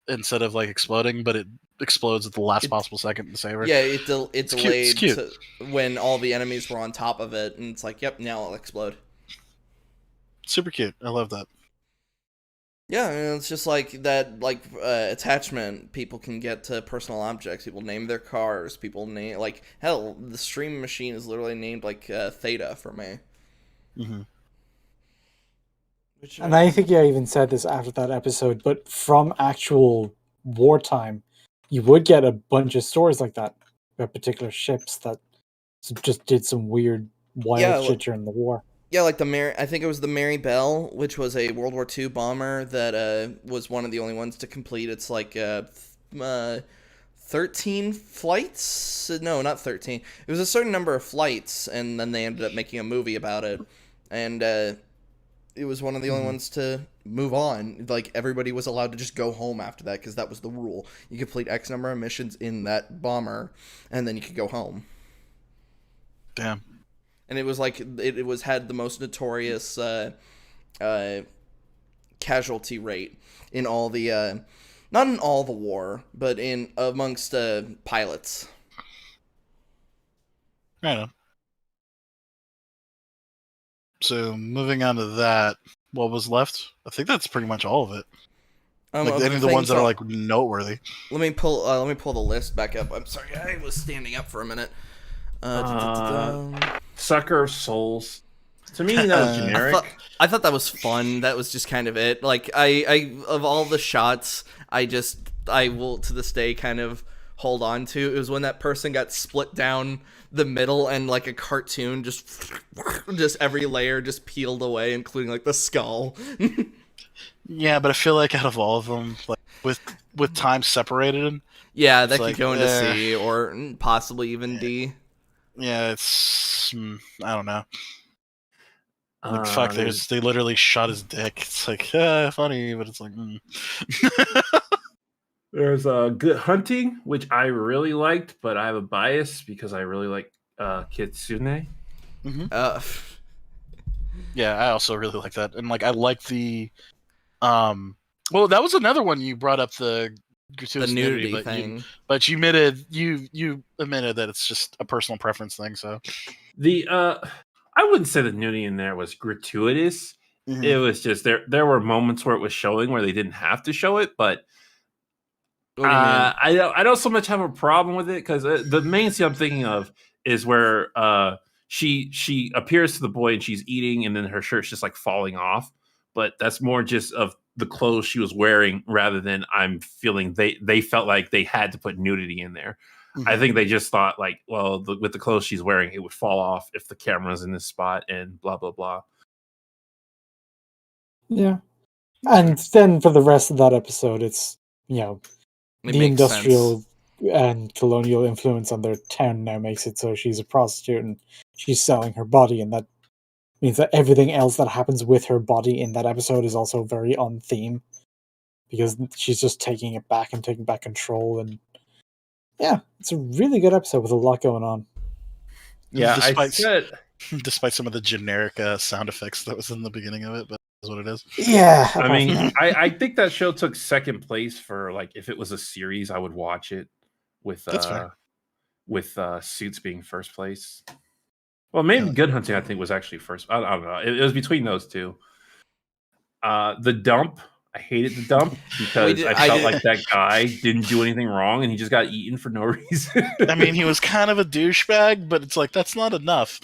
instead of like exploding, but it explodes at the last possible second to save her. Yeah, it delayed to when all the enemies were on top of it, and it's like, yep, now it'll explode. Super cute. I love that. Yeah, and it's just like that, like attachment people can get to personal objects. People name their cars. People name like hell. The stream machine is literally named like Theta for me. Mm-hmm. And I think I even said this after that episode, but from actual wartime, you would get a bunch of stories like that about particular ships that just did some weird, wild shit during the war. Yeah, like I think it was the Mary Bell, which was a World War II bomber that was one of the only ones to complete its 13 flights. No, not 13. It was a certain number of flights, and then they ended up making a movie about it. And it was one of the only ones to move on. Like, everybody was allowed to just go home after that, because that was the rule. You complete X number of missions in that bomber, and then you could go home. Damn. And it was like it was had the most notorious casualty rate in all the not in all the war, but in amongst pilots. Right on. So moving on to that, what was left? I think that's pretty much all of it. Like any of the ones that are like noteworthy. Let me pull the list back up. I'm sorry, I was standing up for a minute. Sucker of Souls. To me, that was generic. I thought that was fun. That was just kind of it. Like I of all the shots, I will to this day kind of hold on to. It was when that person got split down the middle and like a cartoon just every layer just peeled away, including like the skull. Yeah, but I feel like out of all of them, like with time separated, yeah, that could go into C or possibly even D. Yeah, it's I don't know. Like, fuck, they literally shot his dick. It's like funny, but it's like. There's Good Hunting, which I really liked, but I have a bias because I really like Kitsune. Mm-hmm. Yeah, I also really like that, and like I like the, well, that was another one you brought up, the gratuitous nudity thing. But you admitted that it's just a personal preference thing. So I wouldn't say the nudity in there was gratuitous. Mm-hmm. It was just there were moments where it was showing where they didn't have to show it, but. I don't so much have a problem with it because the main scene I'm thinking of is where she appears to the boy and she's eating and then her shirt's just like falling off. But that's more just of the clothes she was wearing rather than I'm feeling they felt like they had to put nudity in there. Mm-hmm. I think they just thought like, well, with the clothes she's wearing, it would fall off if the camera's in this spot and blah, blah, blah. Yeah. And then for the rest of that episode, it's, the industrial and colonial influence on their town now makes it so she's a prostitute and she's selling her body, and that means that everything else that happens with her body in that episode is also very on theme because she's just taking it back and taking back control. And yeah, it's a really good episode with a lot going on. Yeah, despite some of the generic sound effects that was in the beginning of it, but is what it is. Yeah, I mean, I think that show took second place for like if it was a series, I would watch it with Suits being first place. Well, maybe Good Hunting I think was actually first. I don't know. It was between those two. The Dump. I hated The Dump because I felt like that guy didn't do anything wrong and he just got eaten for no reason. I mean, he was kind of a douchebag, but it's like that's not enough.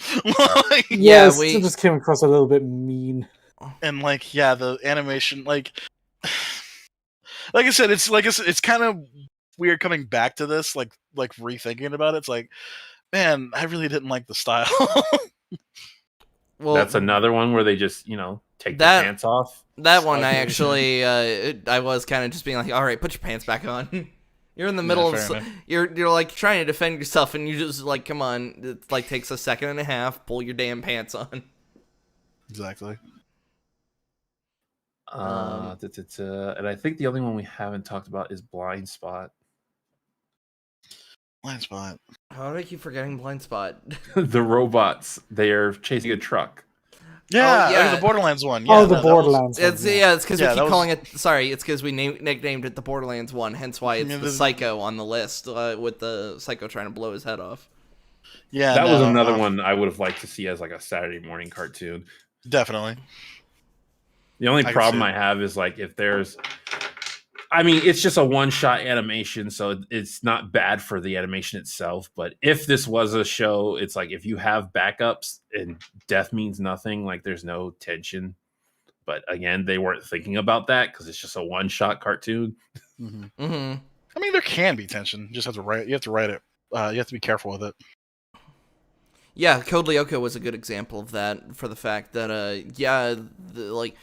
It just came across a little bit mean. And like, the animation, like I said, it's kind of weird coming back to this, like rethinking about it. It's like, man, I really didn't like the style. Well, that's another one where they just take their pants off. That one I actually I was kind of just being like, all right, put your pants back on. You're in the middle of you're like trying to defend yourself and you just like, come on, it like takes a second and a half, pull your damn pants on. Exactly. And I think the only one we haven't talked about is Blind Spot. Blind Spot. How do I keep forgetting Blind Spot? The robots, they are chasing a truck. Yeah, the Borderlands one. Yeah, the Borderlands one. It's because we keep calling it. Sorry, it's because we nicknamed it the Borderlands one. Hence why it's the Psycho on the list with the Psycho trying to blow his head off. Yeah, that was another one I would have liked to see as like a Saturday morning cartoon. Definitely. The only problem I have is like if there's, I mean, it's just a one-shot animation, so it's not bad for the animation itself. But if this was a show, it's like if you have backups and death means nothing, like there's no tension, But again, they weren't thinking about that because it's just a one-shot cartoon. Mm-hmm. Mm-hmm. I mean, there can be tension. You just have to write. You have to write it. You have to be careful with it. Yeah, Code Lyoko was a good example of that, for the fact that, like,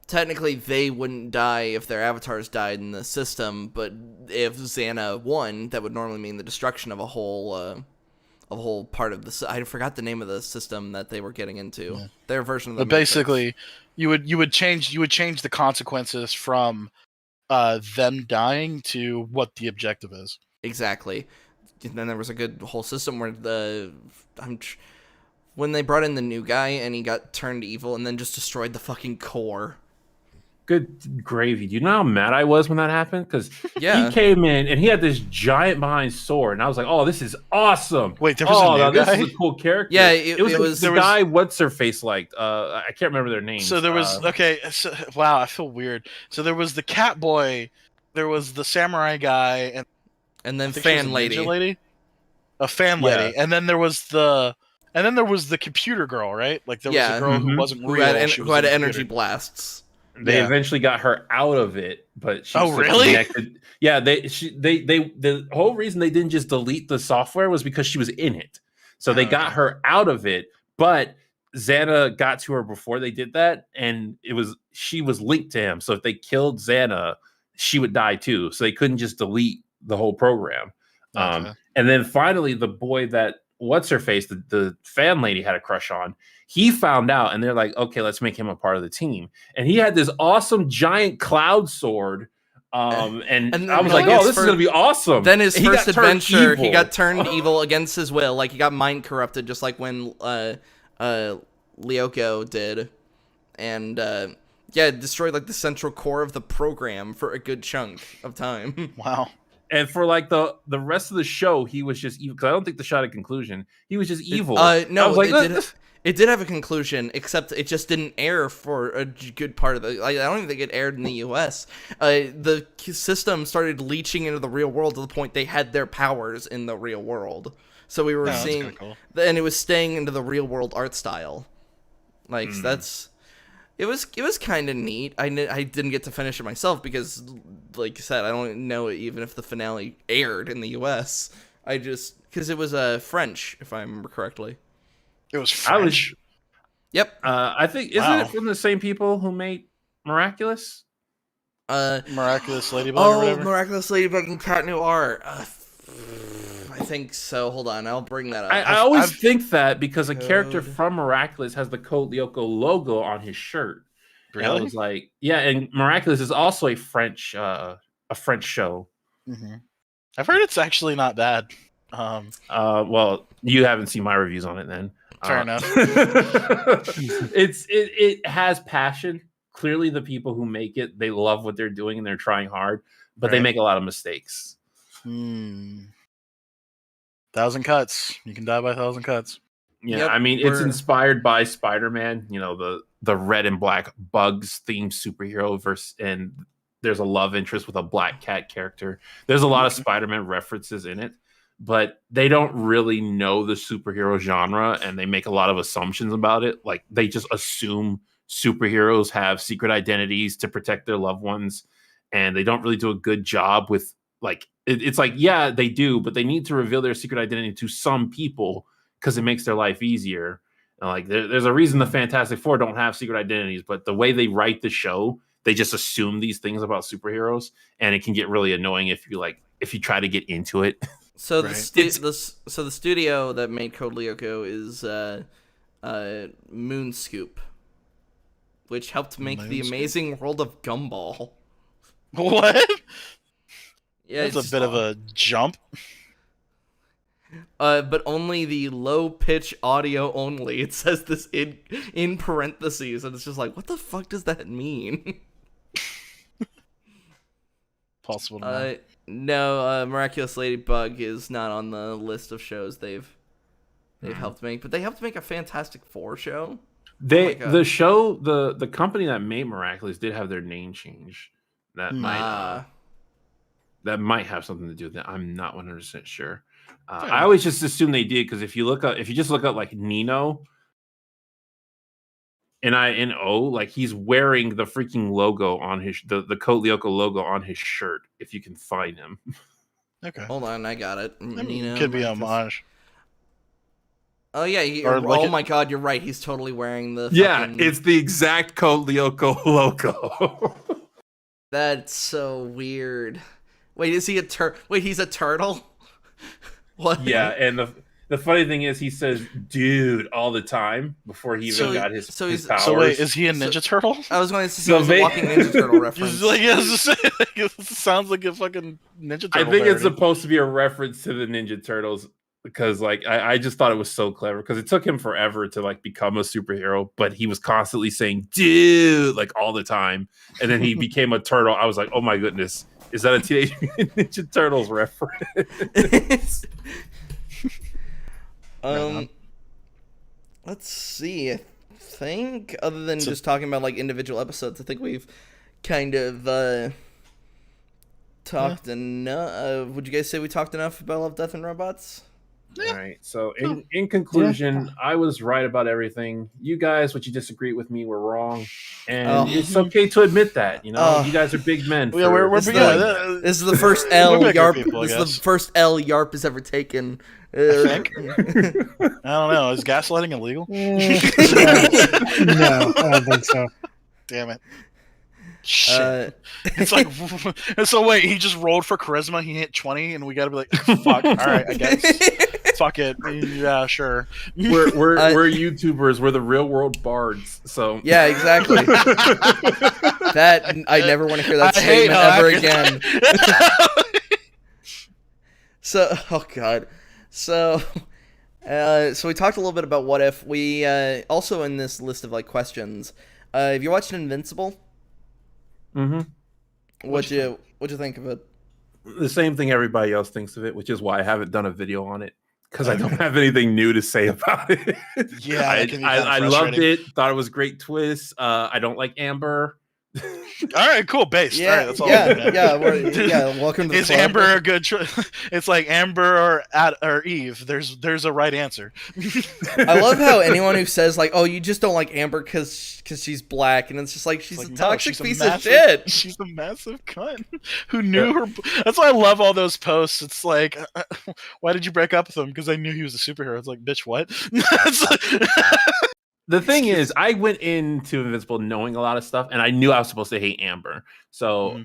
technically they wouldn't die if their avatars died in the system, but if Xana won, that would normally mean the destruction of a whole part of the. I forgot the name of the system that they were getting into. Yeah. Their version of the. But basically, you would change the consequences from them dying to what the objective is. Exactly. And then there was a good whole system where when they brought in the new guy and he got turned evil and then just destroyed the fucking core. Good gravy. Do you know how mad I was when that happened? Because he came in and he had this giant behind sword, and I was like, "Oh, this is awesome!" Wait, there was a new guy? This is a cool character. Yeah, it was the guy. What's her face liked? I can't remember their names. So there was wow, I feel weird. So there was the cat boy, there was the samurai guy, and then fan lady, a fan lady, and then there was the computer girl, right? Like there was a girl who wasn't real, who had energy blasts. They eventually got her out of it, but she was really? Connected. Yeah, the whole reason they didn't just delete the software was because she was in it. So they got her out of it, but Xana got to her before they did that, and she was linked to him. So if they killed Xana, she would die too. So they couldn't just delete the whole program. And then finally, the boy that what's her face, the fan lady had a crush on, he found out, and they're like, okay, let's make him a part of the team. And he had this awesome giant cloud sword. And I was like, oh, this is going to be awesome. Then his first adventure, he got turned evil against his will. Like, he got mind corrupted, just like when Lyoko did. And, destroyed, like, the central core of the program for a good chunk of time. Wow. And for like the rest of the show, he was just evil. Because I don't think the shot at conclusion, he was just evil. No, it did have a conclusion, except it just didn't air for a good part of the. I don't even think it aired in the U.S. The system started leeching into the real world to the point they had their powers in the real world. So we were seeing, cool. And it was staying into the real world art style. Like that's. It was kind of neat. I didn't get to finish it myself because, like I said, I don't know even if the finale aired in the U.S. Because it was French, if I remember correctly. It was French? Yep. I think, isn't it from the same people who made Miraculous? Miraculous Ladybug or whatever? Miraculous Ladybug and Cat Noir. I think so. Hold on, I'll bring that up. I always think that because a character from Miraculous has the Code Lyoko logo on his shirt. Really? I was like, yeah, and Miraculous is also a French show. Mm-hmm. I've heard it's actually not bad. Well, you haven't seen my reviews on it then. Fair enough. It has passion. Clearly, the people who make it, they love what they're doing and they're trying hard, but they make a lot of mistakes. 1,000 cuts. You can die by 1,000 cuts. Yeah, I mean, it's inspired by Spider-Man. You know, the red and black Bugs themed superhero verse, and there's a love interest with a black cat character. There's a lot of Spider-Man references in it, but they don't really know the superhero genre, and they make a lot of assumptions about it. Like, they just assume superheroes have secret identities to protect their loved ones, and they don't really do a good job with, like, it's like, yeah, they do, but they need to reveal their secret identity to some people because it makes their life easier. And like, there's a reason the Fantastic Four don't have secret identities, but the way they write the show, they just assume these things about superheroes, and it can get really annoying if you try to get into it. So the studio that made Code Lyoko is Moonscoop, which helped make the amazing world of Gumball. What? Yeah, that's a bit of a jump. But only the low pitch audio only. It says this in parentheses, and it's just like, what the fuck does that mean? Possible to know. No, Miraculous Ladybug is not on the list of shows they've helped make, but they helped make a Fantastic Four show. The show, the company that made Miraculous did have their name change. That might have something to do with that. I'm not 100% sure. I always just assume they did, because if you just look up like Nino, N-I-N-O, like he's wearing the freaking logo on his the Code Lyoko logo on his shirt. If you can find him. Okay. Hold on, I got it. Could be a homage. Oh yeah, oh my god, you're right. He's totally wearing the. Fucking... it's the exact Code Lyoko logo. That's so weird. Wait, is he a Wait, he's a turtle? What? Yeah, and the funny thing is, he says "dude" all the time before he even got his powers. So wait, is he a Ninja Turtle? I was going to say a walking Ninja Turtle reference. It sounds like a fucking Ninja Turtle. I think it's supposed to be a reference to the Ninja Turtles because, like, I just thought it was so clever because it took him forever to like become a superhero, but he was constantly saying "dude" like all the time, and then he became a turtle. I was like, oh my goodness, is that a Teenage Mutant Ninja Turtles reference? Let's see. I think other than just talking about like individual episodes, I think we've kind of talked enough. Would you guys say we talked enough about Love, Death, and Robots? All right. So in conclusion, I was right about everything. You guys, what you disagree with me, were wrong, and it's okay to admit that. You know, you guys are big men. This is the first L Yarp. This is the first L Yarp has ever taken. I think. I don't know. Is gaslighting illegal? No, I don't think so. Damn it. Shit. It's like, so wait, he just rolled for charisma, he hit 20, and we gotta be like, fuck, alright, I guess. Fuck it. Yeah, sure. We're YouTubers, we're the real world bards, so. Yeah, exactly. That, I never want to hear that statement ever again. So, oh god. So we talked a little bit about what if. We, also in this list of, like, questions, have you watched Invincible? Mm-hmm. What'd you think of it? The same thing everybody else thinks of it, which is why I haven't done a video on it, because I don't have anything new to say about it. Yeah, I loved it. Thought it was a great twist. I don't like Amber. All right, cool. Based. Yeah, all right, that's all. Welcome to the Is club. Amber a good choice? It's like Amber or Eve. There's a right answer. I love how anyone who says like, "Oh, you just don't like Amber because she's black," and it's just like she's a toxic piece of shit. She's a massive cunt who knew her. That's why I love all those posts. It's like, why did you break up with him? Because I knew he was a superhero. It's like, bitch, what? The thing is, I went into Invincible knowing a lot of stuff, and I knew I was supposed to hate Amber. So,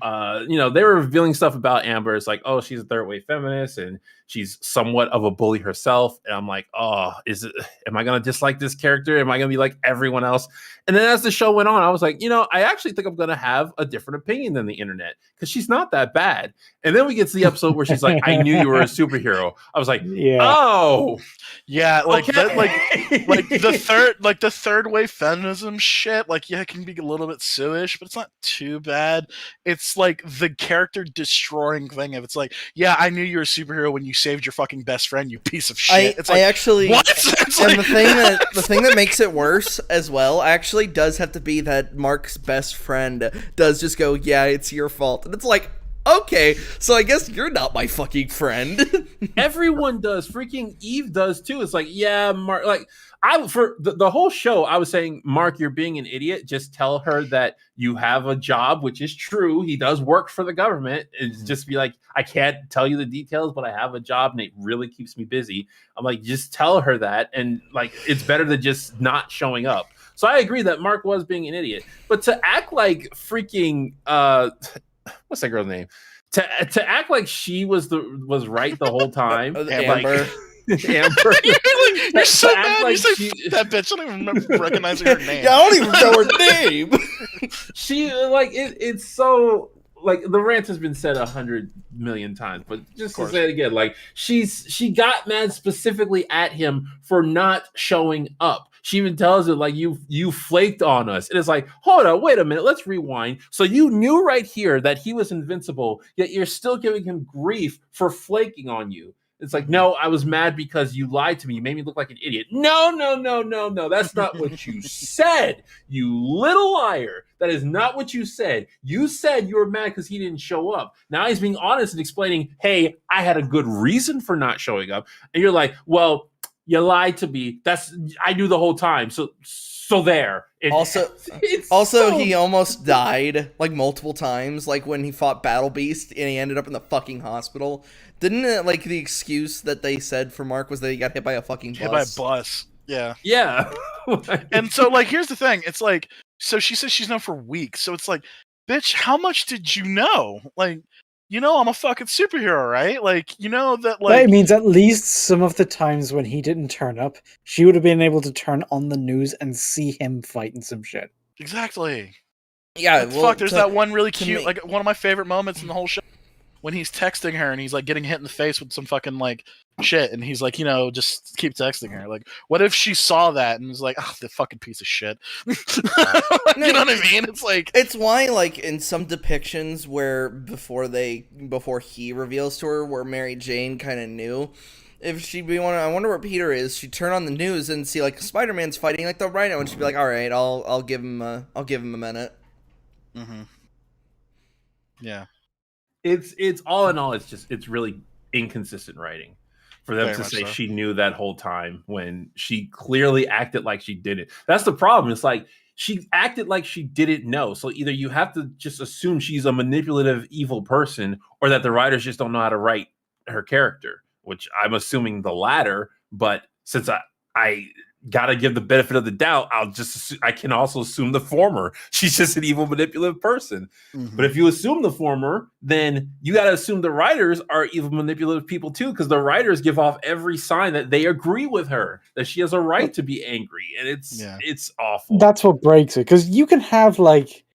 you know, they were revealing stuff about Amber. It's like, oh, she's a third wave feminist, and she's somewhat of a bully herself. And I'm like, oh, am I going to dislike this character? Am I going to be like everyone else? And then as the show went on, I was like, you know, I actually think I'm going to have a different opinion than the internet because she's not that bad. And then we get to the episode where she's like, I knew you were a superhero. I was like, oh, yeah, like okay. that, like the third wave feminism shit. Like, yeah, it can be a little bit suish, but it's not too bad. It's like the character destroying thing of it's like, yeah, I knew you were a superhero when you saved your fucking best friend, you piece of shit. I actually what? And the thing that makes it worse as well actually does have to be that Mark's best friend does just go, yeah, it's your fault, and it's like, okay, so I guess you're not my fucking friend. Everyone does. Freaking Eve does too. It's like, yeah, Mark. Like for the whole show, I was saying, Mark, you're being an idiot. Just tell her that you have a job, which is true. He does work for the government. It's just be like, I can't tell you the details, but I have a job and it really keeps me busy. I'm like, just tell her that, and like, it's better than just not showing up. So I agree that Mark was being an idiot, but to act like freaking what's that girl's name? To act like she was right the whole time. Amber. Amber. You're so mad. Like you say that bitch. I don't even remember recognizing her name. Yeah, I don't even know her name. She like it's so like the rant has been said 100 million times, but just to say it again, like she got mad specifically at him for not showing up. She even tells it like you flaked on us. And it's like, hold on, wait a minute, let's rewind. So you knew right here that he was invincible, yet you're still giving him grief for flaking on you. It's like, no, I was mad because you lied to me. You made me look like an idiot. No. That's not what you said, you little liar. That is not what you said. You said you were mad because he didn't show up. Now he's being honest and explaining, hey, I had a good reason for not showing up. And you're like, well, You lied to me. I knew the whole time. So there. Also, he almost died like multiple times. Like when he fought Battle Beast and he ended up in the fucking hospital. Didn't it, like the excuse that they said for Mark was that he got hit by a fucking bus? Hit by a bus. Yeah. Yeah. And so like here's the thing. It's like, so she says she's known for weeks. So it's like, bitch, how much did you know? Like, you know, I'm a fucking superhero, right? Like, you know that, like... That means at least some of the times when he didn't turn up, she would have been able to turn on the news and see him fighting some shit. Exactly. Yeah, well, there's that one really cute, like, one of my favorite moments in the whole show, when he's texting her and he's, like, getting hit in the face with some fucking, like, shit, and he's like, you know, just keep texting her. Like, what if she saw that and was like, oh, the fucking piece of shit. You know what I mean? It's like, it's why, like, in some depictions where before he reveals to her where Mary Jane kind of knew, if she'd be I wonder where Peter is, she'd turn on the news and see like Spider-Man's fighting like the Rhino, and she'd be like, all right, I'll give him a minute. Mm-hmm. Yeah. It's all in all, it's really inconsistent writing for them to say she knew that whole time when she clearly acted like she didn't. That's the problem. It's like she acted like she didn't know. So either you have to just assume she's a manipulative, evil person, or that the writers just don't know how to write her character, which I'm assuming the latter. But since I gotta give the benefit of the doubt, I can also assume the former. She's just an evil, manipulative person. Mm-hmm. But if you assume the former, then you gotta assume the writers are evil, manipulative people too, because the writers give off every sign that they agree with her, that she has a right to be angry, and it's awful. That's what breaks it, because you can have like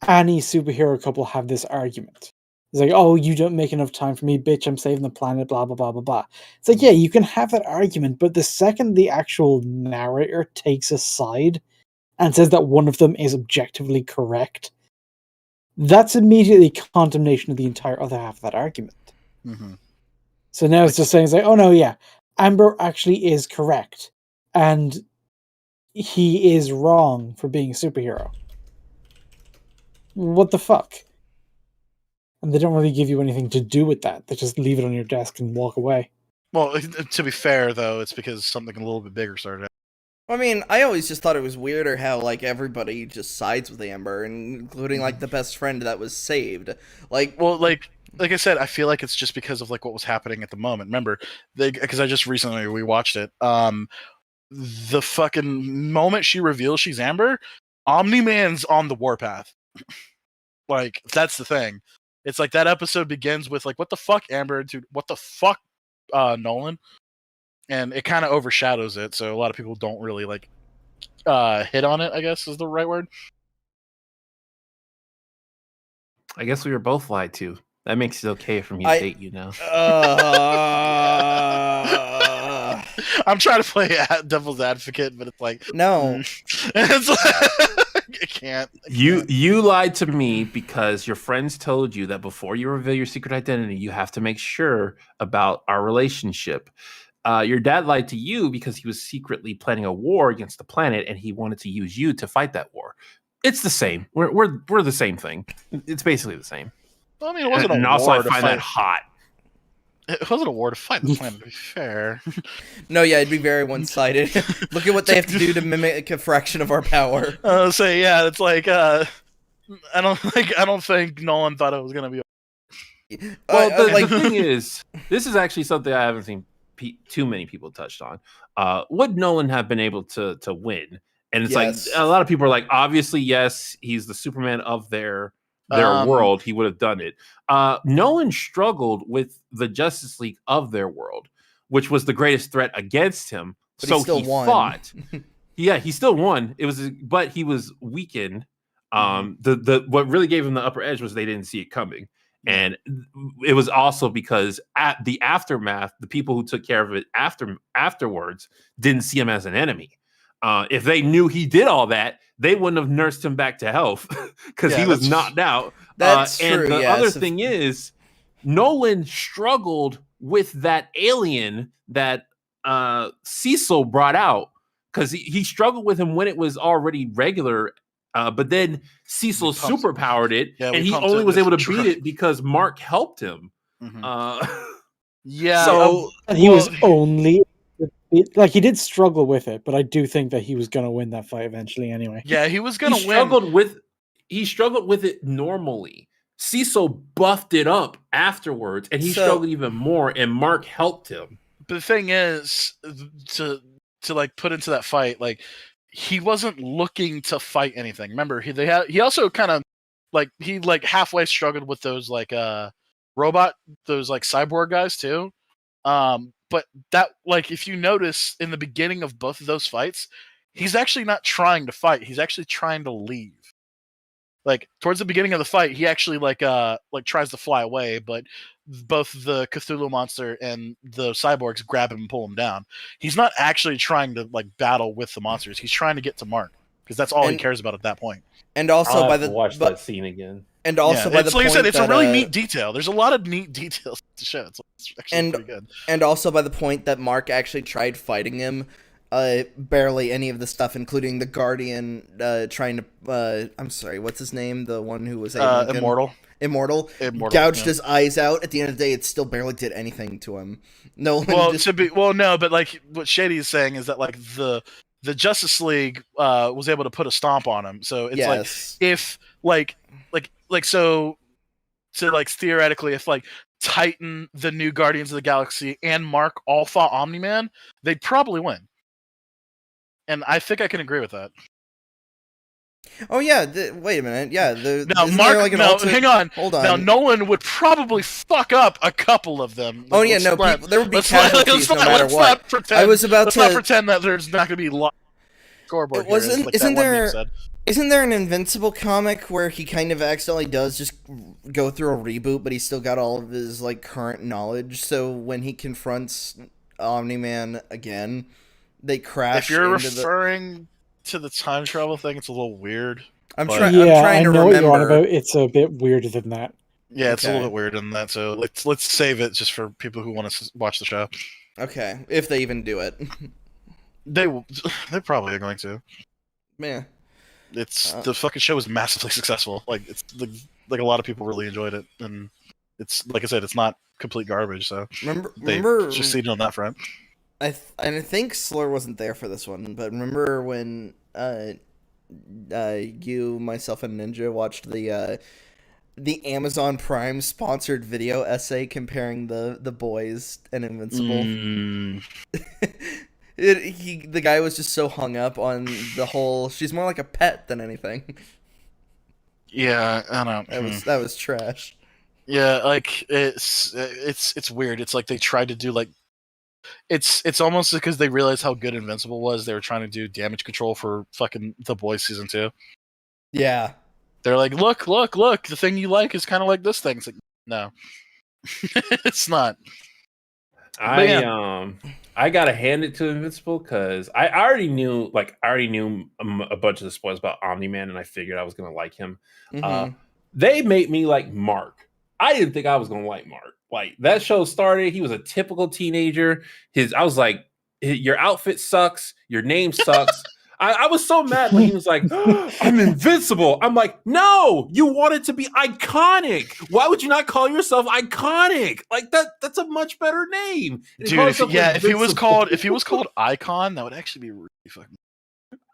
any superhero couple have this argument. It's like, oh, you don't make enough time for me, bitch, I'm saving the planet, blah, blah, blah, blah, blah. It's like, yeah, you can have that argument, but the second the actual narrator takes a side and says that one of them is objectively correct, that's immediately condemnation of the entire other half of that argument. Mm-hmm. So now it's just saying, it's like, oh no, yeah, Amber actually is correct, and he is wrong for being a superhero. What the fuck? And they don't really give you anything to do with that. They just leave it on your desk and walk away. Well, to be fair, though, it's because something a little bit bigger started out. I mean, I always just thought it was weirder how, like, everybody just sides with Amber, including, like, the best friend that was saved. Like, well, like I said, I feel like it's just because of, like, what was happening at the moment. Remember, because I just recently rewatched it. The fucking moment she reveals she's Amber, Omni-Man's on the warpath. Like, that's the thing. It's like that episode begins with like, what the fuck, Amber? Dude, what the fuck, Nolan? And it kind of overshadows it, so a lot of people don't really like hit on it, I guess is the right word. I guess we were both lied to. That makes it okay for me to date you now. I'm trying to play devil's advocate, but it's like, no. It's like, I can't. You lied to me because your friends told you that before you reveal your secret identity, you have to make sure about our relationship. Your dad lied to you because he was secretly planning a war against the planet, and he wanted to use you to fight that war. It's the same. We're the same thing. It's basically the same. Well, I mean, it wasn't a war. And also, I find that hot. It wasn't a war to fight the planet, to be fair. No, yeah, it'd be very one-sided. Look at what they have to do to mimic a fraction of our power. Yeah, it's like I don't think Nolan thought it was gonna be. Well, the thing is, this is actually something I haven't seen too many people touched on. Would Nolan have been able to win? And it's like a lot of people are like, obviously, yes, he's the Superman of their world. He would have done it. Nolan struggled with the Justice League of their world, which was the greatest threat against him. But so he fought. Yeah, he still won. But he was weakened. The what really gave him the upper edge was they didn't see it coming. And it was also because at the aftermath, the people who took care of it afterwards didn't see him as an enemy. If they knew he did all that, they wouldn't have nursed him back to health because he was knocked out. That's true. And the other thing is, Nolan struggled with that alien that Cecil brought out because he struggled with him when it was already regular. But then Cecil superpowered it, and he only was able to beat it because Mark helped him. Mm-hmm. Yeah. So he was only able to He did struggle with it, but I do think that he was going to win that fight eventually anyway. Yeah, he was going to win. He struggled with it normally. Cecil buffed it up afterwards, and he struggled even more, and Mark helped him. But the thing is, to like put into that fight, like he wasn't looking to fight anything. Remember, he also kind of like he like halfway struggled with those like those like cyborg guys too. But that, like, if you notice in the beginning of both of those fights, he's actually not trying to fight. He's actually trying to leave. Like towards the beginning of the fight, he actually like tries to fly away, but both the Cthulhu monster and the cyborgs grab him and pull him down. He's not actually trying to like battle with the monsters. He's trying to get to Mark because that's all he cares about at that point. And also watch that scene again. And also by the like point I said, it's that, a really neat detail. There's a lot of neat details to show. It's actually pretty good. And also by the point that Mark actually tried fighting him, barely any of the stuff, including the Guardian trying to I'm sorry, what's his name? The one who was Immortal gouged his eyes out. At the end of the day, it still barely did anything to him. No, but like what Shady is saying is that like the Justice League was able to put a stomp on him. So it's like if so like theoretically, if like Titan, the new Guardians of the Galaxy, and Mark all fought Omni-Man, they'd probably win. And I think I can agree with that. Oh yeah, wait a minute. Yeah, hang on. Hold on. Now Nolan would probably fuck up a couple of them. Oh yeah, there would be casualties no matter what. Let's not pretend that there's not going to be scoreboard. Isn't there an Invincible comic where he kind of accidentally does just go through a reboot, but he's still got all of his like current knowledge? So when he confronts Omni-Man again, they crash. If you're referring to the time travel thing, it's a little weird. I'm trying to remember. I know what you're on about. It's a bit weirder than that. Yeah, it's a little bit weirder than that. So let's save it just for people who want to watch the show. Okay, if they even do it, they probably are going to. Man. The fucking show is massively successcill. Like it's like a lot of people really enjoyed it, and it's like I said, it's not complete garbage. So remember just seeing on that front. I think Slur wasn't there for this one, but remember when you, myself, and Ninja watched the Amazon Prime sponsored video essay comparing the boys and Invincible. The guy was just so hung up on the whole. She's more like a pet than anything. Yeah, I know. That was trash. Yeah, like it's weird. It's like they tried to do like. It's almost because they realized how good Invincible was. They were trying to do damage control for fucking The Boys season 2. Yeah, they're like, look. The thing you like is kind of like this thing. It's like, no, it's not. I gotta hand it to Invincible because I already knew a bunch of the spoilers about Omni-Man, and I figured I was gonna like him. Mm-hmm. They made me like Mark. I didn't think I was gonna like Mark. Like that show started, he was a typical teenager. I was like, your outfit sucks, your name sucks. I was so mad when he was like, I'm invincible. I'm like, no, you wanted to be iconic. Why would you not call yourself iconic? Like that's a much better name. Dude, if he was called Icon, that would actually be really fucking.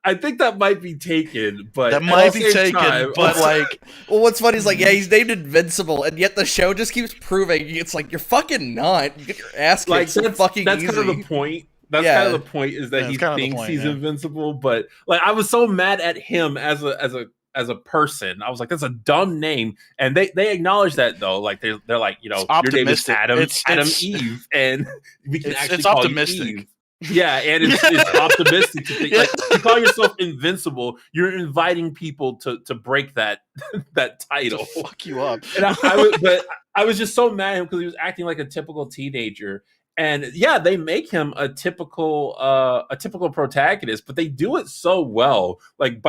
I think that might be taken, but that might be taken. But like, well, what's funny is like, yeah, he's named Invincible, and yet the show just keeps proving it's like you're fucking not. You get your ass kicked. Like so fucking that's easy. Kind of the point. That's kind of the point is that he thinks he's invincible, but like I was so mad at him as a person. I was like, that's a dumb name, and they acknowledge that though. Like they're like, you know, your name is Adam Eve, and we can actually call optimistic. you Eve. Yeah, and it's optimistic to think like you call yourself invincible. You're inviting people to break that title, to fuck you up. And I was just so mad at him because he was acting like a typical teenager. And yeah, they make him a typical protagonist, but they do it so well. Like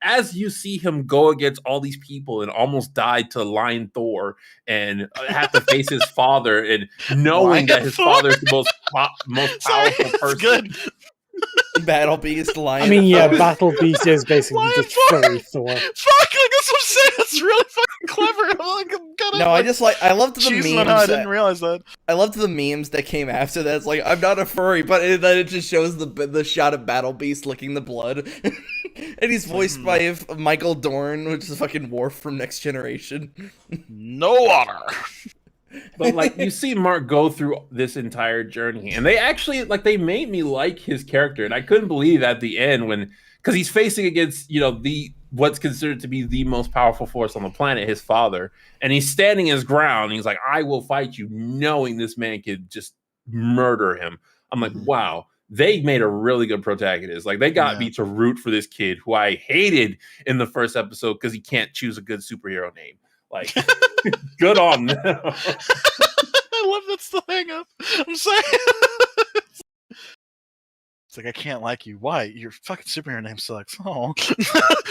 as you see him go against all these people and almost die to Lion Thor and have to face his father and knowing that his father is the most powerful person. Good. Battle Beast, Lion. I mean, yeah, Thor. Battle Beast is basically Lion just Thor. furry Thor. Fuck, like, that's what I'm saying. That's really fucking clever. I'm gonna, No, I loved the jeez, memes. no, I didn't realize that. I loved the memes that came after that. It's like, I'm not a furry, but then it just shows the shot of Battle Beast licking the blood. And he's voiced by Michael Dorn, which is fucking Worf from Next Generation. No honor. But like you see Mark go through this entire journey, and they actually they made me like his character, and I couldn't believe at the end because he's facing against what's considered to be the most powerful force on the planet, his father, and he's standing his ground. And he's like, "I will fight you," knowing this man could just murder him. I'm like, wow, they made a really good protagonist. Like they got me to root for this kid who I hated in the first episode because he can't choose a good superhero name. Like, good on them. I love that's the hang up. I'm saying. It's like, I can't like you. Why? Your fucking superhero name sucks. Oh.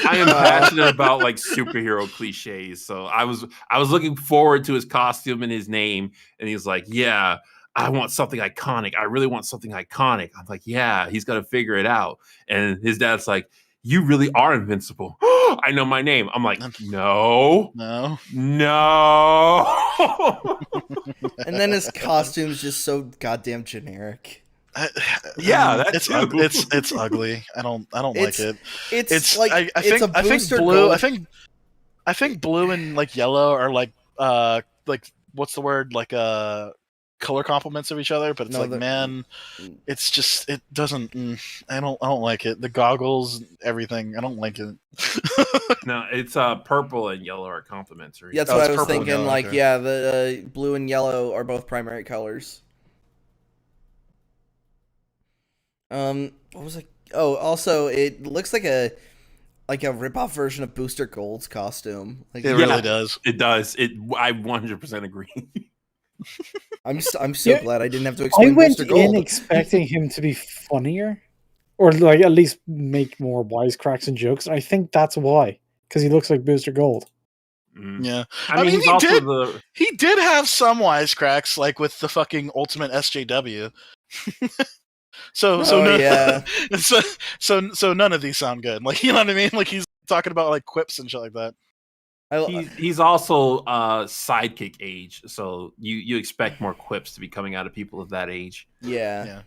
I am passionate about superhero cliches. So I was looking forward to his costume and his name. And he's like, yeah, I want something iconic. I really want something iconic. I'm like, yeah, he's going to figure it out. And his dad's like, you really are invincible. I know my name. I'm like, no. And then his costume's just so goddamn generic. It's ugly. I don't like it. It's I think blue and yellow are what's the word, color complements of each other, but it's it's just, it doesn't. I don't like it. The goggles, everything. I don't like it. No, it's purple and yellow are complementary. Yeah, that's what I was thinking. The blue and yellow are both primary colors. What was it? Oh, also, it looks like a rip-off version of Booster Gold's costume. It really does. It does. I 100% agree. I'm so glad I didn't have to explain Booster Gold. I went in expecting him to be funnier, or at least make more wisecracks and jokes. And I think that's why, because he looks like Booster Gold. Yeah, I mean he did have some wisecracks, with the fucking ultimate SJW. So none of these sound good. You know what I mean? He's talking about quips and shit like that. He's also sidekick age, so you expect more quips to be coming out of people of that age. Yeah.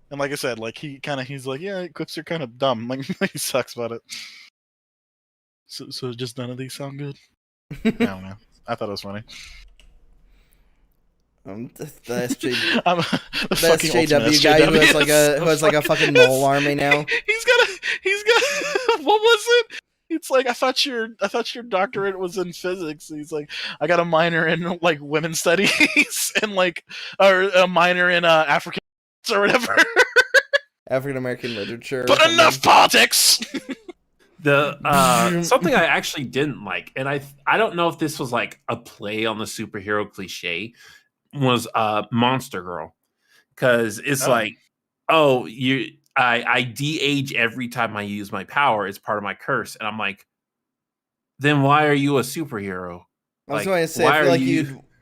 And like I said, he's like, yeah, quips are kind of dumb. He sucks about it. So just none of these sound good. I don't know. I thought it was funny. The SJW guy who has a fucking mole army now. He's got what was it? It's I thought your doctorate was in physics. He's like, I got a minor in women's studies and or a minor in African or whatever. African American literature. But enough politics. The something I actually didn't like, and I don't know if this was a play on the superhero cliche, was Monster Girl, because it's I de-age every time I use my power. It's part of my curse, and I'm like, then why are you a superhero? I was going to say, I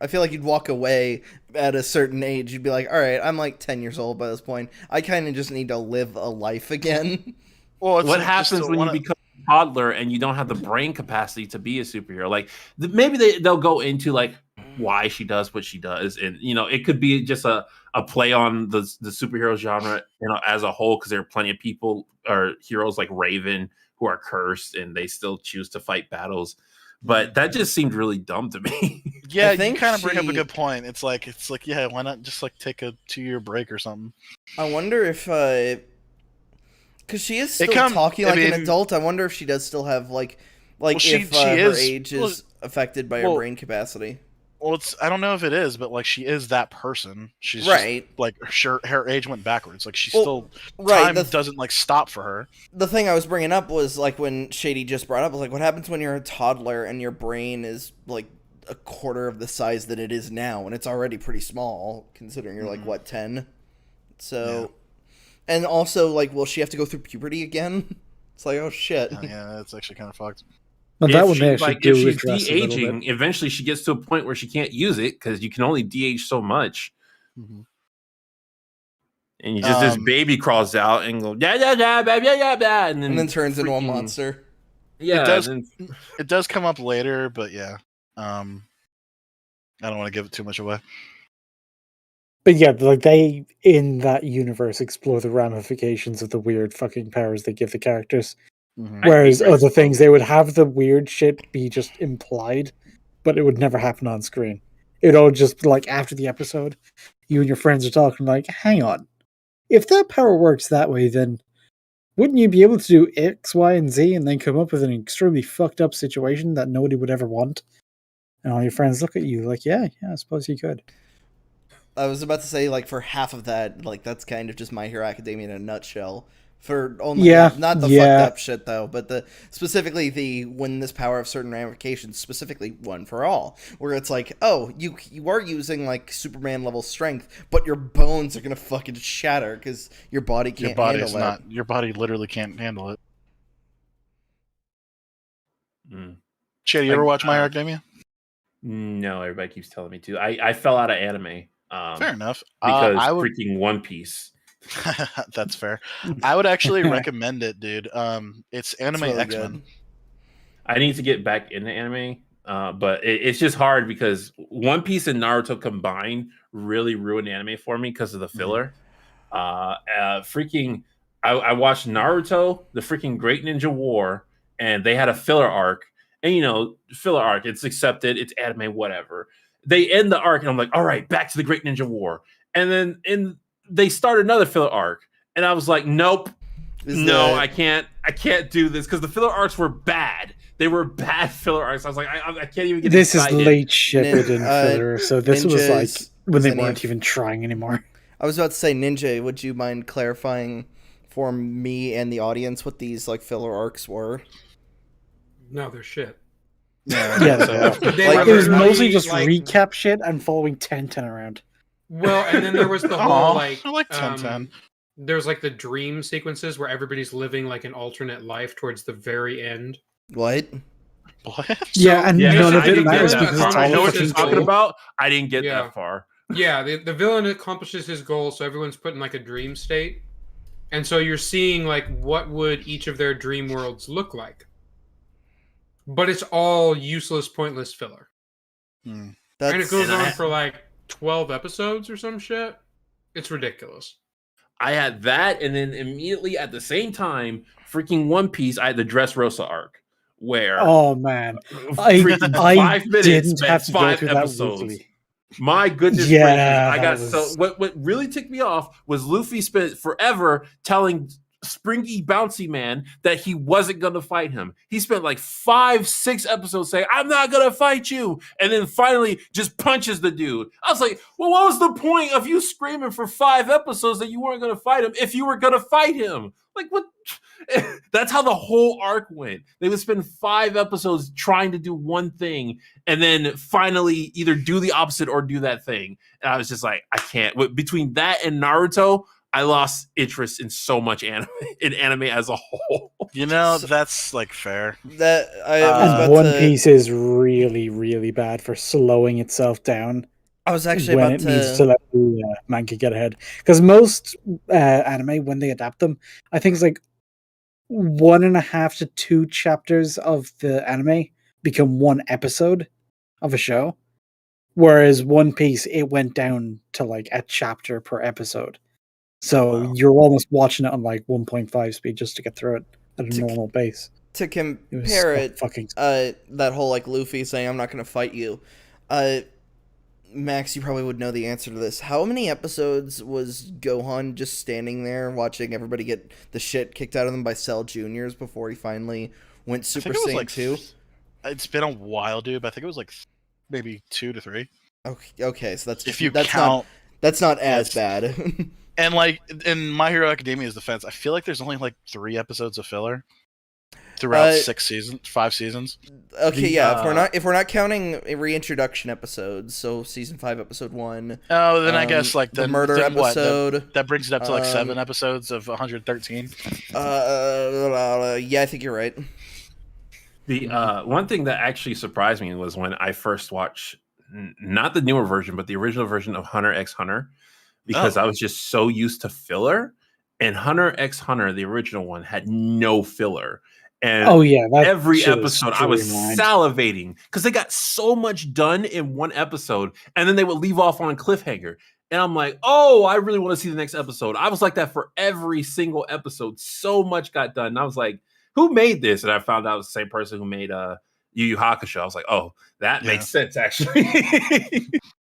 feel like you'd walk away at a certain age. You'd be like, all right, I'm 10 years old by this point. I kind of just need to live a life again. Well, what happens when you become a toddler and you don't have the brain capacity to be a superhero? Maybe they'll go into why she does what she does, and it could be just a play on the superhero genre as a whole, because there are plenty of people or heroes like Raven who are cursed and they still choose to fight battles, but that just seemed really dumb to me. Yeah, you kind of bring up a good point. It's yeah, why not just take a 2-year break or something? I wonder if because she is still talking like an adult. I wonder if she does still have her age is affected by her brain capacity. Well, I don't know if it is, but she is that person. She's right. Just, her age went backwards. She's still time doesn't stop for her. The thing I was bringing up was when Shady just brought up was what happens when you're a toddler and your brain is a quarter of the size that it is now, and it's already pretty small considering you're 10. So, and also will she have to go through puberty again? It's oh shit. Yeah, that's actually kind of fucked. But that would actually if she's de-aging, eventually she gets to a point where she can't use it because you can only de-age so much. Mm-hmm. And you just this baby crawls out and go and then turns into a monster. Yeah, it does come up later, but yeah. I don't want to give it too much away. But yeah, like they in that universe explore the ramifications of the weird fucking powers they give the characters. Mm-hmm. Whereas other things, they would have the weird shit be just implied, but it would never happen on screen. It'd all just like after the episode, you and your friends are talking like, hang on. If that power works that way, then wouldn't you be able to do X, Y, and Z and then come up with an extremely fucked up situation that nobody would ever want? And all your friends look at you like, yeah, I suppose you could. I was about to say, like, for half of that, like, that's kind of just My Hero Academia in a nutshell. For only, not the fucked up shit, though, but specifically the when this power of certain ramifications, specifically One for All, where it's like, oh, you are using, like, Superman level strength, but your bones are gonna fucking shatter because your body can't handle it. Your body literally can't handle it. Shady, you ever watch My Hero Academia? No, everybody keeps telling me to. I fell out of anime. Fair enough. Because freaking One Piece. That's fair. I would actually recommend it, dude. It's anime really X-Men. good. I need to get back into anime, but it's just hard because One Piece and Naruto combined really ruined anime for me because of the filler. I watched Naruto, the freaking Great Ninja War, and they had a filler arc. And filler arc, it's accepted, it's anime, whatever. They end the arc, and I'm like, all right, back to the Great Ninja War. And then they start another filler arc, and I was like, nope, I can't do this because the filler arcs were bad. They were bad filler arcs. I was like, I can't even get this excited. Is late shipped in filler, so this was like when they weren't even trying anymore. I was about to say, Ninja, would you mind clarifying for me and the audience what these like filler arcs were? No, they're shit. Yeah, it was mostly just recap shit and following 10-10 around. Well, and then there was the whole I like 10-10. There's like the dream sequences where everybody's living like an alternate life towards the very end. What? Yeah, and none of it matters because it's all I know what you're talking about. I didn't get that far. Yeah, the villain accomplishes his goal, so everyone's put in like a dream state, and so you're seeing like what would each of their dream worlds look like. But it's all useless, pointless filler. And it goes on for like 12 episodes or some shit. It's ridiculous. I had that, and then immediately at the same time, freaking One Piece, I had the Dressrosa arc. Where oh man, I 5 minutes didn't have to 5 go through episodes. That weekly. My goodness gracious! I got so what really ticked me off was Luffy spent forever telling Springy Bouncy Man that he wasn't going to fight him. He spent like 5-6 episodes saying, I'm not going to fight you. And then finally just punches the dude. I was like, well, what was the point of you screaming for 5 episodes that you weren't going to fight him if you were going to fight him? Like, what? That's how the whole arc went. They would spend 5 episodes trying to do one thing and then finally either do the opposite or do that thing. And I was just like, I can't. Between that and Naruto, I lost interest in so much anime as a whole. That's like fair. One Piece is really, really bad for slowing itself down. I was actually when about it needs to let the manga get ahead. Because most anime, when they adapt them, I think it's like 1.5 to 2 chapters of the anime become 1 episode of a show. Whereas One Piece, it went down to like a chapter per episode. So you're almost watching it on like 1.5 speed just to get through it at a normal pace. To compare it, that whole like Luffy saying, I'm not going to fight you. Max, you probably would know the answer to this. How many episodes was Gohan just standing there watching everybody get the shit kicked out of them by Cell Juniors before he finally went Super Saiyan 2? It's been a while, dude, but I think it was like maybe 2 to 3. Okay, so that's if you that's count. That's not as bad. And like in My Hero Academia's defense, I feel like there's only like 3 episodes of filler throughout 5 seasons. Okay, if we're not counting reintroduction episodes, so season 5, episode 1. Oh, then I guess like the murder episode. That brings it up to like 7 episodes of 113. Yeah, I think you're right. The one thing that actually surprised me was when I first watched not the newer version, but the original version of Hunter x Hunter. because I was just so used to filler. And Hunter x Hunter, the original one, had no filler. And every episode I was salivating because they got so much done in one episode, and then they would leave off on a cliffhanger. And I'm like, oh, I really want to see the next episode. I was like that for every single episode. So much got done. And I was like, who made this? And I found out it was the same person who made Yu Yu Hakusho. I was like, oh, that makes sense, actually.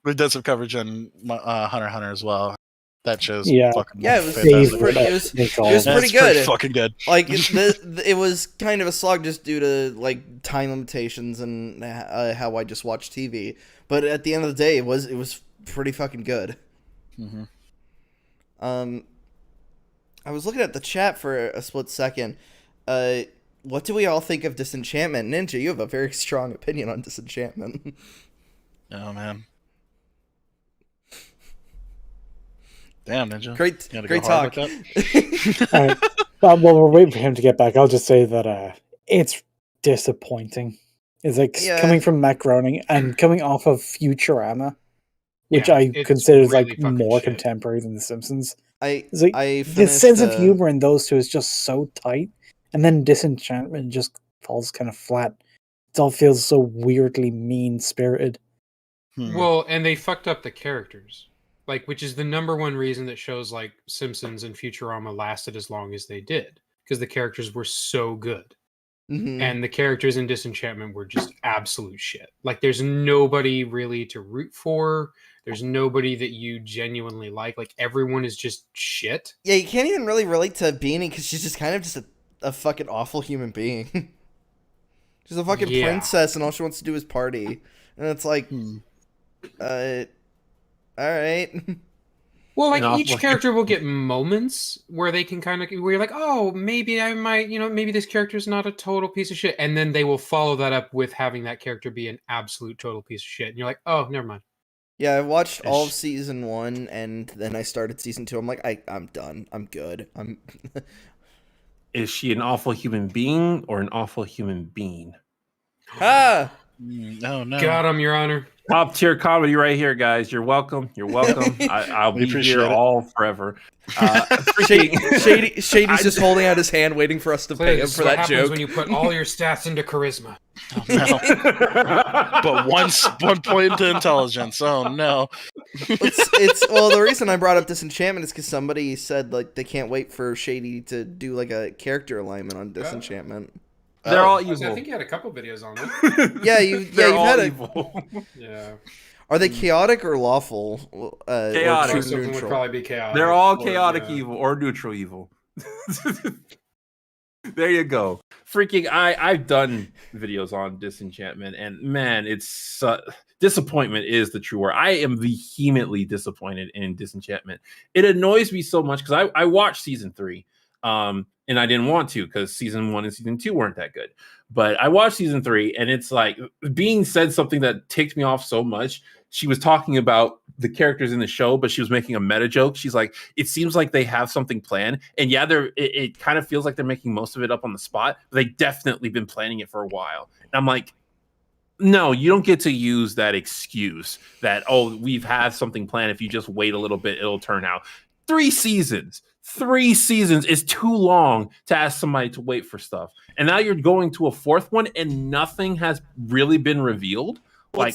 We did some coverage on Hunter x Hunter as well. That show's fucking it was pretty good. Pretty fucking good. Like it was kind of a slog just due to like time limitations and how I just watch TV. But at the end of the day, it was pretty fucking good. Mm-hmm. I was looking at the chat for a split second. What do we all think of Disenchantment? Ninja, you have a very strong opinion on Disenchantment. Oh man. Damn, Ninja. Great talk. All right. Well, while we're waiting for him to get back, I'll just say that it's disappointing. It's like coming from Matt Groening and coming off of Futurama, which I consider really more contemporary than The Simpsons. The sense of humor in those two is just so tight, and then Disenchantment just falls kind of flat. It all feels so weirdly mean-spirited. Well, and they fucked up the characters. Like, which is the number one reason that shows like Simpsons and Futurama lasted as long as they did, because the characters were so good. Mm-hmm. And the characters in Disenchantment were just absolute shit. Like, there's nobody really to root for. There's nobody that you genuinely like. Like, everyone is just shit. Yeah, you can't even really relate to Beanie because she's just kind of just a fucking awful human being. She's a fucking princess, and all she wants to do is party. And it's like, all right. Well, like each character will get moments where they can kind of, where you're like, oh, maybe I might, maybe this character is not a total piece of shit. And then they will follow that up with having that character be an absolute total piece of shit. And you're like, oh, never mind. Yeah, I watched all of season 1 and then I started season 2. I'm like, I'm done. I'm good. Is she an awful human being or an awful human being? Ah! No. Got him, Your Honor. Top tier comedy right here, guys. You're welcome. I'll be here all forever. Shady's just holding out his hand, waiting for us to pay him for that joke. When you put all your stats into charisma, but one point into intelligence. Oh no! Well, the reason I brought up Disenchantment is because somebody said like they can't wait for Shady to do like a character alignment on Disenchantment. They're all evil. I think you had a couple videos on it. You've had evil. Yeah. Are they chaotic or lawful? Chaotic. Or Something would probably be chaotic. They're all chaotic evil or neutral evil. There you go. Freaking, I've done videos on Disenchantment, and man, it's disappointment is the true word. I am vehemently disappointed in Disenchantment. It annoys me so much because I watched season 3. And I didn't want to because season 1 and season 2 weren't that good. But I watched season 3, and it's like being said something that ticked me off so much. She was talking about the characters in the show, but she was making a meta joke. She's like, it seems like they have something planned. And yeah, it kind of feels like they're making most of it up on the spot, but they definitely been planning it for a while. And I'm like, no, you don't get to use that excuse that, oh, we've had something planned. If you just wait a little bit, it'll turn out. 3 seasons. 3 seasons is too long to ask somebody to wait for stuff. And now you're going to a 4th one and nothing has really been revealed. Well,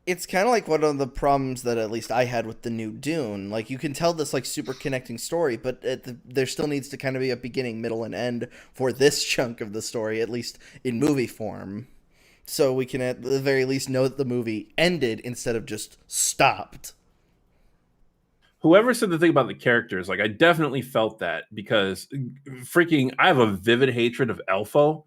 it's kind of like one of the problems that at least I had with the new Dune. Like, you can tell this like super connecting story, but there still needs to kind of be a beginning, middle, and end for this chunk of the story, at least in movie form. So we can at the very least know that the movie ended instead of just stopped. Whoever said the thing about the characters, like I definitely felt that because freaking I have a vivid hatred of Elfo,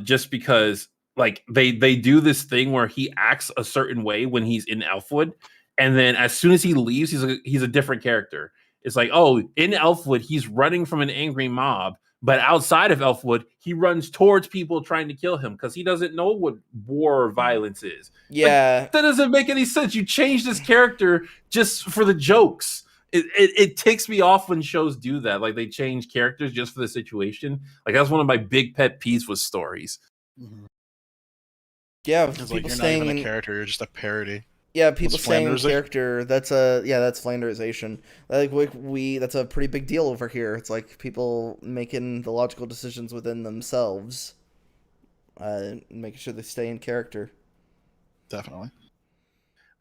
just because like they do this thing where he acts a certain way when he's in Elfwood, and then as soon as he leaves, he's a different character. It's like, oh, in Elfwood, he's running from an angry mob, but outside of Elfwood, he runs towards people trying to kill him because he doesn't know what war or violence is. Yeah. Like, that doesn't make any sense. You change this character just for the jokes. It ticks me off when shows do that. Like, they change characters just for the situation. Like, that's one of my big pet peeves with stories. Mm-hmm. Yeah, it's like you're not even a character, you're just a parody. Yeah, people staying in character. That's Flanderization. Like that's a pretty big deal over here. It's like people making the logical decisions within themselves, making sure they stay in character. Definitely.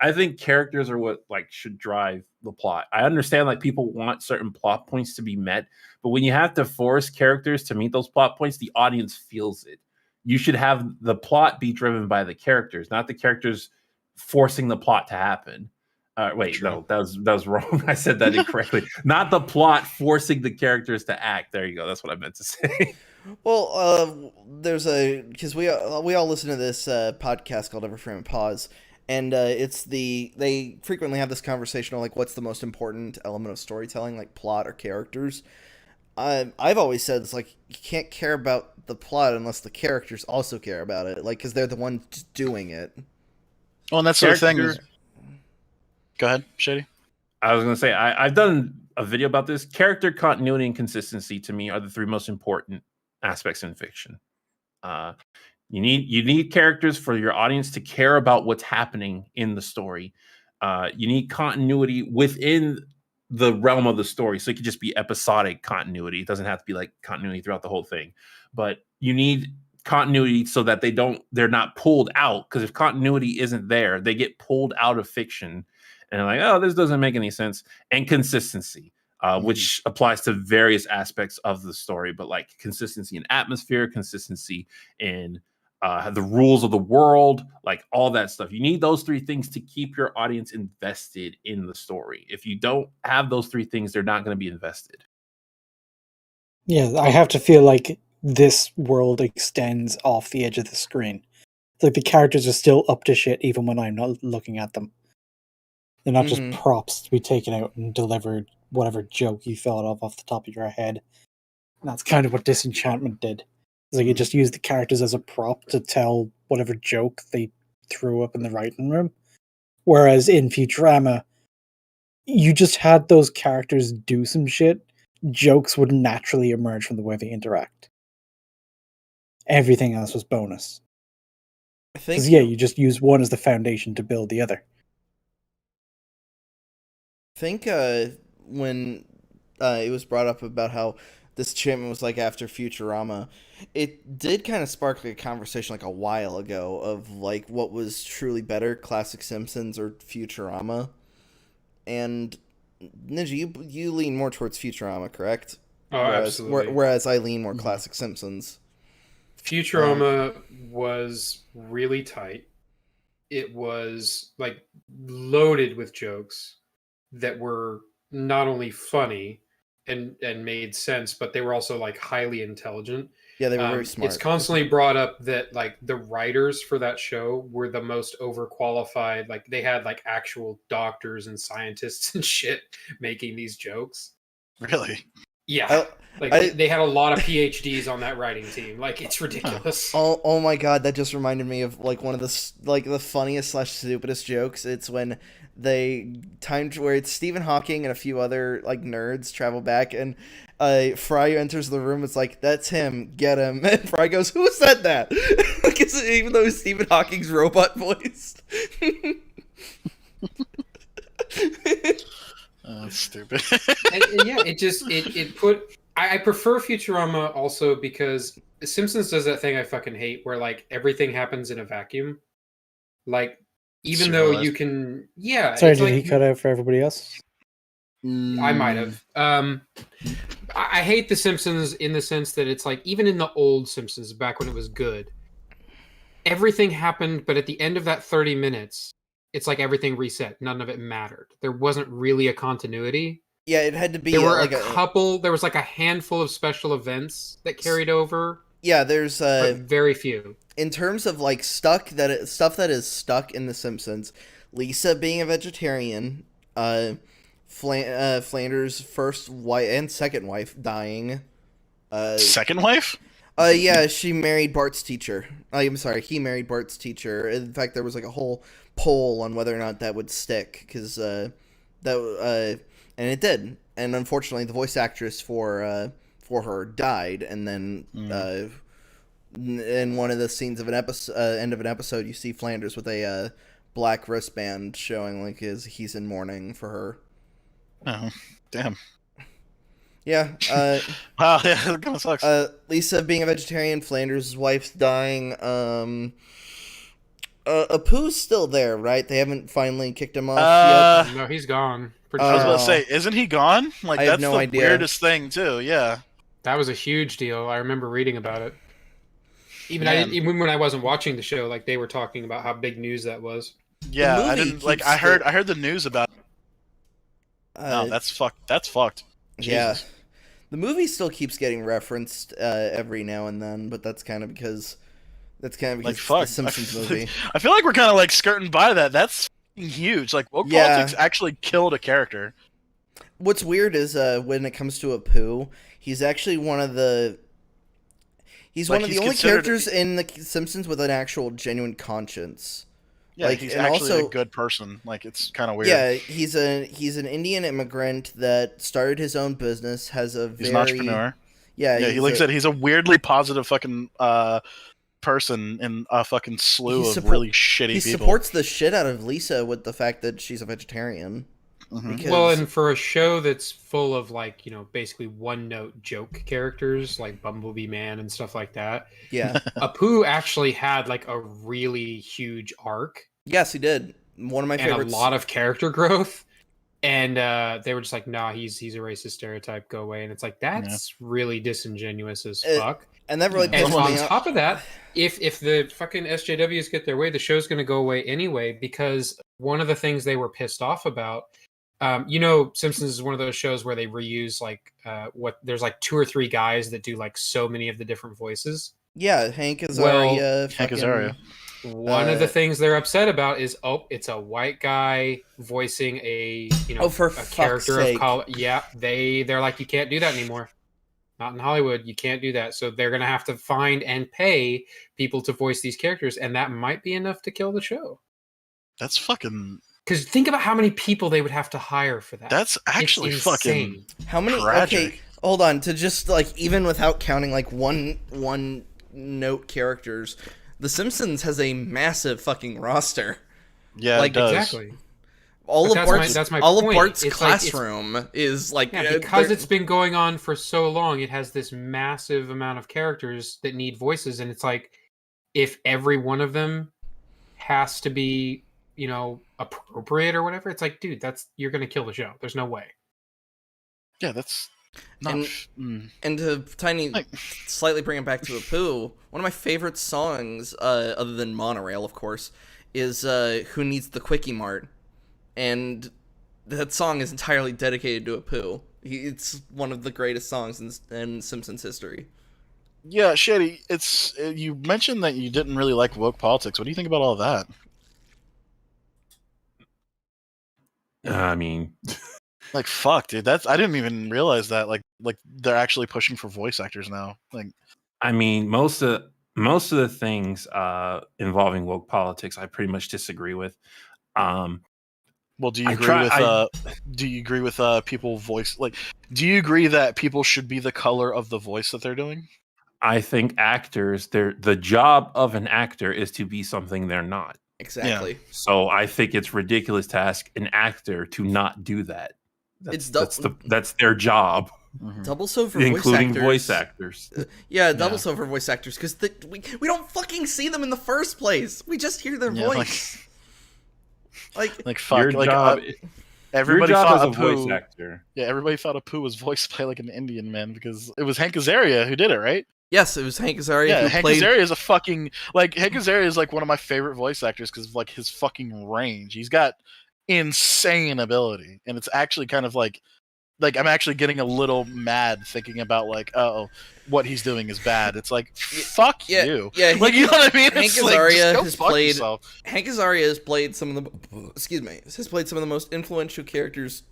I think characters are what like should drive the plot. I understand like people want certain plot points to be met, but when you have to force characters to meet those plot points, the audience feels it. You should have the plot be driven by the characters, not the characters forcing the plot to happen. Wait, True. no, that was wrong. I said that incorrectly. Not the plot forcing the characters to act. There you go. That's what I meant to say. Well, because we all listen to this podcast called Every Frame and Pause, and they frequently have this conversation on like what's the most important element of storytelling, like plot or characters. I've always said it's like you can't care about the plot unless the characters also care about it, like because they're the ones doing it. Well, and that's the thing. Go ahead, Shady. I was going to say, I've done a video about this. Character continuity and consistency to me are the three most important aspects in fiction. You need characters for your audience to care about what's happening in the story. You need continuity within the realm of the story. So it could just be episodic continuity. It doesn't have to be like continuity throughout the whole thing. But you need continuity so that they're not pulled out. Because if continuity isn't there, they get pulled out of fiction. And like, oh, this doesn't make any sense. And consistency, which applies to various aspects of the story, but like consistency in atmosphere, consistency in the rules of the world, like all that stuff. You need those three things to keep your audience invested in the story. If you don't have those three things, they're not going to be invested. Yeah, I have to feel like this world extends off the edge of the screen. Like the characters are still up to shit even when I'm not looking at them. They're not just props to be taken out and delivered whatever joke you thought of off the top of your head. And that's kind of what Disenchantment did. It's like it just used the characters as a prop to tell whatever joke they threw up in the writing room. Whereas in Futurama, you just had those characters do some shit. Jokes would naturally emerge from the way they interact. Everything else was bonus. Because you just use one as the foundation to build the other. I think when it was brought up about how Disenchantment was like after Futurama, it did kind of spark like a conversation like a while ago of like what was truly better, classic Simpsons or Futurama. And Ninja, you lean more towards Futurama, correct? Oh, absolutely. Whereas I lean more classic Simpsons. Futurama was really tight. It was like loaded with jokes that were not only funny and made sense, but they were also like highly intelligent. Yeah, they were very smart. It's constantly brought up that like the writers for that show were the most overqualified. Like they had like actual doctors and scientists and shit making these jokes. Really? Yeah. They had a lot of PhDs on that writing team. Like it's ridiculous. Oh my god, that just reminded me of like one of the funniest / stupidest jokes. It's when they timed where it's Stephen Hawking and a few other like nerds travel back, and Fry enters the room. It's like, that's him, get him. And Fry goes, who said that? Because even though it's Stephen Hawking's robot voice. That's stupid. And yeah, it put. I prefer Futurama also because Simpsons does that thing I fucking hate where like everything happens in a vacuum. Like even though you can, yeah. Sorry, did he cut out for everybody else? I might have. I hate the Simpsons in the sense that it's like even in the old Simpsons back when it was good, everything happened, but at the end of that 30 minutes, it's like everything reset. None of it mattered. There wasn't really a continuity. Yeah, it had to be. There were like a couple. There was like a handful of special events that carried over. Yeah, there's but very few. In terms of like stuff that is stuck in The Simpsons, Lisa being a vegetarian, Flanders' first wife and second wife dying. Second wife? Yeah, she married Bart's teacher. I'm sorry, he married Bart's teacher. In fact, there was like a whole poll on whether or not that would stick because and it did. And unfortunately, the voice actress for her died. And then in one of the scenes of an episode, end of an episode, you see Flanders with a black wristband showing like he's in mourning for her. Oh, damn. Yeah. Wow, yeah, that kind of sucks. Lisa being a vegetarian, Flanders' wife's dying. Apu's still there, right? They haven't finally kicked him off yet. No, he's gone. I was about to say, isn't he gone? Like, I that's have no the idea. weirdest thing, too, yeah. That was a huge deal. I remember reading about it. Man. Even when I wasn't watching the show, like they were talking about how big news that was. Yeah, I didn't, like, I heard the news about it. No, that's fucked. Yeah. Jesus. The movie still keeps getting referenced every now and then, but that's kind of because Like, it's fuck. the Simpsons movie. I feel like we're kind of, like, skirting by that. That's huge. Like, woke politics actually killed a character. What's weird is when it comes to Apu, he's actually one of the only characters in the Simpsons with an actual genuine conscience. Yeah, like, he's and actually also, a good person. Like, it's kind of weird. Yeah, he's an Indian immigrant that started his own business. He's an entrepreneur. Yeah, he's a weirdly positive fucking person in a fucking slew of really shitty people. He supports the shit out of Lisa with the fact that she's a vegetarian. Mm-hmm. Well, and for a show that's full of like, basically one-note joke characters like Bumblebee Man and stuff like that. Yeah. Apu actually had like a really huge arc. Yes, he did. One of my favorites. And a lot of character growth. And they were just like, nah, he's a racist stereotype, go away. And it's like, that's really disingenuous as fuck. And that really and on top of that, if the fucking SJWs get their way, the show's going to go away anyway, because one of the things they were pissed off about, Simpsons is one of those shows where they reuse like there's like 2 or 3 guys that do like so many of the different voices. Yeah, Hank Azaria. Hank Azaria. One of the things they're upset about is it's a white guy voicing a character of color. Yeah, they're like, you can't do that anymore. Not in Hollywood, you can't do that. So they're gonna have to find and pay people to voice these characters, and that might be enough to kill the show. That's fucking. Because think about how many people they would have to hire for that. That's actually fucking. How many? Tragic. Okay, hold on. To just like even without counting like one note characters, The Simpsons has a massive fucking roster. Yeah, like, it does. Exactly. All of Bart's it's classroom is like because it's been going on for so long. It has this massive amount of characters that need voices, and it's like if every one of them has to be, appropriate or whatever. It's like, dude, you're gonna kill the show. There's no way. Yeah, that's. Not, and to slightly bring it back to Apu, one of my favorite songs, other than Monorail, of course, is "Who Needs the Quickie Mart," and that song is entirely dedicated to Apu. It's one of the greatest songs in Simpsons history. Yeah, Shady, you mentioned that you didn't really like woke politics. What do you think about all that? I mean, like, fuck, dude. I didn't even realize that. Like they're actually pushing for voice actors now. Like, I mean, most of the things involving woke politics, I pretty much disagree with. Well, do you agree with people voice? Like, do you agree that people should be the color of the voice that they're doing? I think actors, the job of an actor is to be something they're not. Exactly. Yeah. So I think it's ridiculous to ask an actor to not do that. That's their job. Mm-hmm. Double so for including voice actors. Double so for voice actors because we don't fucking see them in the first place. We just hear their voice. Like fuck. Your job. Everybody your job thought as a Apu, voice actor. Yeah, everybody thought Apu was voiced by like an Indian man because it was Hank Azaria who did it, right? Yes, it was Hank Azaria. Yeah, Hank Azaria is Hank Azaria is like one of my favorite voice actors because of like his fucking range. He's got insane ability, and it's actually kind of like I'm actually getting a little mad thinking about like, what he's doing is bad. It's like, fuck you. Yeah, like, you know what I mean? Hank Azaria has played some of the most influential characters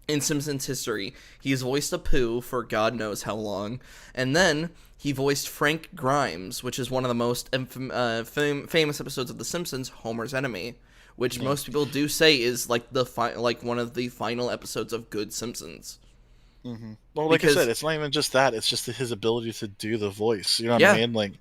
in Simpsons history. He's voiced Apu for God knows how long, and then he voiced Frank Grimes, which is one of the most famous episodes of The Simpsons, Homer's Enemy, which most people do say is like one of the final episodes of good Simpsons. Mm-hmm. Well, like I said, it's not even just that; it's just his ability to do the voice. You know what I mean? Like,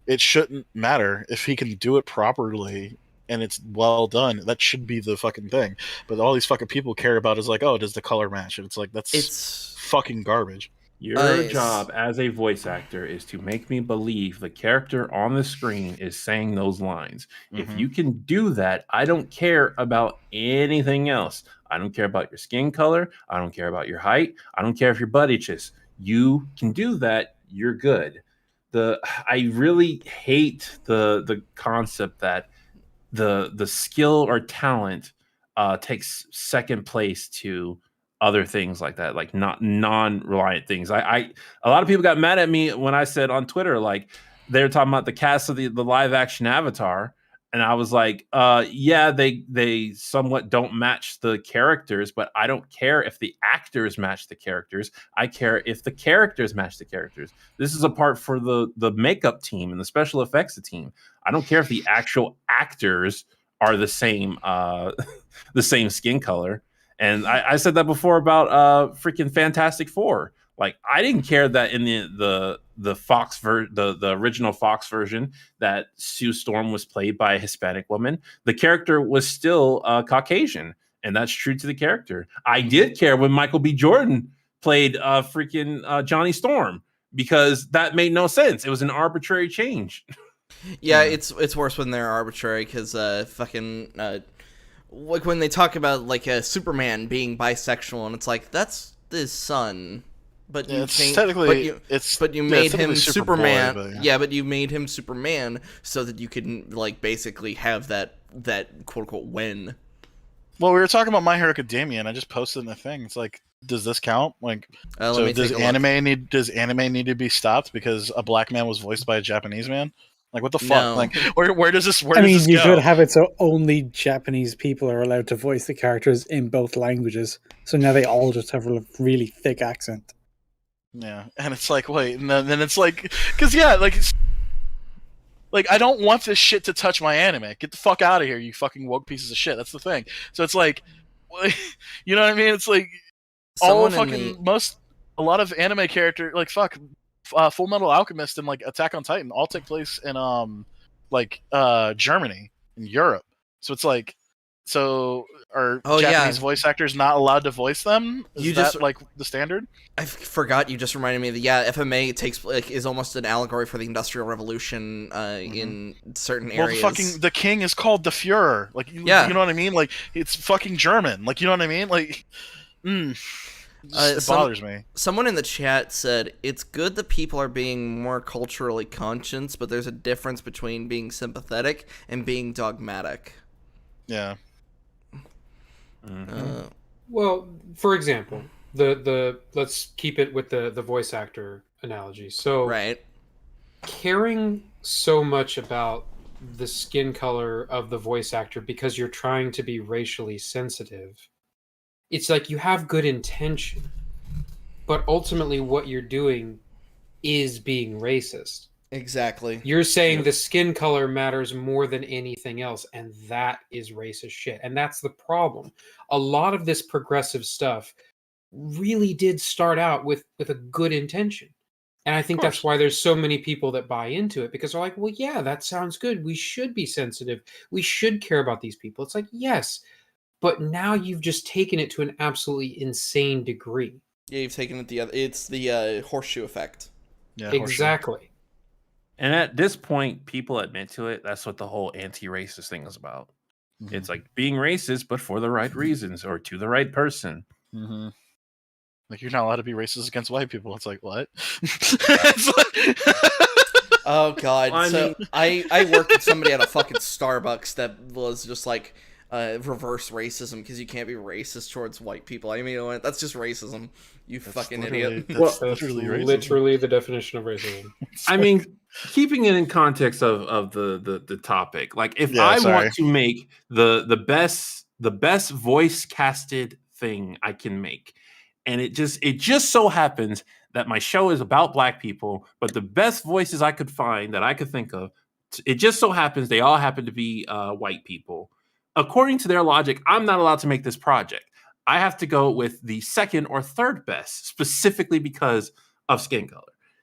it shouldn't matter if he can do it properly. and it's well done, that should be the fucking thing. But all these fucking people care about is like, oh, does the color match? And it's like, it's fucking garbage. Your job as a voice actor is to make me believe the character on the screen is saying those lines. If you can do that, I don't care about anything else. I don't care about your skin color. I don't care about your height. I don't care if you're butt itches. You can do that, you're good. I really hate the concept that the skill or talent takes second place to other things like that, like not non-reliant things. A lot of people got mad at me when I said on Twitter, like they're talking about the cast of the live action Avatar, and I was like, yeah, they somewhat don't match the characters, but I don't care if the actors match the characters. I care if the characters match the characters. This is a part for the makeup team and the special effects team. I don't care if the actual actors are the same the same skin color. And I said that before about freaking Fantastic Four. Like I didn't care that in the Fox the original Fox version that Sue Storm was played by a Hispanic woman. The character was still Caucasian, and that's true to the character. I did care when Michael B. Jordan played freaking Johnny Storm, because that made no sense. It was an arbitrary change. Yeah, it's worse when they're arbitrary, because like when they talk about like a Superman being bisexual, and it's like, that's his son, but you but you made him Superman. Boy, yeah, but you made him Superman so that you could like basically have that quote unquote win. Well, we were talking about My Hero Academia, and I just posted in the thing. It's like, does this count? Like, so does anime need to be stopped because a black man was voiced by a Japanese man? Like, what the fuck? No. Like, where does this? Where I does mean, this you go? should have it so only Japanese people are allowed to voice the characters in both languages. So now they all just have a really thick accent. Yeah, and it's like, wait, and then it's like, because yeah, like I don't want this shit to touch my anime. Get the fuck out of here, you fucking woke pieces of shit. That's the thing. So it's like, you know what I mean? It's like a lot of anime character, like Full Metal Alchemist and like Attack on Titan all take place in Germany, in Europe. So it's like, so are Japanese voice actors not allowed to voice them? Is that like the standard? I forgot. You just reminded me that FMA is almost an allegory for the Industrial Revolution in certain areas. Well, the king is called the Führer. Like, you know what I mean? Like, it's fucking German. Like, you know what I mean? Like, it bothers me. Someone in the chat said, it's good that people are being more culturally conscious, but there's a difference between being sympathetic and being dogmatic. Yeah. Well, for example, the let's keep it with the voice actor analogy. So, right, caring so much about the skin color of the voice actor because you're trying to be racially sensitive, it's like you have good intention, but ultimately what you're doing is being racist. Exactly. You're saying the skin color matters more than anything else, and that is racist shit. And that's the problem. A lot of this progressive stuff really did start out with a good intention. And I think that's why there's so many people that buy into it, because they're like, well, yeah, that sounds good. We should be sensitive. We should care about these people. It's like, yes, but now you've just taken it to an absolutely insane degree. Yeah, you've taken it it's the horseshoe effect. Yeah, exactly. Horseshoe. And at this point, people admit to it. That's what the whole anti-racist thing is about. Mm-hmm. It's like being racist, but for the right reasons or to the right person. Mm-hmm. Like, you're not allowed to be racist against white people. It's like, what? Oh, God. Well, I worked with somebody at a fucking Starbucks that was just like reverse racism, because you can't be racist towards white people. I mean, you know what? That's just racism. That's fucking idiot. That's literally the definition of racism. I mean, keeping it in context of the topic, like if I want to make the best voice casted thing I can make, and it just so happens that my show is about black people, but the best voices I could find that I could think of, it just so happens they all happen to be white people. According to their logic, I'm not allowed to make this project. I have to go with the second or third best, specifically because of skin color.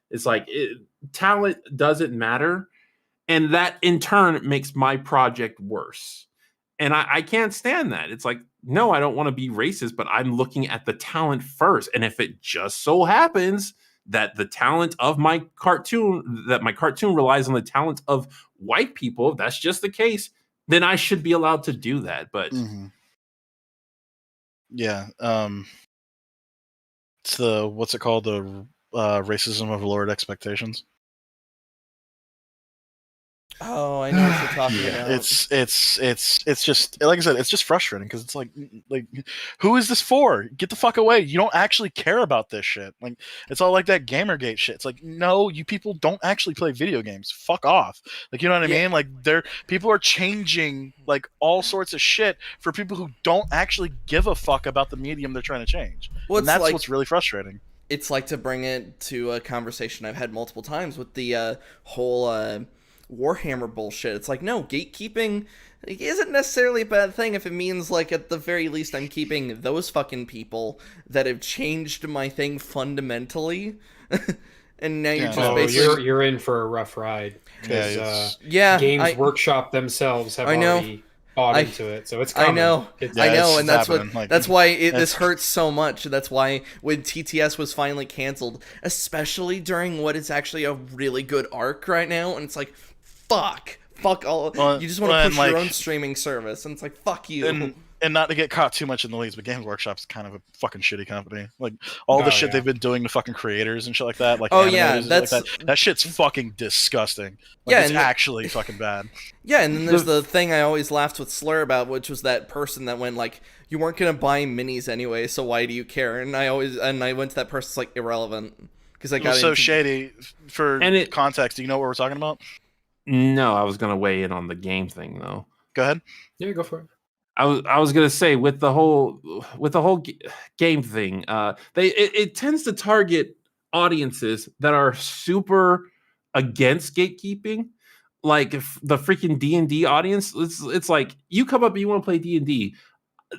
It's like talent doesn't matter. And that in turn makes my project worse. And I can't stand that. It's like, no, I don't want to be racist, but I'm looking at the talent first. And if it just so happens that the talent of my cartoon, that my cartoon relies on the talent of white people, if that's just the case, then I should be allowed to do that. But yeah, it's the, what's it called? The racism of lowered expectations. Oh, I know what you're talking about. It's just, like I said, it's just frustrating because it's like who is this for? Get the fuck away! You don't actually care about this shit. Like, it's all like that Gamergate shit. It's like, no, you people don't actually play video games. Fuck off. Like, you know what I mean? Like, people are changing like all sorts of shit for people who don't actually give a fuck about the medium they're trying to change. Well, and that's like, what's really frustrating. It's like, to bring it to a conversation I've had multiple times with the whole Warhammer bullshit. It's like, no, gatekeeping isn't necessarily a bad thing if it means, like, at the very least I'm keeping those fucking people that have changed my thing fundamentally. And now you're just basically... You're in for a rough ride. Because Games Workshop themselves have already bought into it, so it's coming. I know, and that's why this hurts so much. That's why when TTS was finally canceled, especially during what is actually a really good arc right now, and it's like, fuck all. You just want to push your own streaming service, and it's like, fuck you. And not to get caught too much in the leads, but Games Workshop's kind of a fucking shitty company. Like, all the shit they've been doing to fucking creators and shit like that. Like, that shit's fucking disgusting. Like, it's actually fucking bad. Yeah, and then there's the thing I always laughed with Slur about, which was that person that went like, you weren't gonna buy minis anyway, so why do you care? And I went to that person, it's like, irrelevant, because I got so shady. For context, do you know what we're talking about? No, I was gonna weigh in on the game thing though. Go ahead. Yeah, go for it. I was gonna say with the whole game thing, it tends to target audiences that are super against gatekeeping, like if the freaking D&D audience. It's like, you come up and you want to play D&D.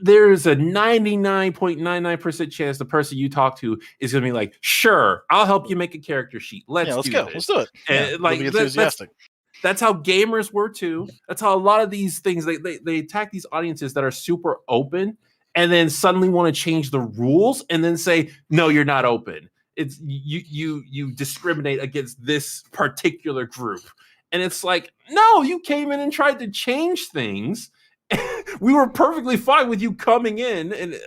There's a 99.99% chance the person you talk to is gonna be like, sure, I'll help you make a character sheet. Let's go. Let's do it. And like, be enthusiastic. That's how gamers were too. That's how a lot of these things, they attack these audiences that are super open, and then suddenly want to change the rules and then say, no, you're not open. It's you discriminate against this particular group. And it's like, no, you came in and tried to change things. We were perfectly fine with you coming in, and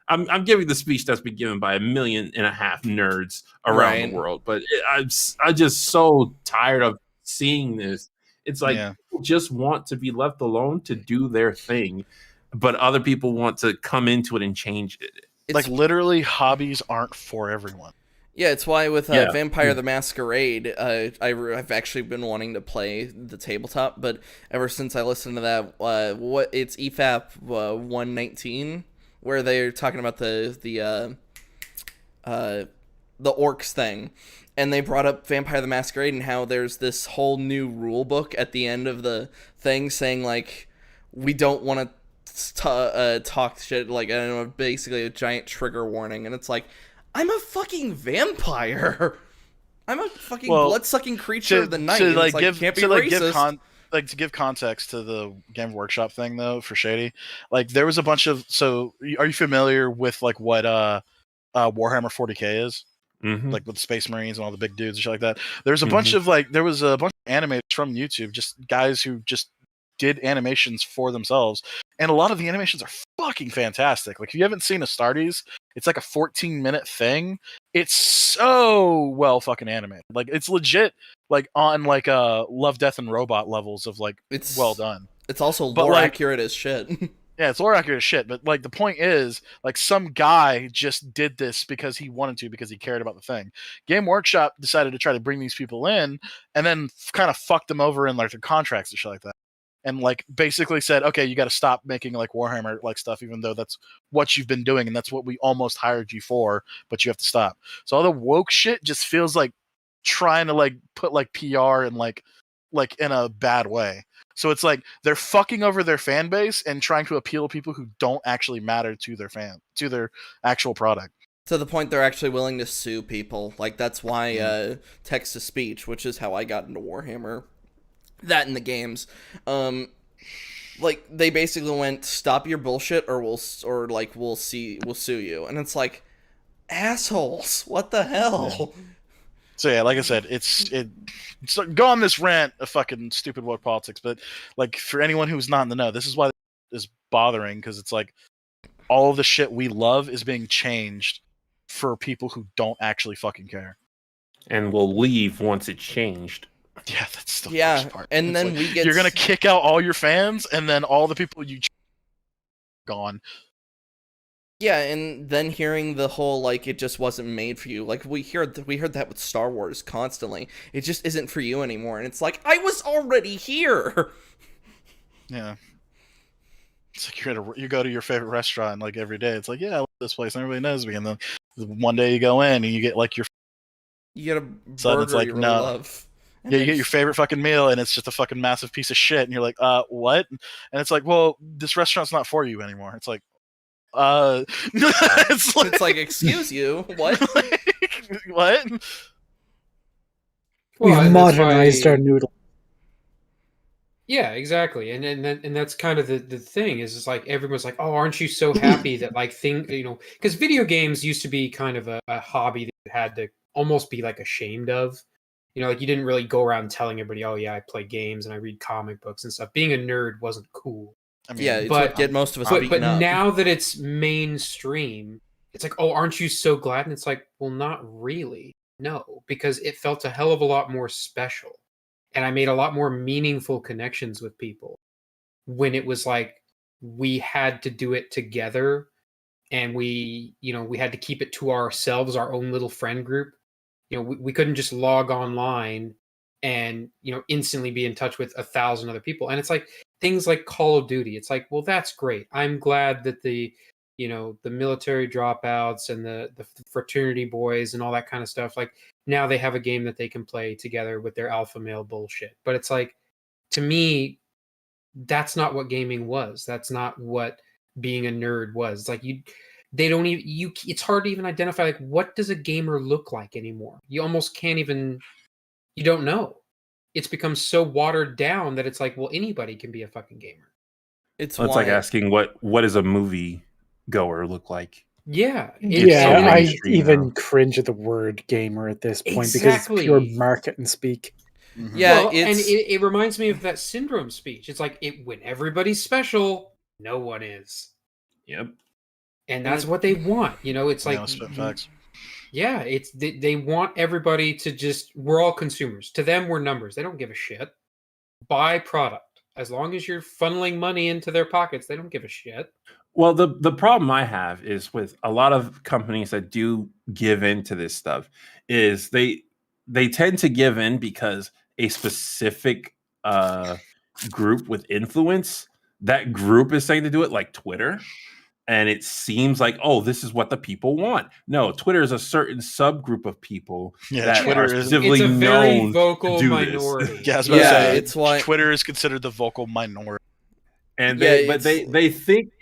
I'm giving the speech that's been given by 1.5 million nerds around the world. But I'm just so tired of seeing this. It's like, people just want to be left alone to do their thing, but other people want to come into it and change it. It's like, literally, hobbies aren't for everyone. Yeah, it's why with Vampire the Masquerade, I've actually been wanting to play the tabletop, but ever since I listened to that, it's EFAP 119, where they're talking about the orcs thing. And they brought up Vampire the Masquerade and how there's this whole new rule book at the end of the thing saying, like, we don't want to talk shit, like, I don't know, basically a giant trigger warning. And it's like, I'm a fucking vampire. I'm a fucking blood-sucking creature of the night. To give context to the Game Workshop thing, though, for Shady, like, there was a bunch of... So, are you familiar with, like, what Warhammer 40k is? Mm-hmm. Like, with the Space Marines and all the big dudes and shit like that. There's a bunch of, like, there was a bunch of animators from YouTube, just guys who just did animations for themselves. And a lot of the animations are fucking fantastic. Like, if you haven't seen Astartes, it's like a 14-minute thing. It's so well fucking animated. Like, it's legit, like, on, like, Love, Death, and Robot levels of, like, it's well done. It's also lore accurate as shit. Yeah, it's lore accurate as shit, but, like, the point is, like, some guy just did this because he wanted to, because he cared about the thing. Game Workshop decided to try to bring these people in, and then kind of fucked them over in, like, their contracts and shit like that. And, like, basically said, okay, you got to stop making, like, Warhammer, like, stuff, even though that's what you've been doing, and that's what we almost hired you for, but you have to stop. So all the woke shit just feels like trying to, like, put, like, PR and, like, in a bad way. So it's like they're fucking over their fan base and trying to appeal to people who don't actually matter to their actual product. To the point they're actually willing to sue people. Like, that's why text to speech, which is how I got into Warhammer, that in the games. Like they basically went, stop your bullshit we'll sue you. And it's like, assholes, what the hell? Yeah. So yeah, like I said, so go on this rant of fucking stupid woke politics, but like for anyone who's not in the know, this is why this is bothering, because it's like all of the shit we love is being changed for people who don't actually fucking care. And will leave once it's changed. Yeah, that's the Yeah, worst part. and It's then like, you're gonna kick out all your fans, and then all the people you gone. Yeah, and then hearing the whole, like, it just wasn't made for you. Like, we heard that with Star Wars constantly. It just isn't for you anymore. And it's like, I was already here! Yeah. It's like you go to your favorite restaurant, like, every day. It's like, yeah, I love this place, and everybody knows me. And then one day you go in, and you get, like, you get a burger like, you really no. love. Yeah, you get your favorite fucking meal, and it's just a fucking massive piece of shit. And you're like, what? And it's like, well, this restaurant's not for you anymore. It's like, it's like, excuse you, what? What? We've modernized our noodle. Yeah, exactly, and that's kind of the thing is, it's like everyone's like, oh, aren't you so happy that like because video games used to be kind of a hobby that you had to almost be like ashamed of. Like you didn't really go around telling everybody, oh yeah, I play games and I read comic books and stuff. Being a nerd wasn't cool. I mean, yeah, it's what get most of us beaten up. Now that it's mainstream, it's like, oh, aren't you so glad? And it's like, well, not really. No, because it felt a hell of a lot more special. And I made a lot more meaningful connections with people when it was like we had to do it together, and we had to keep it to ourselves, our own little friend group. We couldn't just log online and instantly be in touch with 1,000 other people. And it's like things like Call of Duty. It's like, well, that's great. I'm glad that the military dropouts and the fraternity boys and all that kind of stuff, like now they have a game that they can play together with their alpha male bullshit. But it's like, to me, that's not what gaming was. That's not what being a nerd was. It's like it's hard to even identify, like, what does a gamer look like anymore? You almost can't even, you don't know. It's become so watered down that it's like, well, anybody can be a fucking gamer. It's like asking what does a movie goer look like? Yeah. I even cringe at the word gamer at this point because it's pure marketing speak. Mm-hmm. Yeah, and it reminds me of that Syndrome speech. It's like, when everybody's special, no one is. Yep. And that's what they want. It's like, facts. Yeah, they want everybody to just, we're all consumers. To them, we're numbers. They don't give a shit. Buy product. As long as you're funneling money into their pockets, they don't give a shit. Well, the problem I have is with a lot of companies that do give in to this stuff is they tend to give in because a specific group with influence, that group is saying to do it, like Twitter. And it seems like, oh, this is what the people want. No, Twitter is a certain subgroup of people that Twitter are specifically it's a very known vocal to do minority. this. Yeah, I was about to say, it's why Twitter is considered the vocal minority. And they think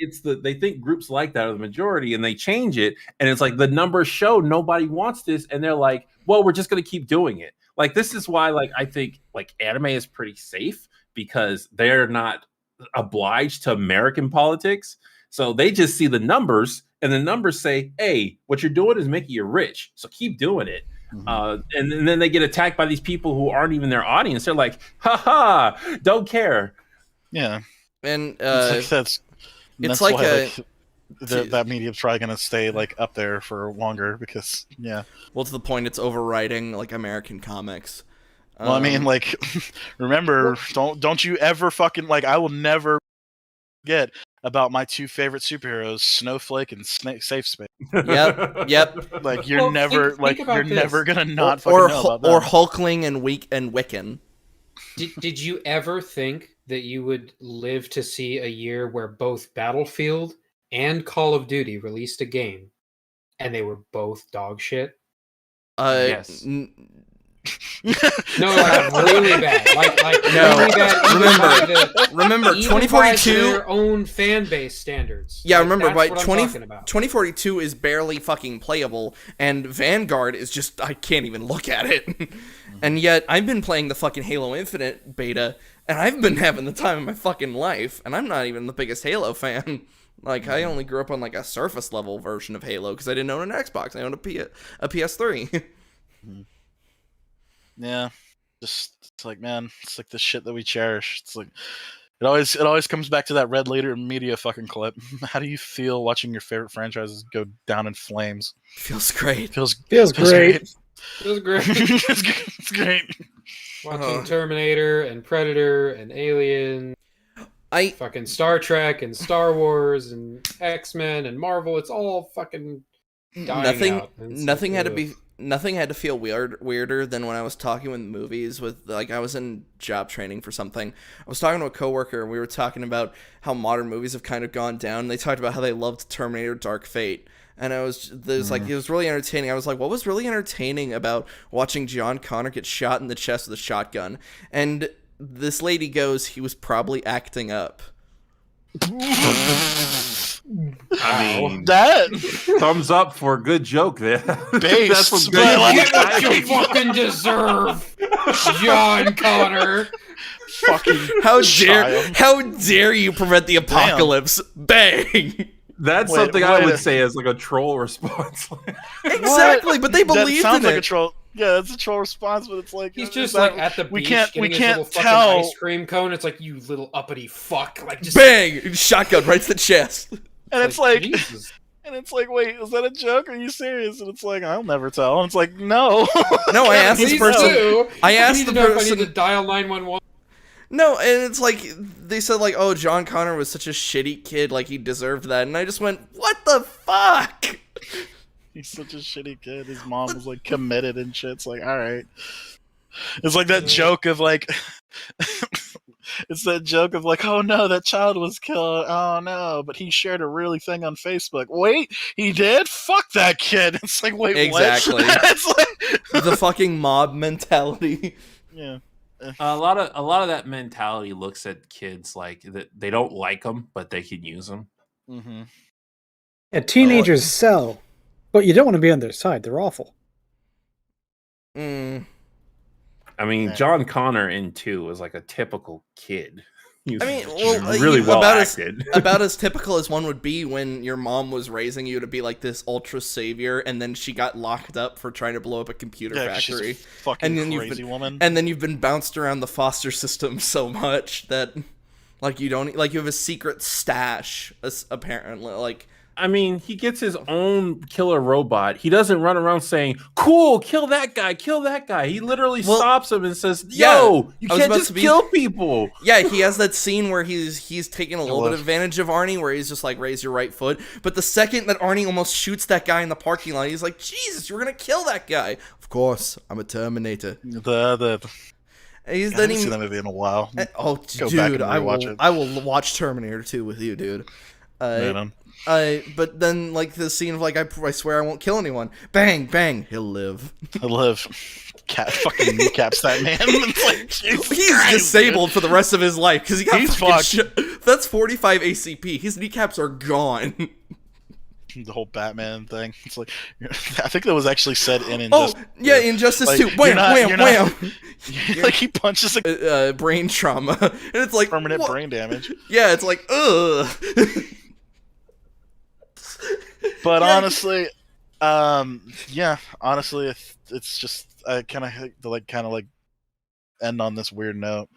groups like that are the majority, and they change it, and it's like the numbers show nobody wants this, and they're like, well, we're just going to keep doing it. Like, this is why, like, I think like anime is pretty safe because they're not obliged to American politics. So they just see the numbers, and the numbers say, hey, what you're doing is making you rich, so keep doing it. Mm-hmm. And then they get attacked by these people who aren't even their audience. They're like, haha, don't care. Yeah. And that's like why, that medium's probably going to stay like up there for longer because, yeah. Well, to the point, it's overriding like American comics. Well, I mean, like, remember, don't you ever fucking, like, I will never forget about my two favorite superheroes, Snowflake and Safe Space. Yep. Like, you're never gonna not fucking know about that. Or Hulkling and Wiccan. Did you ever think that you would live to see a year where both Battlefield and Call of Duty released a game, and they were both dog shit? Yes. No, like really bad. Like no. Really bad. Remember, 2042 their own fan base standards. Yeah, like, remember, by 2042 is barely fucking playable, and Vanguard is just, I can't even look at it. And yet, I've been playing the fucking Halo Infinite beta, and I've been having the time of my fucking life, and I'm not even the biggest Halo fan. Like, I only grew up on, like, a surface level version of Halo, because I didn't own an Xbox. I owned a PS3. Yeah. Just, it's like, man, it's like the shit that we cherish. It's like, it always comes back to that red leader media fucking clip. How do you feel watching your favorite franchises go down in flames? Feels great. Feels great. Feels great. It's great. Watching Terminator and Predator and Alien, fucking Star Trek and Star Wars and X-Men and Marvel. It's all fucking dying out. Nothing had to feel weirder than when I was talking with movies with, like, I was in job training for something. I was talking to a coworker and we were talking about how modern movies have kind of gone down. They talked about how they loved Terminator Dark Fate. And it was really entertaining. I was like, what was really entertaining about watching John Connor get shot in the chest with a shotgun? And this lady goes, he was probably acting up. I mean, that thumbs up for a good joke there. Base, That's what Get what you fucking deserve, John Connor. fucking How dare you prevent the apocalypse? Bang! That's something I would say as like a troll response. Exactly, but they believed in sounds like it. a troll. Yeah, that's a troll response, but it's like He's just like at the beach we can't getting his little fucking tell. ice cream cone. It's like, you little uppity fuck. Like, just Bang! Shotgun right to the chest. And it's like, Jesus. and it's like, wait, is that a joke? Are you serious? And it's like, I'll never tell. And it's like, no. No, I asked this Please person. do. I asked need the to know if I person. need to dial 911. No, and it's like, they said, like, oh, John Connor was such a shitty kid, like, he deserved that. And I just went, what the fuck? He's such a shitty kid. His mom was like committed and shit. It's like, all right. It's like that joke of like, it's that joke of like, oh no, that child was killed. Oh no, but he shared a really thing on Facebook. Wait, he did? Fuck that kid. It's like, wait, Exactly. what? It's like The fucking mob mentality. yeah. A lot of that mentality looks at kids like that they don't like them, but they can use them. Mm-hmm. Yeah, teenagers sell, but you don't want to be on their side. They're awful. Mm. I mean, John Connor in 2 was like a typical kid. He was really well about acted. about as typical as one would be when your mom was raising you to be like this ultra savior, and then she got locked up for trying to blow up a computer factory. She's a fucking And then crazy woman. And then you've been bounced around the foster system so much that, like, you have a secret stash, apparently. Like, I mean, he gets his own killer robot. He doesn't run around saying, cool, kill that guy, kill that guy. He literally stops him and says, yo, you can't just kill people. Yeah, he has that scene where he's taking a little bit of advantage of Arnie, where he's just like, raise your right foot. But the second that Arnie almost shoots that guy in the parking lot, he's like, Jesus, you're going to kill that guy. Of course, I'm a Terminator. I haven't seen that movie in a while. Oh, Go back dude, and rewatch it. I will watch Terminator 2 with you, dude. But then, like, the scene of, like, I swear I won't kill anyone. Bang, bang, he'll live. He'll live. Cat fucking kneecaps that man. It's like, Jesus He's Christ, disabled for the rest of his life because he got He's fucking that's 45 ACP. His kneecaps are gone. The whole Batman thing. It's like, I think that was actually said in Injustice. Oh, yeah, Injustice like, 2. Wham, wham, wham. Like, he punches a brain trauma. And it's like, permanent brain damage. Yeah, it's like, ugh. But honestly, honestly, it's just I kind of hate to end on this weird note,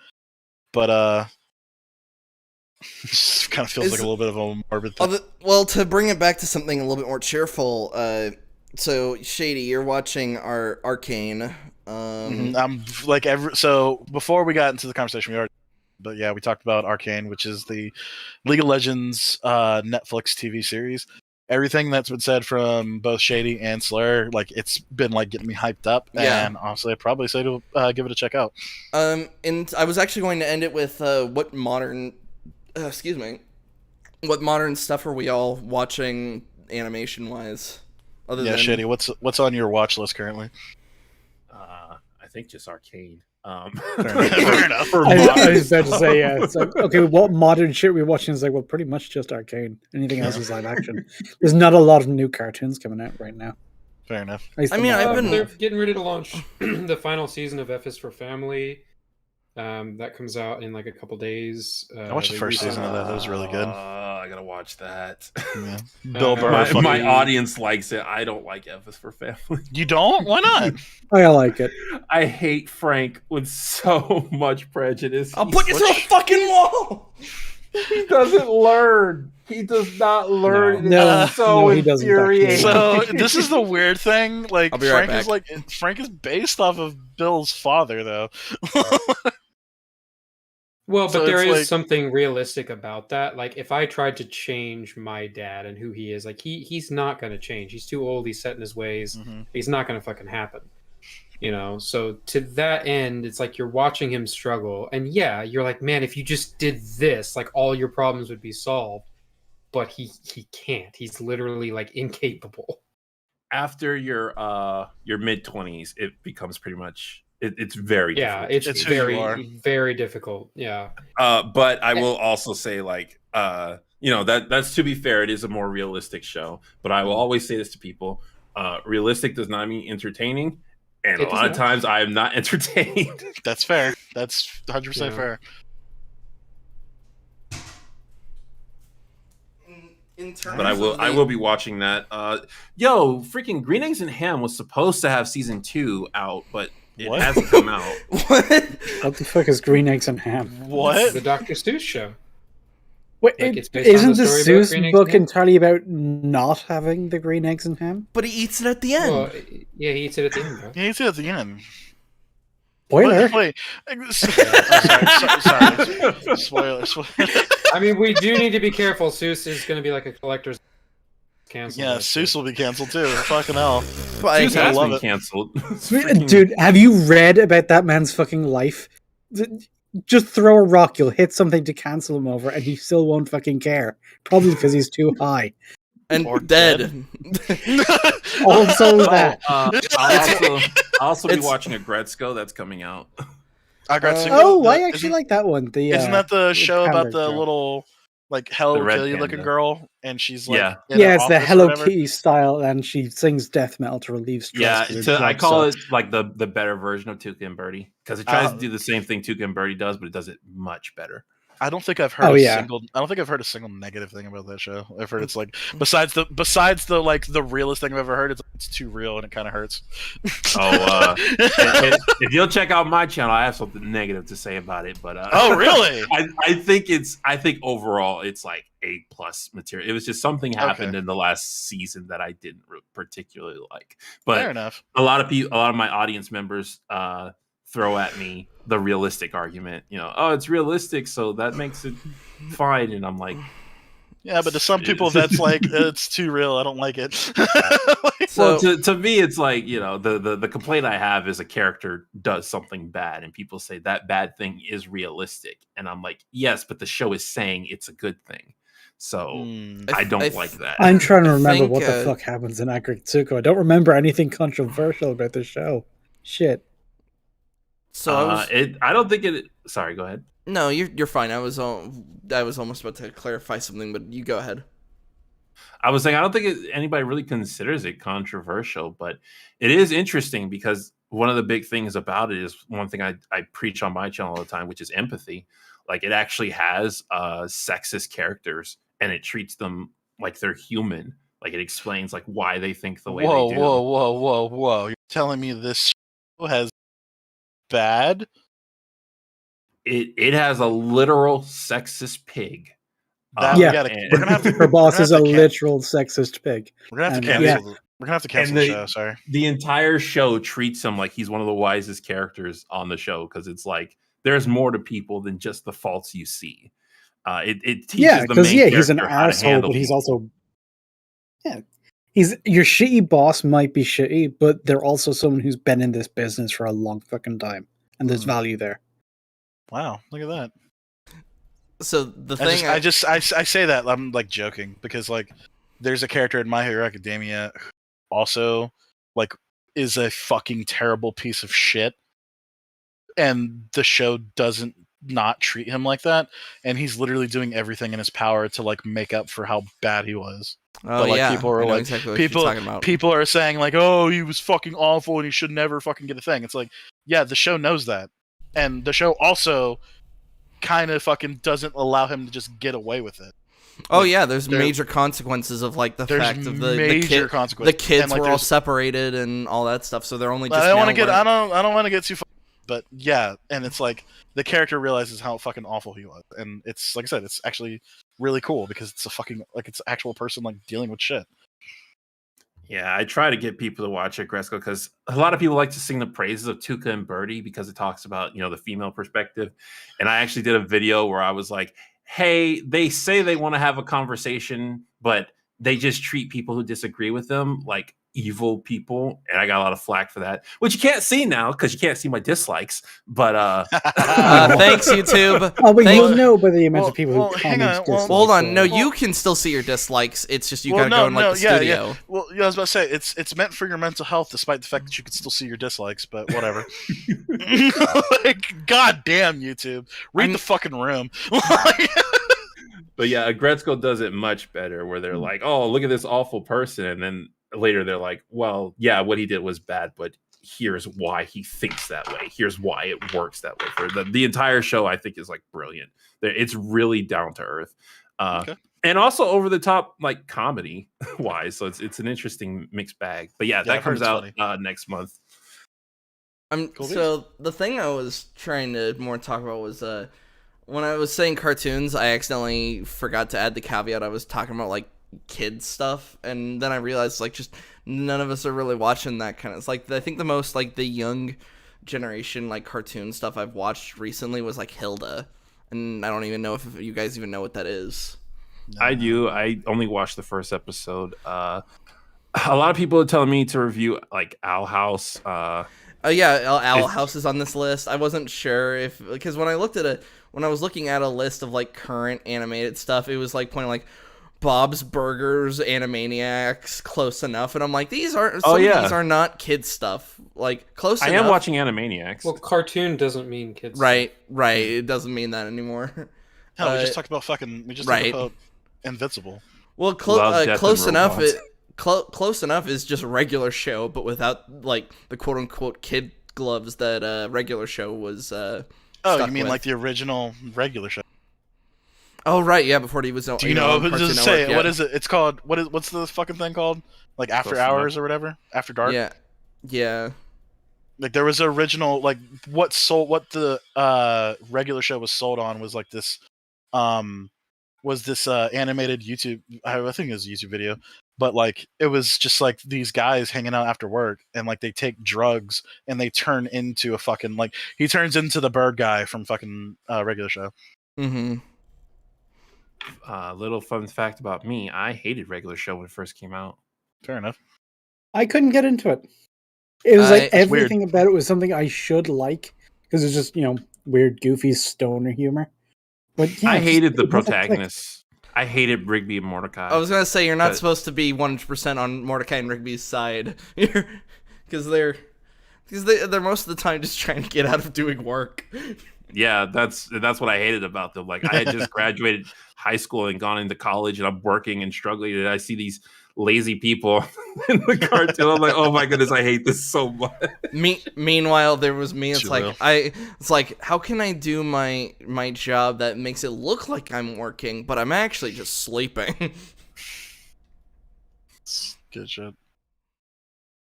but it just kind of feels like a little bit of a morbid thing. Well, to bring it back to something a little bit more cheerful, so Shady, you're watching our Arcane. So before we got into the conversation, we talked about Arcane, which is the League of Legends Netflix TV series. Everything that's been said from both Shady and Slayer, like, it's been like getting me hyped up, and honestly, I'd probably say to give it a check out. And I was actually going to end it with what modern stuff are we all watching animation wise? Shady, what's on your watch list currently? I think just Arcane. Fair enough. I was about to say, yeah. It's like, okay, what modern shit we're watching is like, well, pretty much just Arcane. Anything else is live action. There's not a lot of new cartoons coming out right now. Fair enough. I mean, they're getting ready to launch the final season of F is for Family. That comes out in like a couple days. I watched the first season of that. That was really good. I gotta watch that. Yeah. Bill Burr. My audience likes it. I don't like F is for Family. You don't? Why not? I like it. I hate Frank with so much prejudice. I'll put you through a fucking wall. He doesn't learn. He does not learn. No, so he doesn't infuriating. So this is the weird thing. Like I'll be right Frank back. Frank is based off of Bill's father, though. Well, but So there it's is something realistic about that. Like, if I tried to change my dad and who he is, like he's not going to change. He's too old. He's set in his ways. Mm-hmm. He's not going to fucking happen. You know. So to that end, it's like you're watching him struggle, and yeah, you're like, man, if you just did this, like all your problems would be solved. But he can't. He's literally like incapable. After your mid-20s, it becomes pretty much. It's very Yeah, difficult. it's very, very difficult. Yeah. But I will also say, like, that's to be fair. It is a more realistic show. But I will always say this to people: realistic does not mean entertaining, and a lot of times I am not entertained. That's fair. That's 100% fair. But I will be watching that. Freaking Green Eggs and Ham was supposed to have season 2 out, but it hasn't come out. What? What the fuck is Green Eggs and Ham? What? It's the Dr. Seuss show. Wait, Like, it's based on isn't the the story about Green Seuss Eggs book and Ham? entirely about not having the green eggs and ham? But he eats it at the end. Well, yeah, he eats it at the end, bro. Yeah, you see at the end. Spoiler. Wait. Sorry. Spoiler. I mean, we do need to be careful. Seuss is going to be like a collector's cancel. Yeah, Seuss will be canceled too. Fucking hell. Seuss has been canceled. Dude, have you read about that man's fucking life? Just throw a rock, you'll hit something to cancel him over, and he still won't fucking care. Probably because he's too high. And Or dead. Also that. I'll also be watching a Gretzko that's coming out. I actually like that one. Isn't that the show about the show. little like Hello The red Kitty looking panda. girl, and she's like Yeah. in Yeah, an it's the office or Hello whatever? Kitty style, and she sings death metal to relieve stress. Yeah, 'cause her I job call sucks. it like the better version of Tuca and Birdie because it tries to do the same thing Tuca and Birdie does, but it does it much better. I don't think I've heard I don't think I've heard a single negative thing about that show. I've heard it's like besides the like the realest thing I've ever heard, it's too real and it kind of hurts. If you'll check out my channel, I have something negative to say about it. But oh, really? I think overall it's like A+ material. It was just something happened in the last season that I didn't particularly like. But fair enough. A lot of my audience members throw at me the realistic argument. It's realistic, so that makes it fine. And I'm like, yeah, but to some people that's like it's too real. I don't like it. So to me, it's like the complaint I have is a character does something bad, and people say that bad thing is realistic, and I'm like, yes, but the show is saying it's a good thing. So I don't like that. I'm trying to remember what the fuck happens in Agritsuko. I don't remember anything controversial about the show. Shit. So I don't think it. Sorry, go ahead. No, you're fine. I was almost about to clarify something, but you go ahead. I was saying I don't think anybody really considers it controversial, but it is interesting because one of the big things about it is one thing I preach on my channel all the time, which is empathy. Like, it actually has sexist characters, and it treats them like they're human. Like, it explains like why they think the way they do. Whoa! You're telling me this show has bad? It has a literal sexist pig. We're gonna have to. Her boss is a literal sexist pig. We're gonna have to cancel. We're gonna have to cancel the show. Sorry. The entire show treats him like he's one of the wisest characters on the show because it's like there's more to people than just the faults you see. It teaches the main he's an character how to asshole, handle but he's people. also he's your shitty boss might be shitty, but they're also someone who's been in this business for a long fucking time, and there's value there. Wow, look at that. So the thing I say that I'm like joking because like there's a character in My Hero Academia who also like is a fucking terrible piece of shit, and the show doesn't not treat him like that, and he's literally doing everything in his power to like make up for how bad he was. Oh but like yeah, people are like exactly what you're talking about. People are saying like, oh, he was fucking awful and he should never fucking get a thing. It's like, yeah, the show knows that, and the show also kind of fucking doesn't allow him to just get away with it. Oh like, yeah, there's major consequences of like the fact of the kids like, were all separated and all that stuff, so they're only just. I don't want to get too. But yeah, and it's like the character realizes how fucking awful he was, and it's like I said, it's actually really cool because it's a fucking like it's an actual person like dealing with shit. Yeah, I try to get people to watch it, Gresco, because a lot of people like to sing the praises of Tuca and Birdie because it talks about, the female perspective. And I actually did a video where I was like, hey, they say they want to have a conversation, but they just treat people who disagree with them like evil people. And I got a lot of flack for that, which you can't see now because you can't see my dislikes. But thanks, YouTube. Oh, but you'll know by the amount of people who comment. Hold on, no, you can still see your dislikes. It's just you gotta go in the studio. Yeah. Well, I was about to say it's meant for your mental health, despite the fact that you can still see your dislikes. But whatever. Like, God damn, YouTube, read the fucking room. But yeah, Gretzko does it much better, where they're like, "Oh, look at this awful person," and then later they're like, well, yeah, what he did was bad, but here's why he thinks that way. Here's why it works that way. For the entire show, I think is like brilliant. It's really down to earth, and also over the top, like comedy wise. So it's an interesting mixed bag. But yeah, that comes out next month. Cool. So the thing I was trying to more talk about was when I was saying cartoons, I accidentally forgot to add the caveat. I was talking about like kids stuff, and then I realized like just none of us are really watching that kind of. It's like I think the most like the young generation like cartoon stuff I've watched recently was like Hilda, and I don't even know if you guys even know what that is. No. I do. I only watched the first episode. A lot of people are telling me to review like Owl House. Yeah, Owl House is on this list. I wasn't sure if because when I was looking at a list of like current animated stuff, it was like pointing like Bob's Burgers, Animaniacs, Close Enough, and I'm like, these are these are not kids stuff. Like Close Enough. I am watching Animaniacs. Well, cartoon doesn't mean kids. Right. It doesn't mean that anymore. Hell, we just talked about talked about Invincible. Well, Close Enough. Close Enough is just a regular show, but without like the quote unquote kid gloves that regular show was. You mean like the original regular show? Oh right, yeah. Before he was. Do you know? Just say it. What is it? It's called. What's the fucking thing called? Like After Hours or whatever. After Dark. Yeah. Like there was original like what the regular show was sold on was like this animated YouTube. I think it was a YouTube video, but like it was just like these guys hanging out after work and like they take drugs and they turn into a fucking like he turns into the bird guy from fucking regular show. Mm-hmm. Little fun fact about me: I hated regular show when it first came out. Fair enough. I couldn't get into it. It was like everything weird. About it was something I should like because it's just weird, goofy stoner humor. But yeah, I hated the protagonists. I hated Rigby and Mordecai. I was gonna say you're not supposed to be 100% on Mordecai and Rigby's side, because they're most of the time just trying to get out of doing work. Yeah, that's what I hated about them. Like I had just graduated high school and gone into college, and I'm working and struggling, and I see these lazy people in the cartoon. I'm like, oh my goodness, I hate this so much. Meanwhile, there was me. It's like how can I do my job that makes it look like I'm working, but I'm actually just sleeping. Good shit.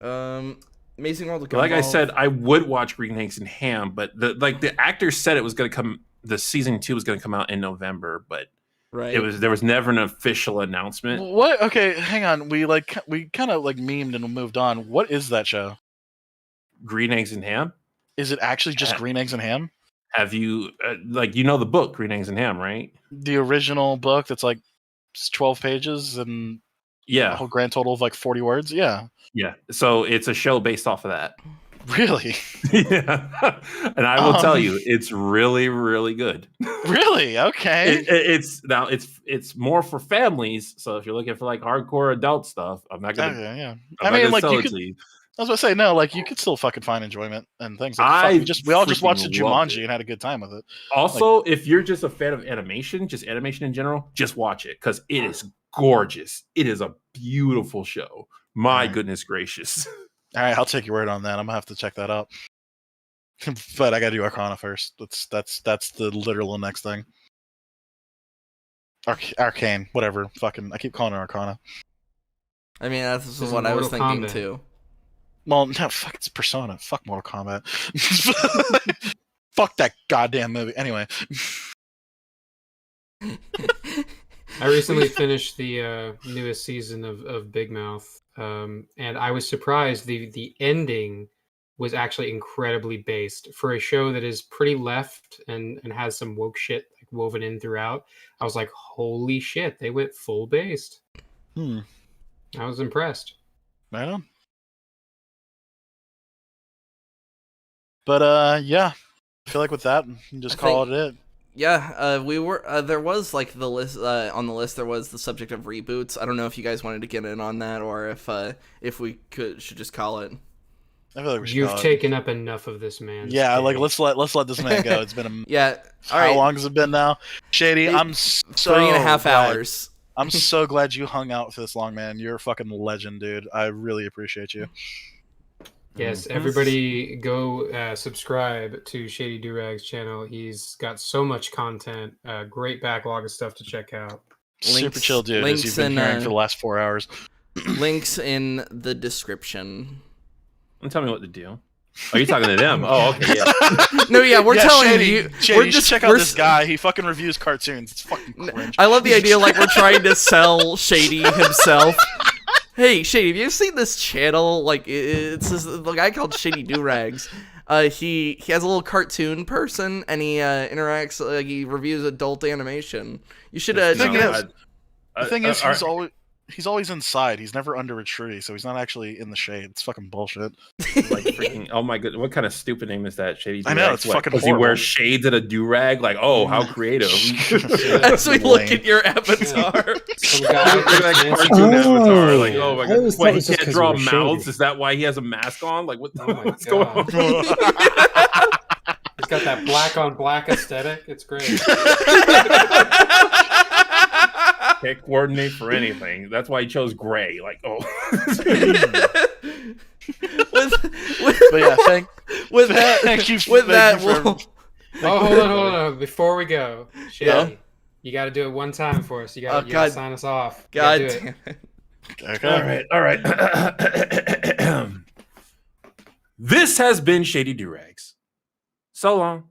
Amazing World of Gumball. Like I said, I would watch Green Eggs and Ham, but the actors said it was going to come. The season 2 was going to come out in November, but there was never an official announcement. What? Okay, hang on. We kind of like memed and moved on. What is that show? Green Eggs and Ham. Is it actually just Green Eggs and Ham? Have you the book Green Eggs and Ham, right? The original book that's like 12 pages and a whole grand total of like 40 words. Yeah. So it's a show based off of that. Really? Yeah. And I will tell you, it's really, really good. Really? Okay. It's more for families. So if you're looking for like hardcore adult stuff, I'm not gonna. Yeah. I mean, like you could. I was gonna say no, like you could still fucking find enjoyment and things. Like, we all just watched the Jumanji and had a good time with it. Also, if you're just a fan of animation, just animation in general, just watch it because it is gorgeous. It is a beautiful show. My goodness gracious. All right, I'll take your word on that. I'm gonna have to check that out. But I gotta do Arcana first. That's the literal next thing. Arcane, whatever. Fucking, I keep calling it Arcana. I mean, that's what I was thinking too. Well, no, fuck, it's Persona. Fuck Mortal Kombat. Fuck that goddamn movie. Anyway. I recently finished the newest season of Big Mouth, and I was surprised the ending was actually incredibly based for a show that is pretty left and has some woke shit like woven in throughout. I was like, holy shit, they went full based. I was impressed. Right on. But yeah, I feel like with that, you can just call it. Yeah, we were. There was like the list on the list. There was the subject of reboots. I don't know if you guys wanted to get in on that, or if we should just call it. I feel like we should. You've taken up enough of this man. Yeah, like let's let this man go. It's been yeah. All how right. long has it been now, Shady? I'm so 3.5 hours. I'm so glad you hung out for this long, man. You're a fucking legend, dude. I really appreciate you. Yes, everybody go subscribe to Shadydoorags channel. He's got so much content, great backlog of stuff to check out. Super chill, dude, as you've been hearing for the last 4 hours. Links in the description. Don't tell me what to do. Oh, you're talking to them. Oh, okay, yeah. No, yeah, we're telling Shady, you. Shady, we're just check out this guy. He fucking reviews cartoons. It's fucking cringe. I love the idea like we're trying to sell Shady himself. Hey, Shady, have you seen this channel? Like, it's the guy called Shadydoorags. He has a little cartoon person, and he interacts. He reviews adult animation. You should check it out. The thing is, he's always inside. He's never under a tree, so he's not actually in the shade. It's fucking bullshit. Like freaking, oh my god, what kind of stupid name is that? Shady. I know, it's fucking horrible. Does he wear shades and a do-rag? Like, oh, how creative. As we look at your avatar. Some guy cartoon avatar. Like, oh my god. What, he can't draw mouths? Shady. Is that why he has a mask on? Like, what's going on? He's got that black on black aesthetic. It's great. Can't coordinate for anything. That's why he chose gray. Like, oh. But yeah, thank you. Hold on. Before we go, Shady, you got to do it one time for us. You got to sign us off. God damn it. Okay. All right. This has been Shadydoorags. So long.